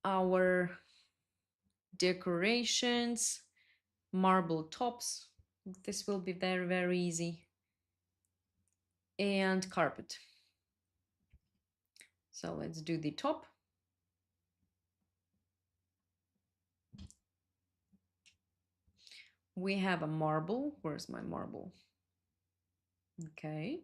our decorations, marble tops. This will be very, very easy. And carpet. So let's do the top. We have a marble. Where's my marble? Okay.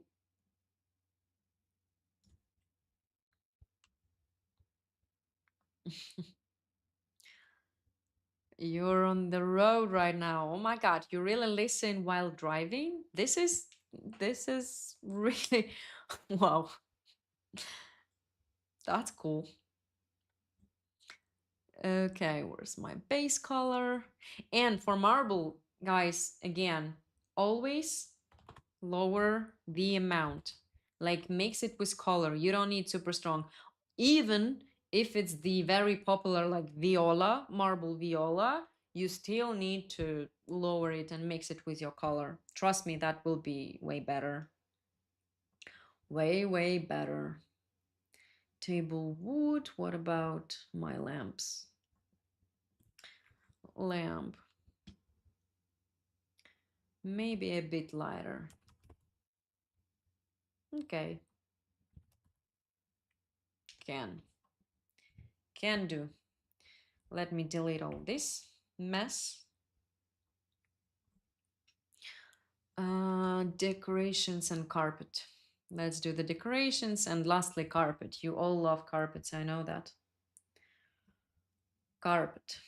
You're on the road right now. Oh my God, you really listen while driving? This is really wow. That's cool. Okay, where's my base color? And for marble, guys, again, always lower the amount. Like mix it with color. You don't need super strong. Even if it's the very popular like viola, marble viola, you still need to lower it and mix it with your color. Trust me, that will be way better. Way, way better. Table wood. What about my lamps? Lamp. Maybe a bit lighter. Okay. Can do. Let me delete all this mess. Decorations and carpet. Let's do the decorations and lastly carpet. You all love carpets, I know that. Carpet.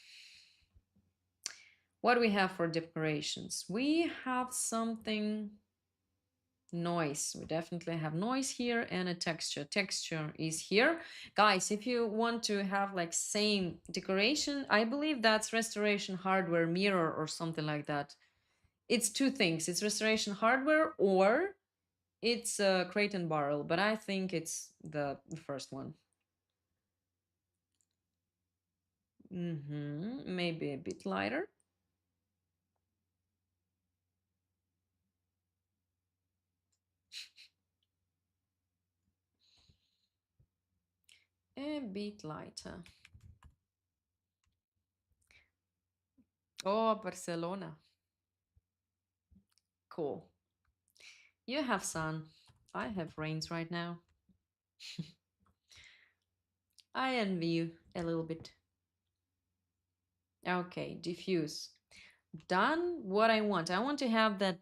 What do we have for decorations? We have something noise. We definitely have noise here and a texture. Texture is here. Guys, if you want to have like same decoration, I believe that's restoration hardware mirror or something like that. It's two things. It's restoration hardware or it's crate and barrel, but I think it's the first one. Maybe a bit lighter. A bit lighter. Oh, Barcelona. Cool. You have sun. I have rains right now. I envy you a little bit. Okay, diffuse. Done what I want. I want to have that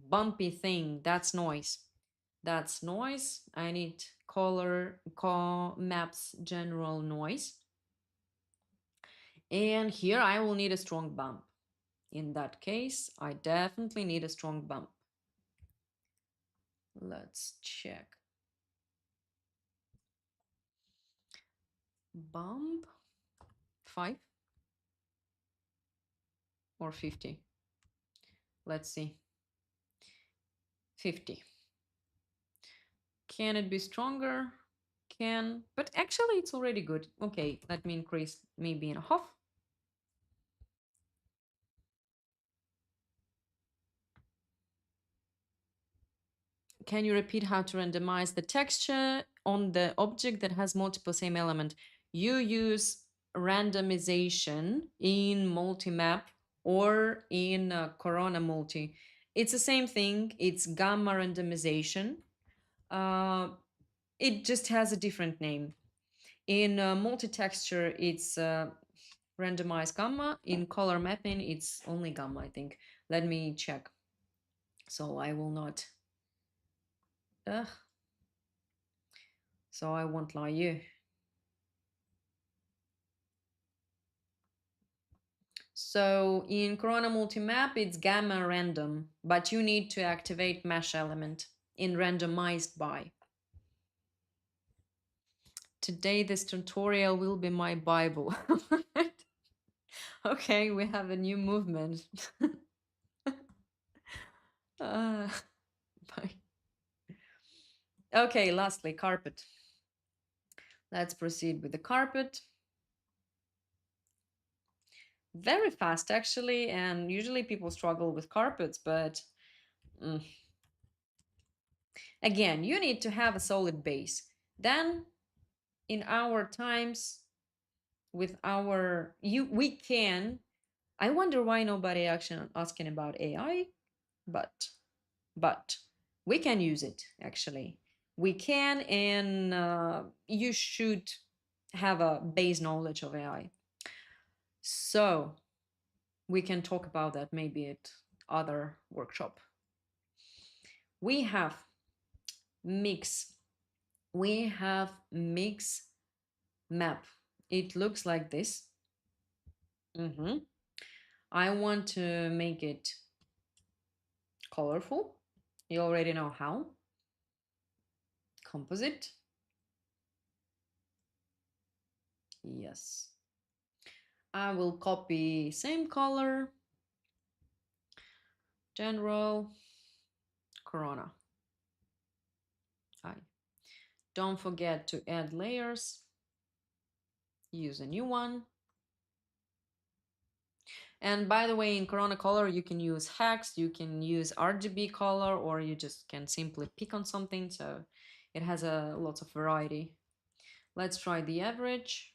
bumpy thing. That's noise. That's noise. I need color maps general noise. And here I will need a strong bump. In that case, I definitely need a strong bump. Let's check. Bump 5 or 50. Let's see. 50. Can it be stronger? Can, but actually it's already good. Okay, let me increase maybe in a half. Can you repeat how to randomize the texture on the object that has multiple same element? You use randomization in multi-map or in Corona multi. It's the same thing. It's gamma randomization. Uh, it just has a different name. In multi-texture, it's randomized gamma. In color mapping, it's only gamma, I think. Let me check. So I will not. So I won't lie you. So in Corona Multimap, it's gamma random, but you need to activate mesh element in randomized by. Today, this tutorial will be my Bible. Okay, we have a new movement. Bye. Okay, lastly, carpet. Let's proceed with the carpet. Very fast, actually, and usually people struggle with carpets, but again, you need to have a solid base. Then, in our times, with our we can. I wonder why nobody actually asking about AI, but we can use it actually. We can, and you should have a base knowledge of AI. So we can talk about that maybe at other workshop. We have mix. We have mix map. It looks like this. I want to make it colorful. You already know how. Composite. Yes. I will copy same color. General. Corona. Hi. Don't forget to add layers. Use a new one. And by the way, in Corona color, you can use hex, you can use RGB color, or you just can simply pick on something. So it has a lots of variety. Let's try the average.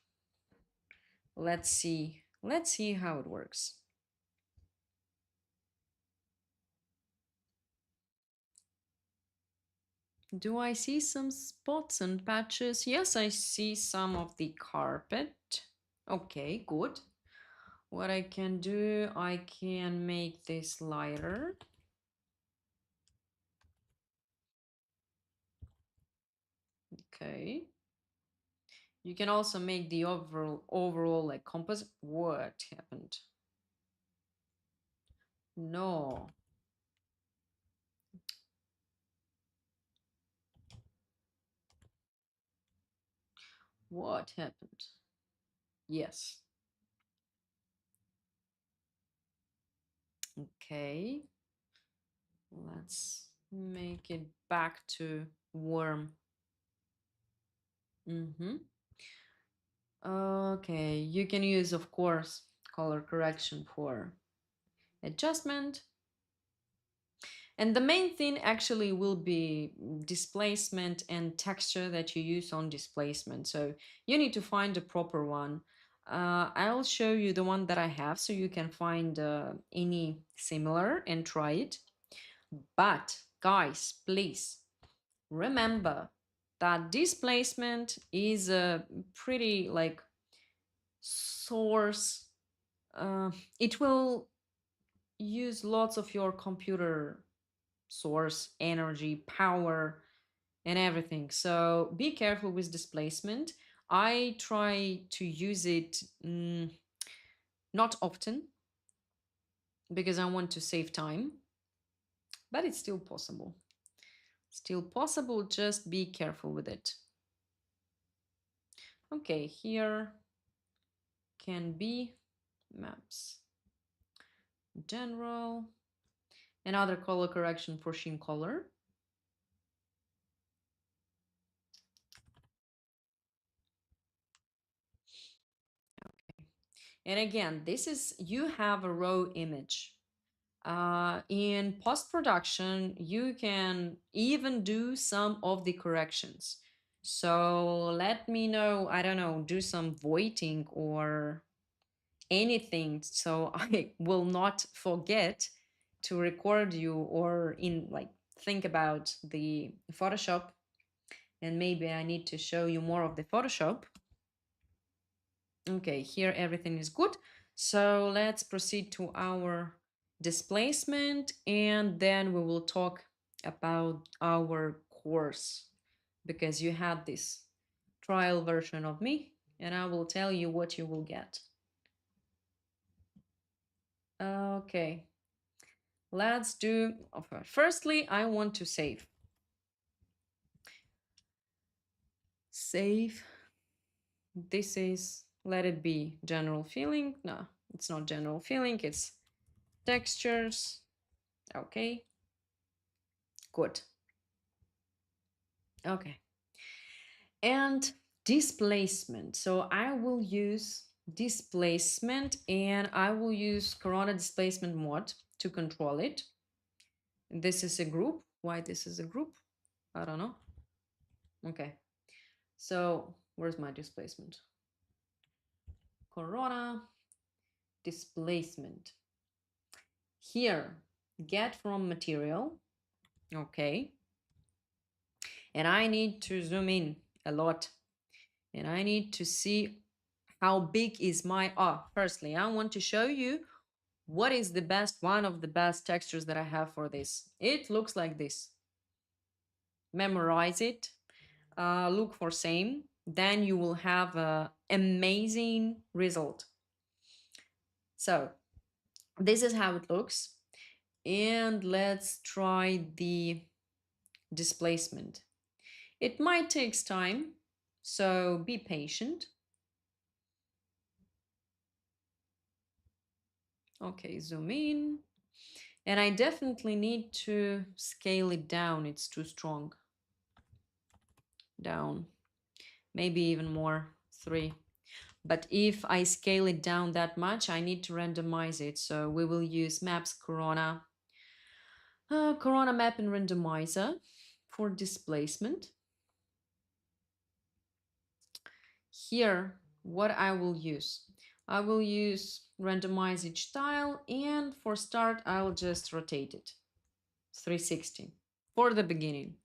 Let's see how it works. Do I see some spots and patches? Yes, I see some of the carpet. Okay, good. What I can do, I can make this lighter. Okay. You can also make the overall like composite. What happened? No. What happened? Yes. Okay. Let's make it back to warm. Okay, you can use, of course, color correction for adjustment. And the main thing actually will be displacement and texture that you use on displacement. So you need to find the proper one. I'll show you the one that I have so you can find any similar and try it. But guys, please remember that displacement is a pretty like source. It will use lots of your computer source, energy, power, and everything. So be careful with displacement. I try to use it not often because I want to save time, but it's still possible. Still possible, just be careful with it. Okay, here can be maps. General. Another color correction for sheen color. And again, this is, you have a raw image. In post-production, you can even do some of the corrections. So let me know, I don't know, do some voiding or anything so I will not forget to record you or in like think about the Photoshop, and maybe I need to show you more of the Photoshop. Okay, here everything is good. So let's proceed to our displacement and then we will talk about our course because you had this trial version of me and I will tell you what you will get. Okay, let's do, firstly, I want to save. Save. This is, let it be general feeling. No, it's not general feeling, it's textures. Okay, good. Okay. And displacement. So I will use displacement and I will use Corona displacement mod to control it. This is a group. Why this is a group? I don't know. Okay. So where's my displacement? Corona displacement. Here, get from material. Okay. And I need to zoom in a lot. And I need to see how big is my, firstly, I want to show you what is the best, one of the best textures that I have for this. It looks like this. Memorize it, look for same, then you will have an amazing result. So this is how it looks. And let's try the displacement. It might take time, so be patient. Okay, zoom in. And I definitely need to scale it down. It's too strong. Down. Maybe even more, 3. But if I scale it down that much, I need to randomize it. So we will use maps Corona, Corona map and randomizer for displacement. Here, what I will use randomize each tile, and for start, I'll just rotate it 360 for the beginning.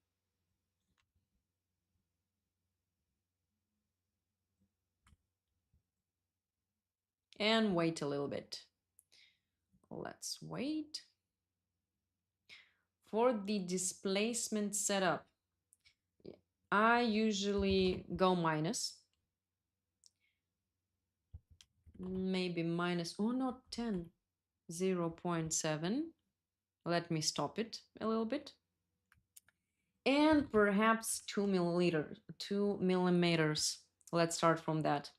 And wait a little bit. Let's wait. For the displacement setup, I usually go minus. Maybe minus, oh, not 10, 0.7. Let me stop it a little bit. And perhaps 2 millimeters. Let's start from that.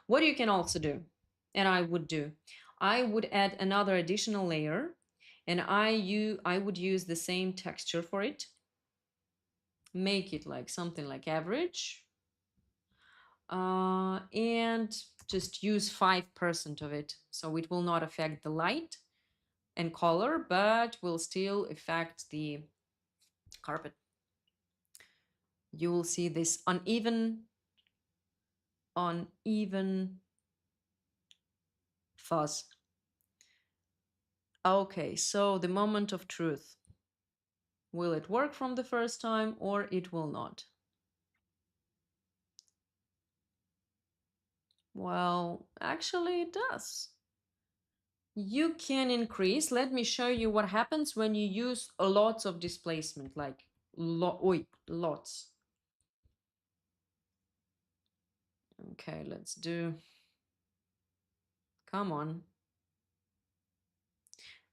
What you can also do, and I would add another additional layer, and I would use the same texture for it. Make it like something like average. And just use 5% of it, so it will not affect the light. and color, but will still affect the carpet. You will see this uneven fuzz. Okay, so the moment of truth. Will it work from the first time or it will not? Well, actually it does. You can increase. Let me show you what happens when you use lots of displacement, like lots. Okay, let's do. Come on.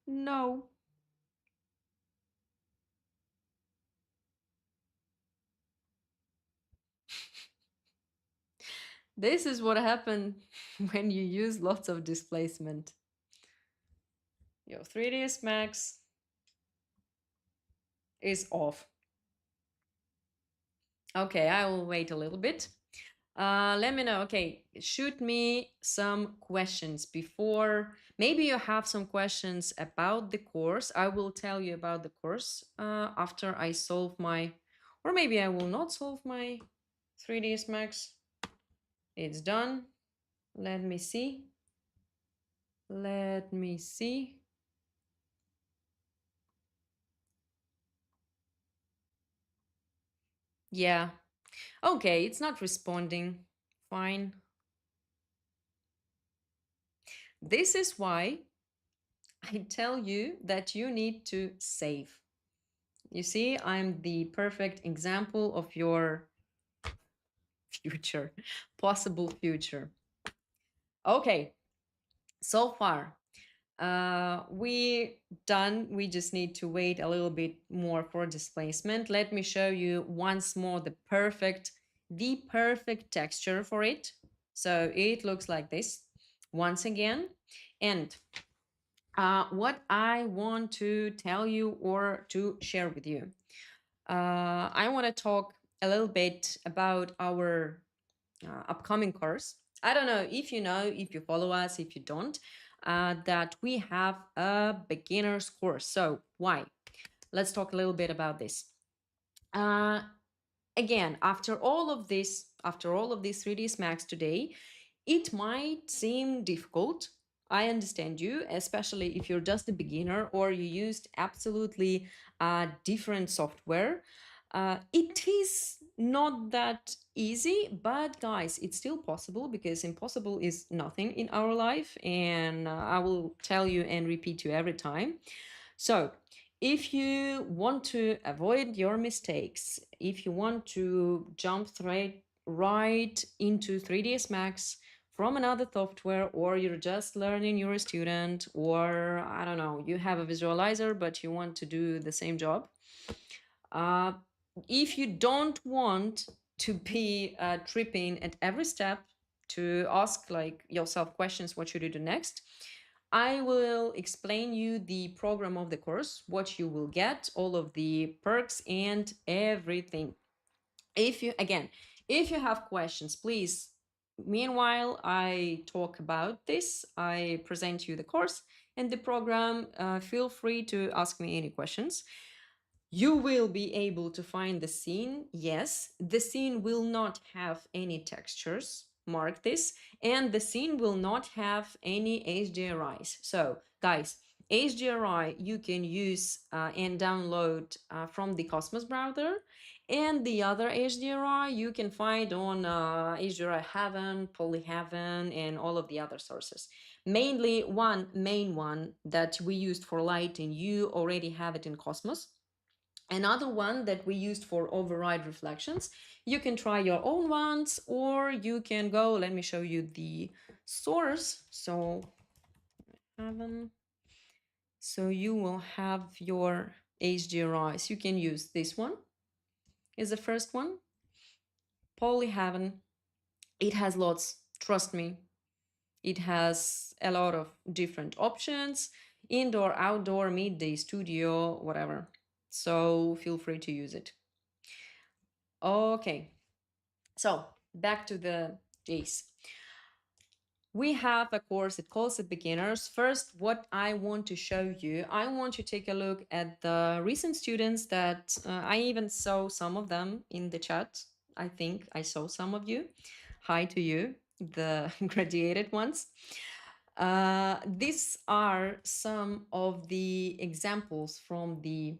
No. This is what happens when you use lots of displacement. Your 3ds Max is off. Okay, I will wait a little bit. Let me know. Okay, shoot me some questions before. Maybe you have some questions about the course. I will tell you about the course after I solve my, or maybe I will not solve my 3ds Max. It's done. Let me see. Let me see. Yeah. Okay, it's not responding. Fine. This is why I tell you that you need to save. You see, I'm the perfect example of your future, possible future. Okay, so far, we done. We just need to wait a little bit more for displacement. Let me show you once more the perfect texture for it. So it looks like this once again. And what I want to tell you or to share with you, I want to talk a little bit about our upcoming course. I don't know, if you follow us, if you don't, that we have a beginner's course. So why? Let's talk a little bit about this. Uh, Again, after all of this 3ds Max today, it might seem difficult. I understand you, especially if you're just a beginner or you used absolutely different software. It is not that easy, but guys, it's still possible because impossible is nothing in our life. And I will tell you and repeat you every time. So, if you want to avoid your mistakes, if you want to jump right into 3ds Max from another software, or you're just learning, you're a student, or I don't know, you have a visualizer but you want to do the same job, uh, if you don't want to be tripping at every step to ask like yourself questions, what should you do next? I will explain you the program of the course, what you will get, all of the perks and everything. If you have questions, please, meanwhile I talk about this, I present you the course and the program, feel free to ask me any questions. You will be able to find the scene. Yes, the scene will not have any textures, mark this, and the scene will not have any HDRIs. So guys, HDRI you can use and download from the Cosmos browser, and the other HDRI you can find on HDRI Heaven, Polyheaven, and all of the other sources. Mainly one main one that we used for lighting, you already have it in Cosmos. Another one that we used for override reflections, you can try your own ones, or you can go, let me show you the source. So you will have your HDRIs. You can use this one is the first one, Polyheaven. It has lots, trust me, it has a lot of different options, indoor, outdoor, midday, studio, whatever. So feel free to use it. Okay, so back to the case. we have a course, it calls it beginners. First, what I want to show you, I want to take a look at the recent students that I even saw some of them in the chat. I think I saw some of you. Hi to you, the graduated ones. These are some of the examples from the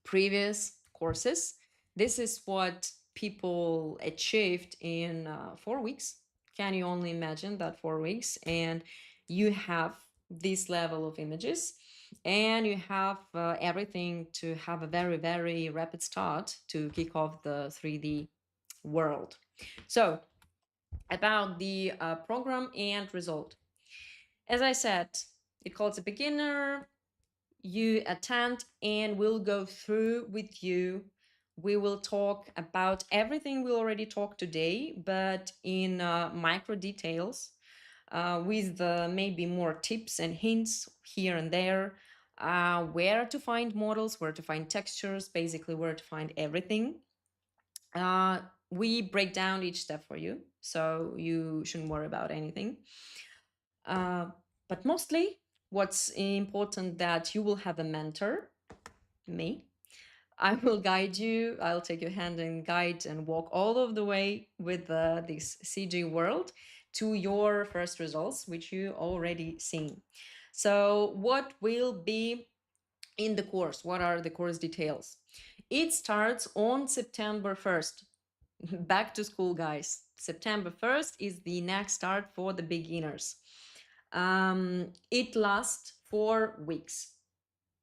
previous courses. This is what people achieved in 4 weeks. Can you only imagine that 4 weeks? And you have this level of images, and you have everything to have a very, very rapid start to kick off the 3D world. So, about the program and result. As I said, it calls a beginner, you attend, and we'll go through with you. We will talk about everything we already talked today, but in micro details, with maybe more tips and hints here and there, where to find models, where to find textures, basically where to find everything. We break down each step for you, so you shouldn't worry about anything. But mostly, what's important that you will have a mentor, me. I will guide you. I'll take your hand and guide and walk all of the way with this CG world to your first results, which you already seen. So what will be in the course? What are the course details? It starts on September 1st. Back to school, guys. September 1st is the next start for the beginners. It lasts 4 weeks.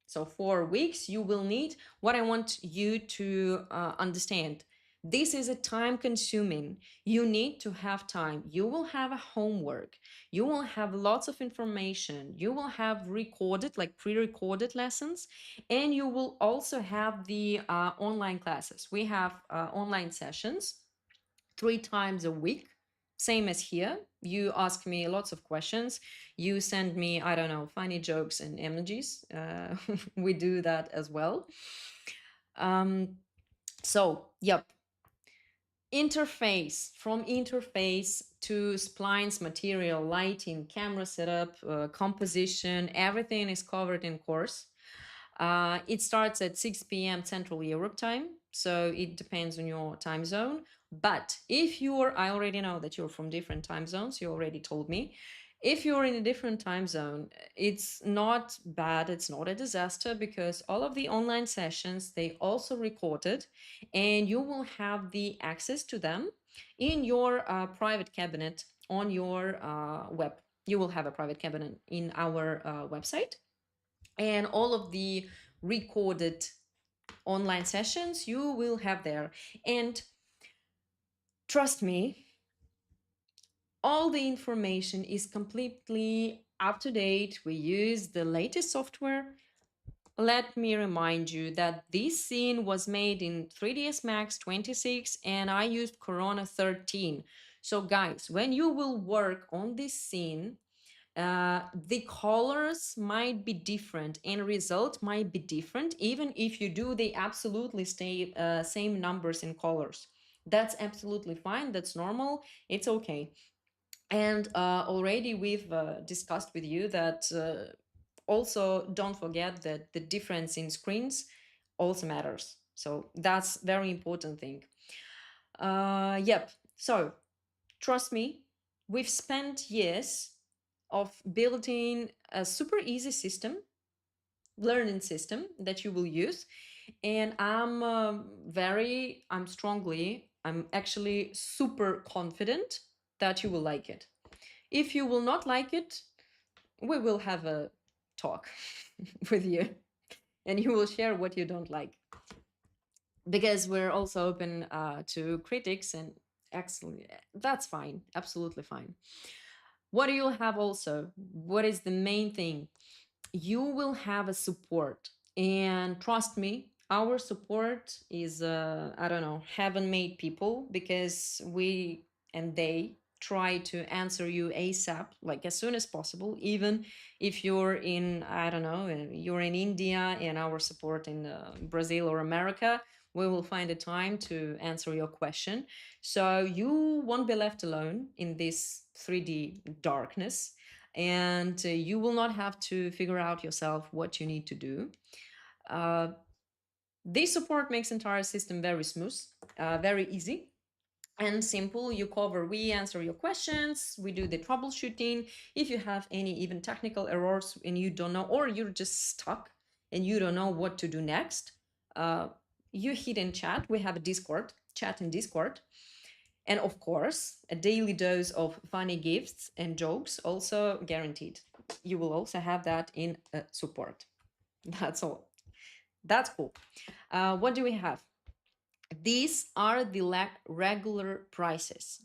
So 4 weeks you will need. What I want you to understand, this is a time consuming. You need to have time. You will have a homework. You will have lots of information. You will have recorded, like pre-recorded lessons, and you will also have the online classes. We have online sessions 3 times a week, same as here. You ask me lots of questions. You send me, I don't know, funny jokes and emojis. We do that as well. So, yep. Interface, from interface to splines, material, lighting, camera setup, composition, everything is covered in course. It starts at 6 p.m. Central Europe time, so it depends on your time zone. But if you're, I already know that you're from different time zones, you already told me. If you're in a different time zone, it's not bad, it's not a disaster, because all of the online sessions, they also recorded, and you will have the access to them in your private cabinet on your web. You will have a private cabinet in our website, and all of the recorded online sessions you will have there. And trust me, all the information is completely up to date. We use the latest software. Let me remind you that this scene was made in 3ds Max 26 and I used Corona 13. So guys, when you will work on this scene, the colors might be different and result might be different, even if you do the absolutely same numbers in colors. That's absolutely fine. That's normal. It's okay. And already we've discussed with you that also don't forget that the difference in screens also matters. So that's very important thing. Yep. So trust me, we've spent years of building a super easy system, learning system that you will use. And I'm actually super confident that you will like it. If you will not like it, we will have a talk with you and you will share what you don't like. Because we're also open to critics, and excellent, that's fine, absolutely fine. What do you have also? What is the main thing? You will have a support, and trust me, our support is I don't know, heaven made people, because we and they try to answer you ASAP, like as soon as possible, even if you're in, I don't know, you're in India and our support in Brazil or America, we will find a time to answer your question. So you won't be left alone in this 3D darkness, and you will not have to figure out yourself what you need to do. Uh, this support makes entire system very smooth, very easy and simple. We answer your questions, we do the troubleshooting. If you have any even technical errors and you don't know, or you're just stuck and you don't know what to do next, uh, you hit in chat. We have a Discord, chat in Discord. And of course, a daily dose of funny gifts and jokes also guaranteed. You will also have that in support. That's all. That's cool. What do we have? These are the regular prices.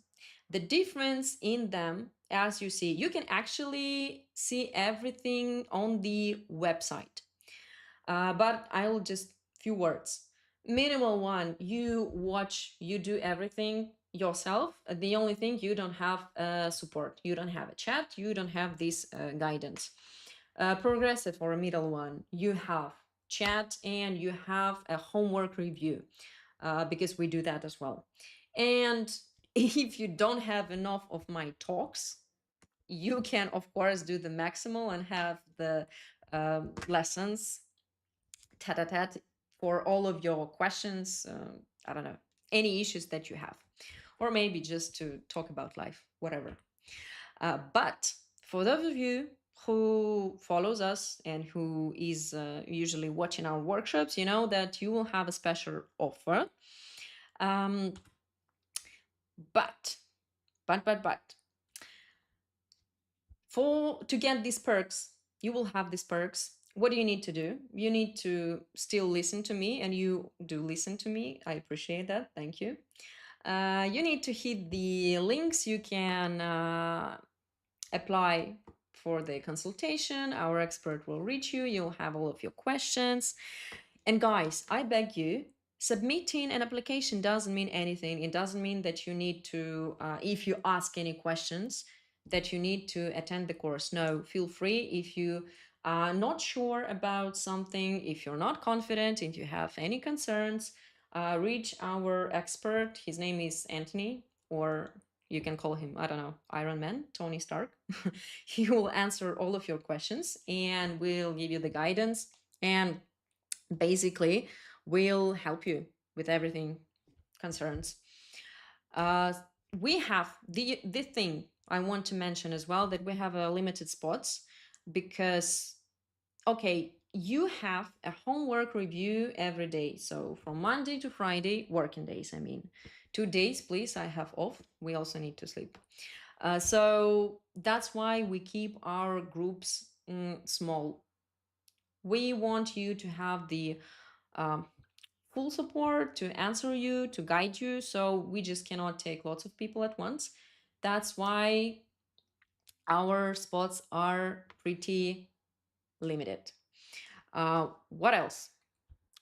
The difference in them, as you see, you can actually see everything on the website. But I'll just few words. Minimal one, you do everything yourself. The only thing, you don't have support, you don't have a chat, you don't have this guidance. Progressive or a middle one, you have chat and you have a homework review, because we do that as well. And if you don't have enough of my talks, you can of course do the maximal and have the lessons tete-a-tete for all of your questions. I don't know, any issues that you have, or maybe just to talk about life, whatever. But for those of you who follows us and who is usually watching our workshops, you know that you will have a special offer. um, but to get these perks, you will have these perks. What do you need to do? You need to still listen to me, and you do listen to me. I appreciate that. Thank you. You need to hit the links. You can apply for the consultation. Our expert will reach you. You'll have all of your questions. And guys, I beg you, submitting an application doesn't mean anything. It doesn't mean that you need to, if you ask any questions, that you need to attend the course. No, feel free. If you are not sure about something, if you're not confident, if you have any concerns, reach our expert. His name is Anthony, or you can call him, I don't know, Iron Man, Tony Stark. He will answer all of your questions and will give you the guidance, and basically will help you with everything concerns. We have the thing I want to mention as well, that we have a limited spots, because okay, you have a homework review every day. So from Monday to Friday, working days, I mean. 2 days, please, I have off. We also need to sleep. So that's why we keep our groups small. We want you to have the um, full support to answer you, to guide you. So we just cannot take lots of people at once. That's why our spots are pretty limited. What else?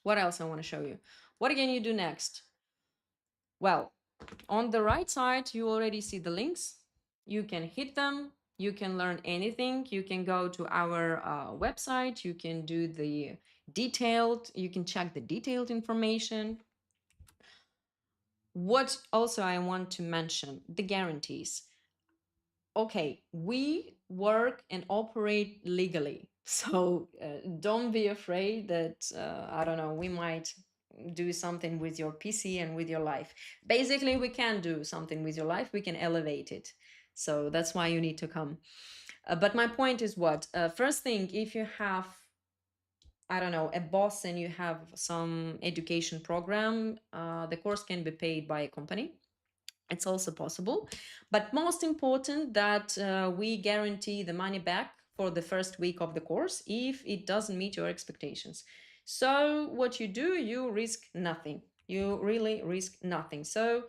What else I want to show you? What can you do next? Well, on the right side, you already see the links. You can hit them. You can learn anything. You can go to our website. You can do the detailed, you can check the detailed information. What also I want to mention, the guarantees. Okay, we work and operate legally. So don't be afraid that, I don't know, we might do something with your PC and with your life. Basically, we can do something with your life. We can elevate it. So that's why you need to come. But my point is what? First thing, if you have, I don't know, a boss and you have some education program, the course can be paid by a company. It's also possible. But most important that we guarantee the money back for the first week of the course if it doesn't meet your expectations. So what you do, you risk nothing. You really risk nothing. So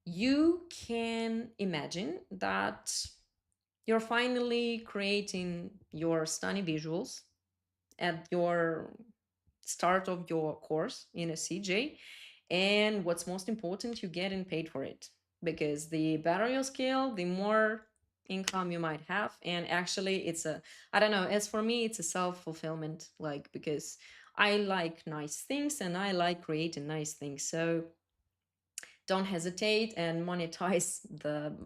you can imagine that you're finally creating your stunning visuals at your start of your course in a CJ. And what's most important, you getting paid for it, because the better your skill, the more income you might have. And actually it's a, I don't know, as for me it's a self-fulfillment, like, because I like nice things and I like creating nice things. So don't hesitate and monetize the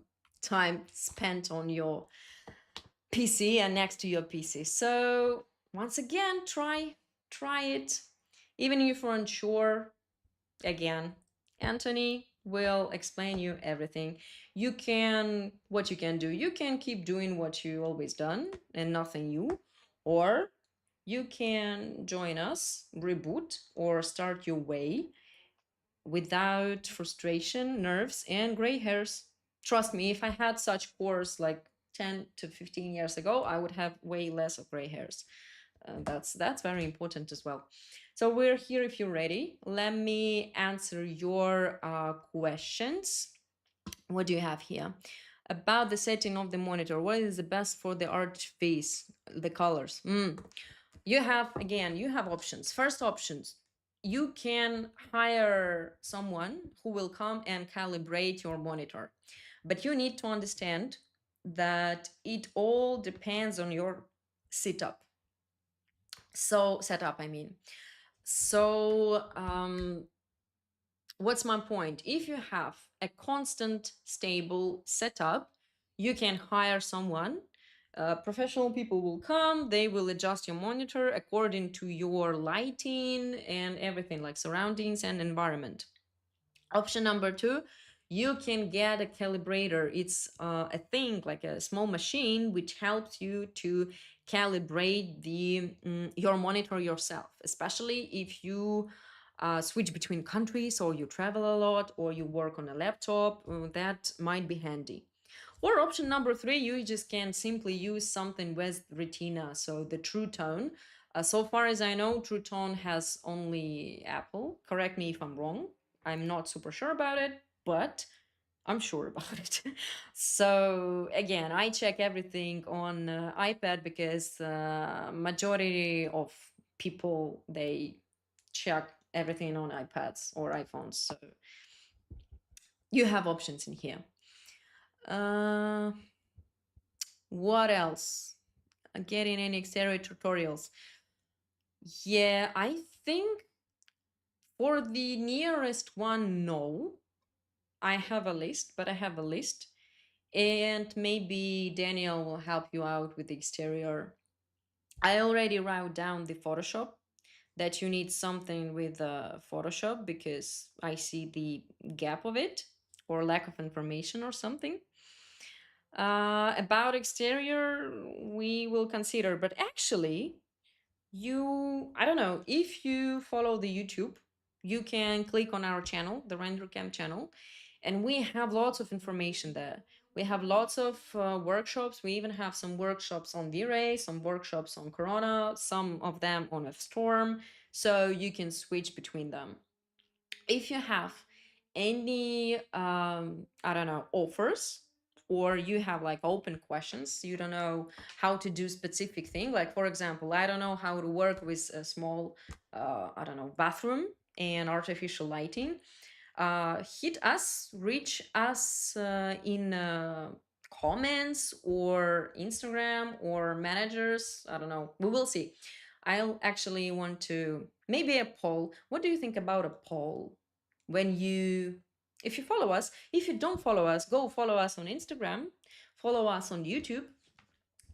time spent on your PC and next to your PC. So once again, try it. Even if you're unsure, again, Anthony will explain you everything. You can, what you can do, you can keep doing what you always done and nothing new, or you can join us, reboot, or start your way without frustration, nerves, and gray hairs. Trust me, if I had such course like 10 to 15 years ago, I would have way less of gray hairs. That's very important as well. So we're here if you're ready. Let me answer your questions. What do you have here? About the setting of the monitor, what is the best for the archviz, the colors? You have, again, you have options. First options, you can hire someone who will come and calibrate your monitor, but you need to understand that it all depends on your setup. So setup, I mean. So what's my point? If you have a constant stable setup, you can hire someone. Professional people will come, they will adjust your monitor according to your lighting and everything, like surroundings and environment. Option number two, you can get a calibrator. It's a thing like a small machine which helps you to calibrate the your monitor yourself, especially if you switch between countries or you travel a lot or you work on a laptop. That might be handy. Or option number three, you just can simply use something with retina, so the True Tone. So far as I know, True Tone has only Apple. Correct me if I'm wrong. I'm not super sure about it, but I'm sure about it. So again, I check everything on iPad because majority of people, they check everything on iPads or iPhones. So you have options in here. Uh, what else? Getting any exterior tutorials? Yeah, I think for the nearest one, no. I have a list, but I have a list. And maybe Daniel will help you out with the exterior. I already wrote down the Photoshop, that you need something with Photoshop because I see the gap of it or lack of information or something. About exterior, we will consider, but actually, I don't know, if you follow the YouTube, you can click on our channel, the render.camp channel, and we have lots of information there. We have lots of workshops. We even have some workshops on V-Ray, some workshops on Corona, some of them on F-Storm, so you can switch between them. If you have any I don't know, offers, or you have like open questions, you don't know how to do specific thing, like for example, I don't know how to work with a small I don't know, bathroom and artificial lighting, hit us, reach us in comments or Instagram or managers. I don't know. We will see. I'll actually want to, maybe a poll. What do you think about a poll? When you, if you follow us, if you don't follow us, go follow us on Instagram, follow us on YouTube,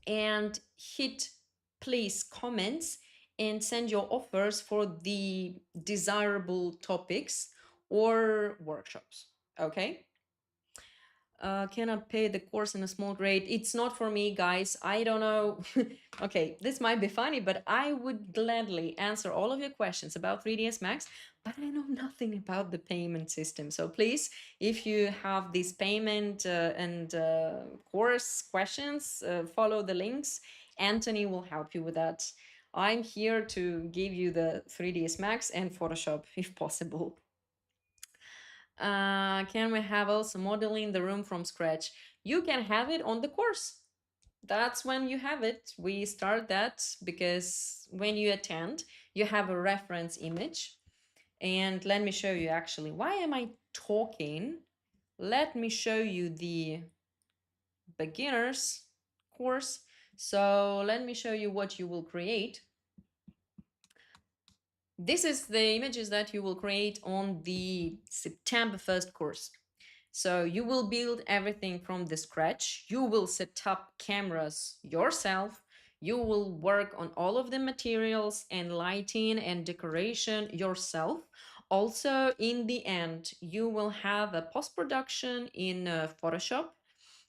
and hit please comments and send your offers for the desirable topics or workshops. Okay. Cannot pay the course in a small grade. It's not for me, guys. I don't know. Okay, this might be funny, but I would gladly answer all of your questions about 3ds Max, but I know nothing about the payment system. So please, if you have these payment and course questions, follow the links. Anthony will help you with that. I'm here to give you the 3ds Max and Photoshop if possible. Can we have also modeling the room from scratch? You can have it on the course. That's when you have it. We start that because when you attend, you have a reference image. And let me show you actually. Why am I talking? Let me show you the beginners course. So let me show you what you will create. This is the images that you will create on the September 1st course. So you will build everything from the scratch. You will set up cameras yourself. You will work on all of the materials and lighting and decoration yourself. Also, in the end, you will have a post-production in Photoshop.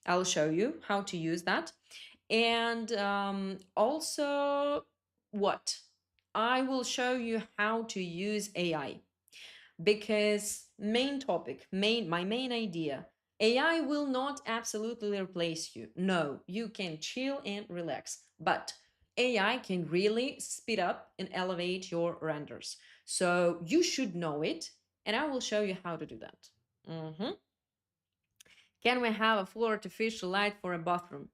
I'll show you how to use that. And also, what? I will show you how to use AI, because my main idea, AI will not absolutely replace you. No, you can chill and relax, but AI can really speed up and elevate your renders. So you should know it, and I will show you how to do that. Can we have a full artificial light for a bathroom?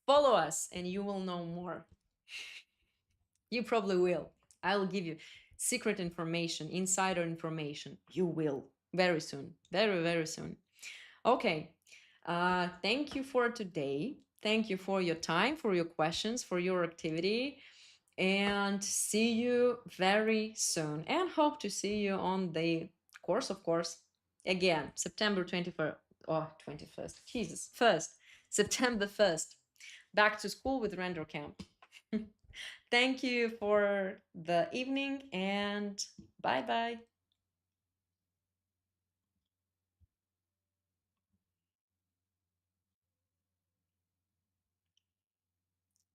Follow us and you will know more. You probably will. I will give you secret information, insider information. You will very soon, very, very soon. Okay. Thank you for today. Thank you for your time, for your questions, for your activity, and see you very soon. And hope to see you on the course, of course. Again, September 21st. Oh, 21st. Jesus. 1st. September 1st. Back to school with Render Camp. Thank you for the evening and bye bye.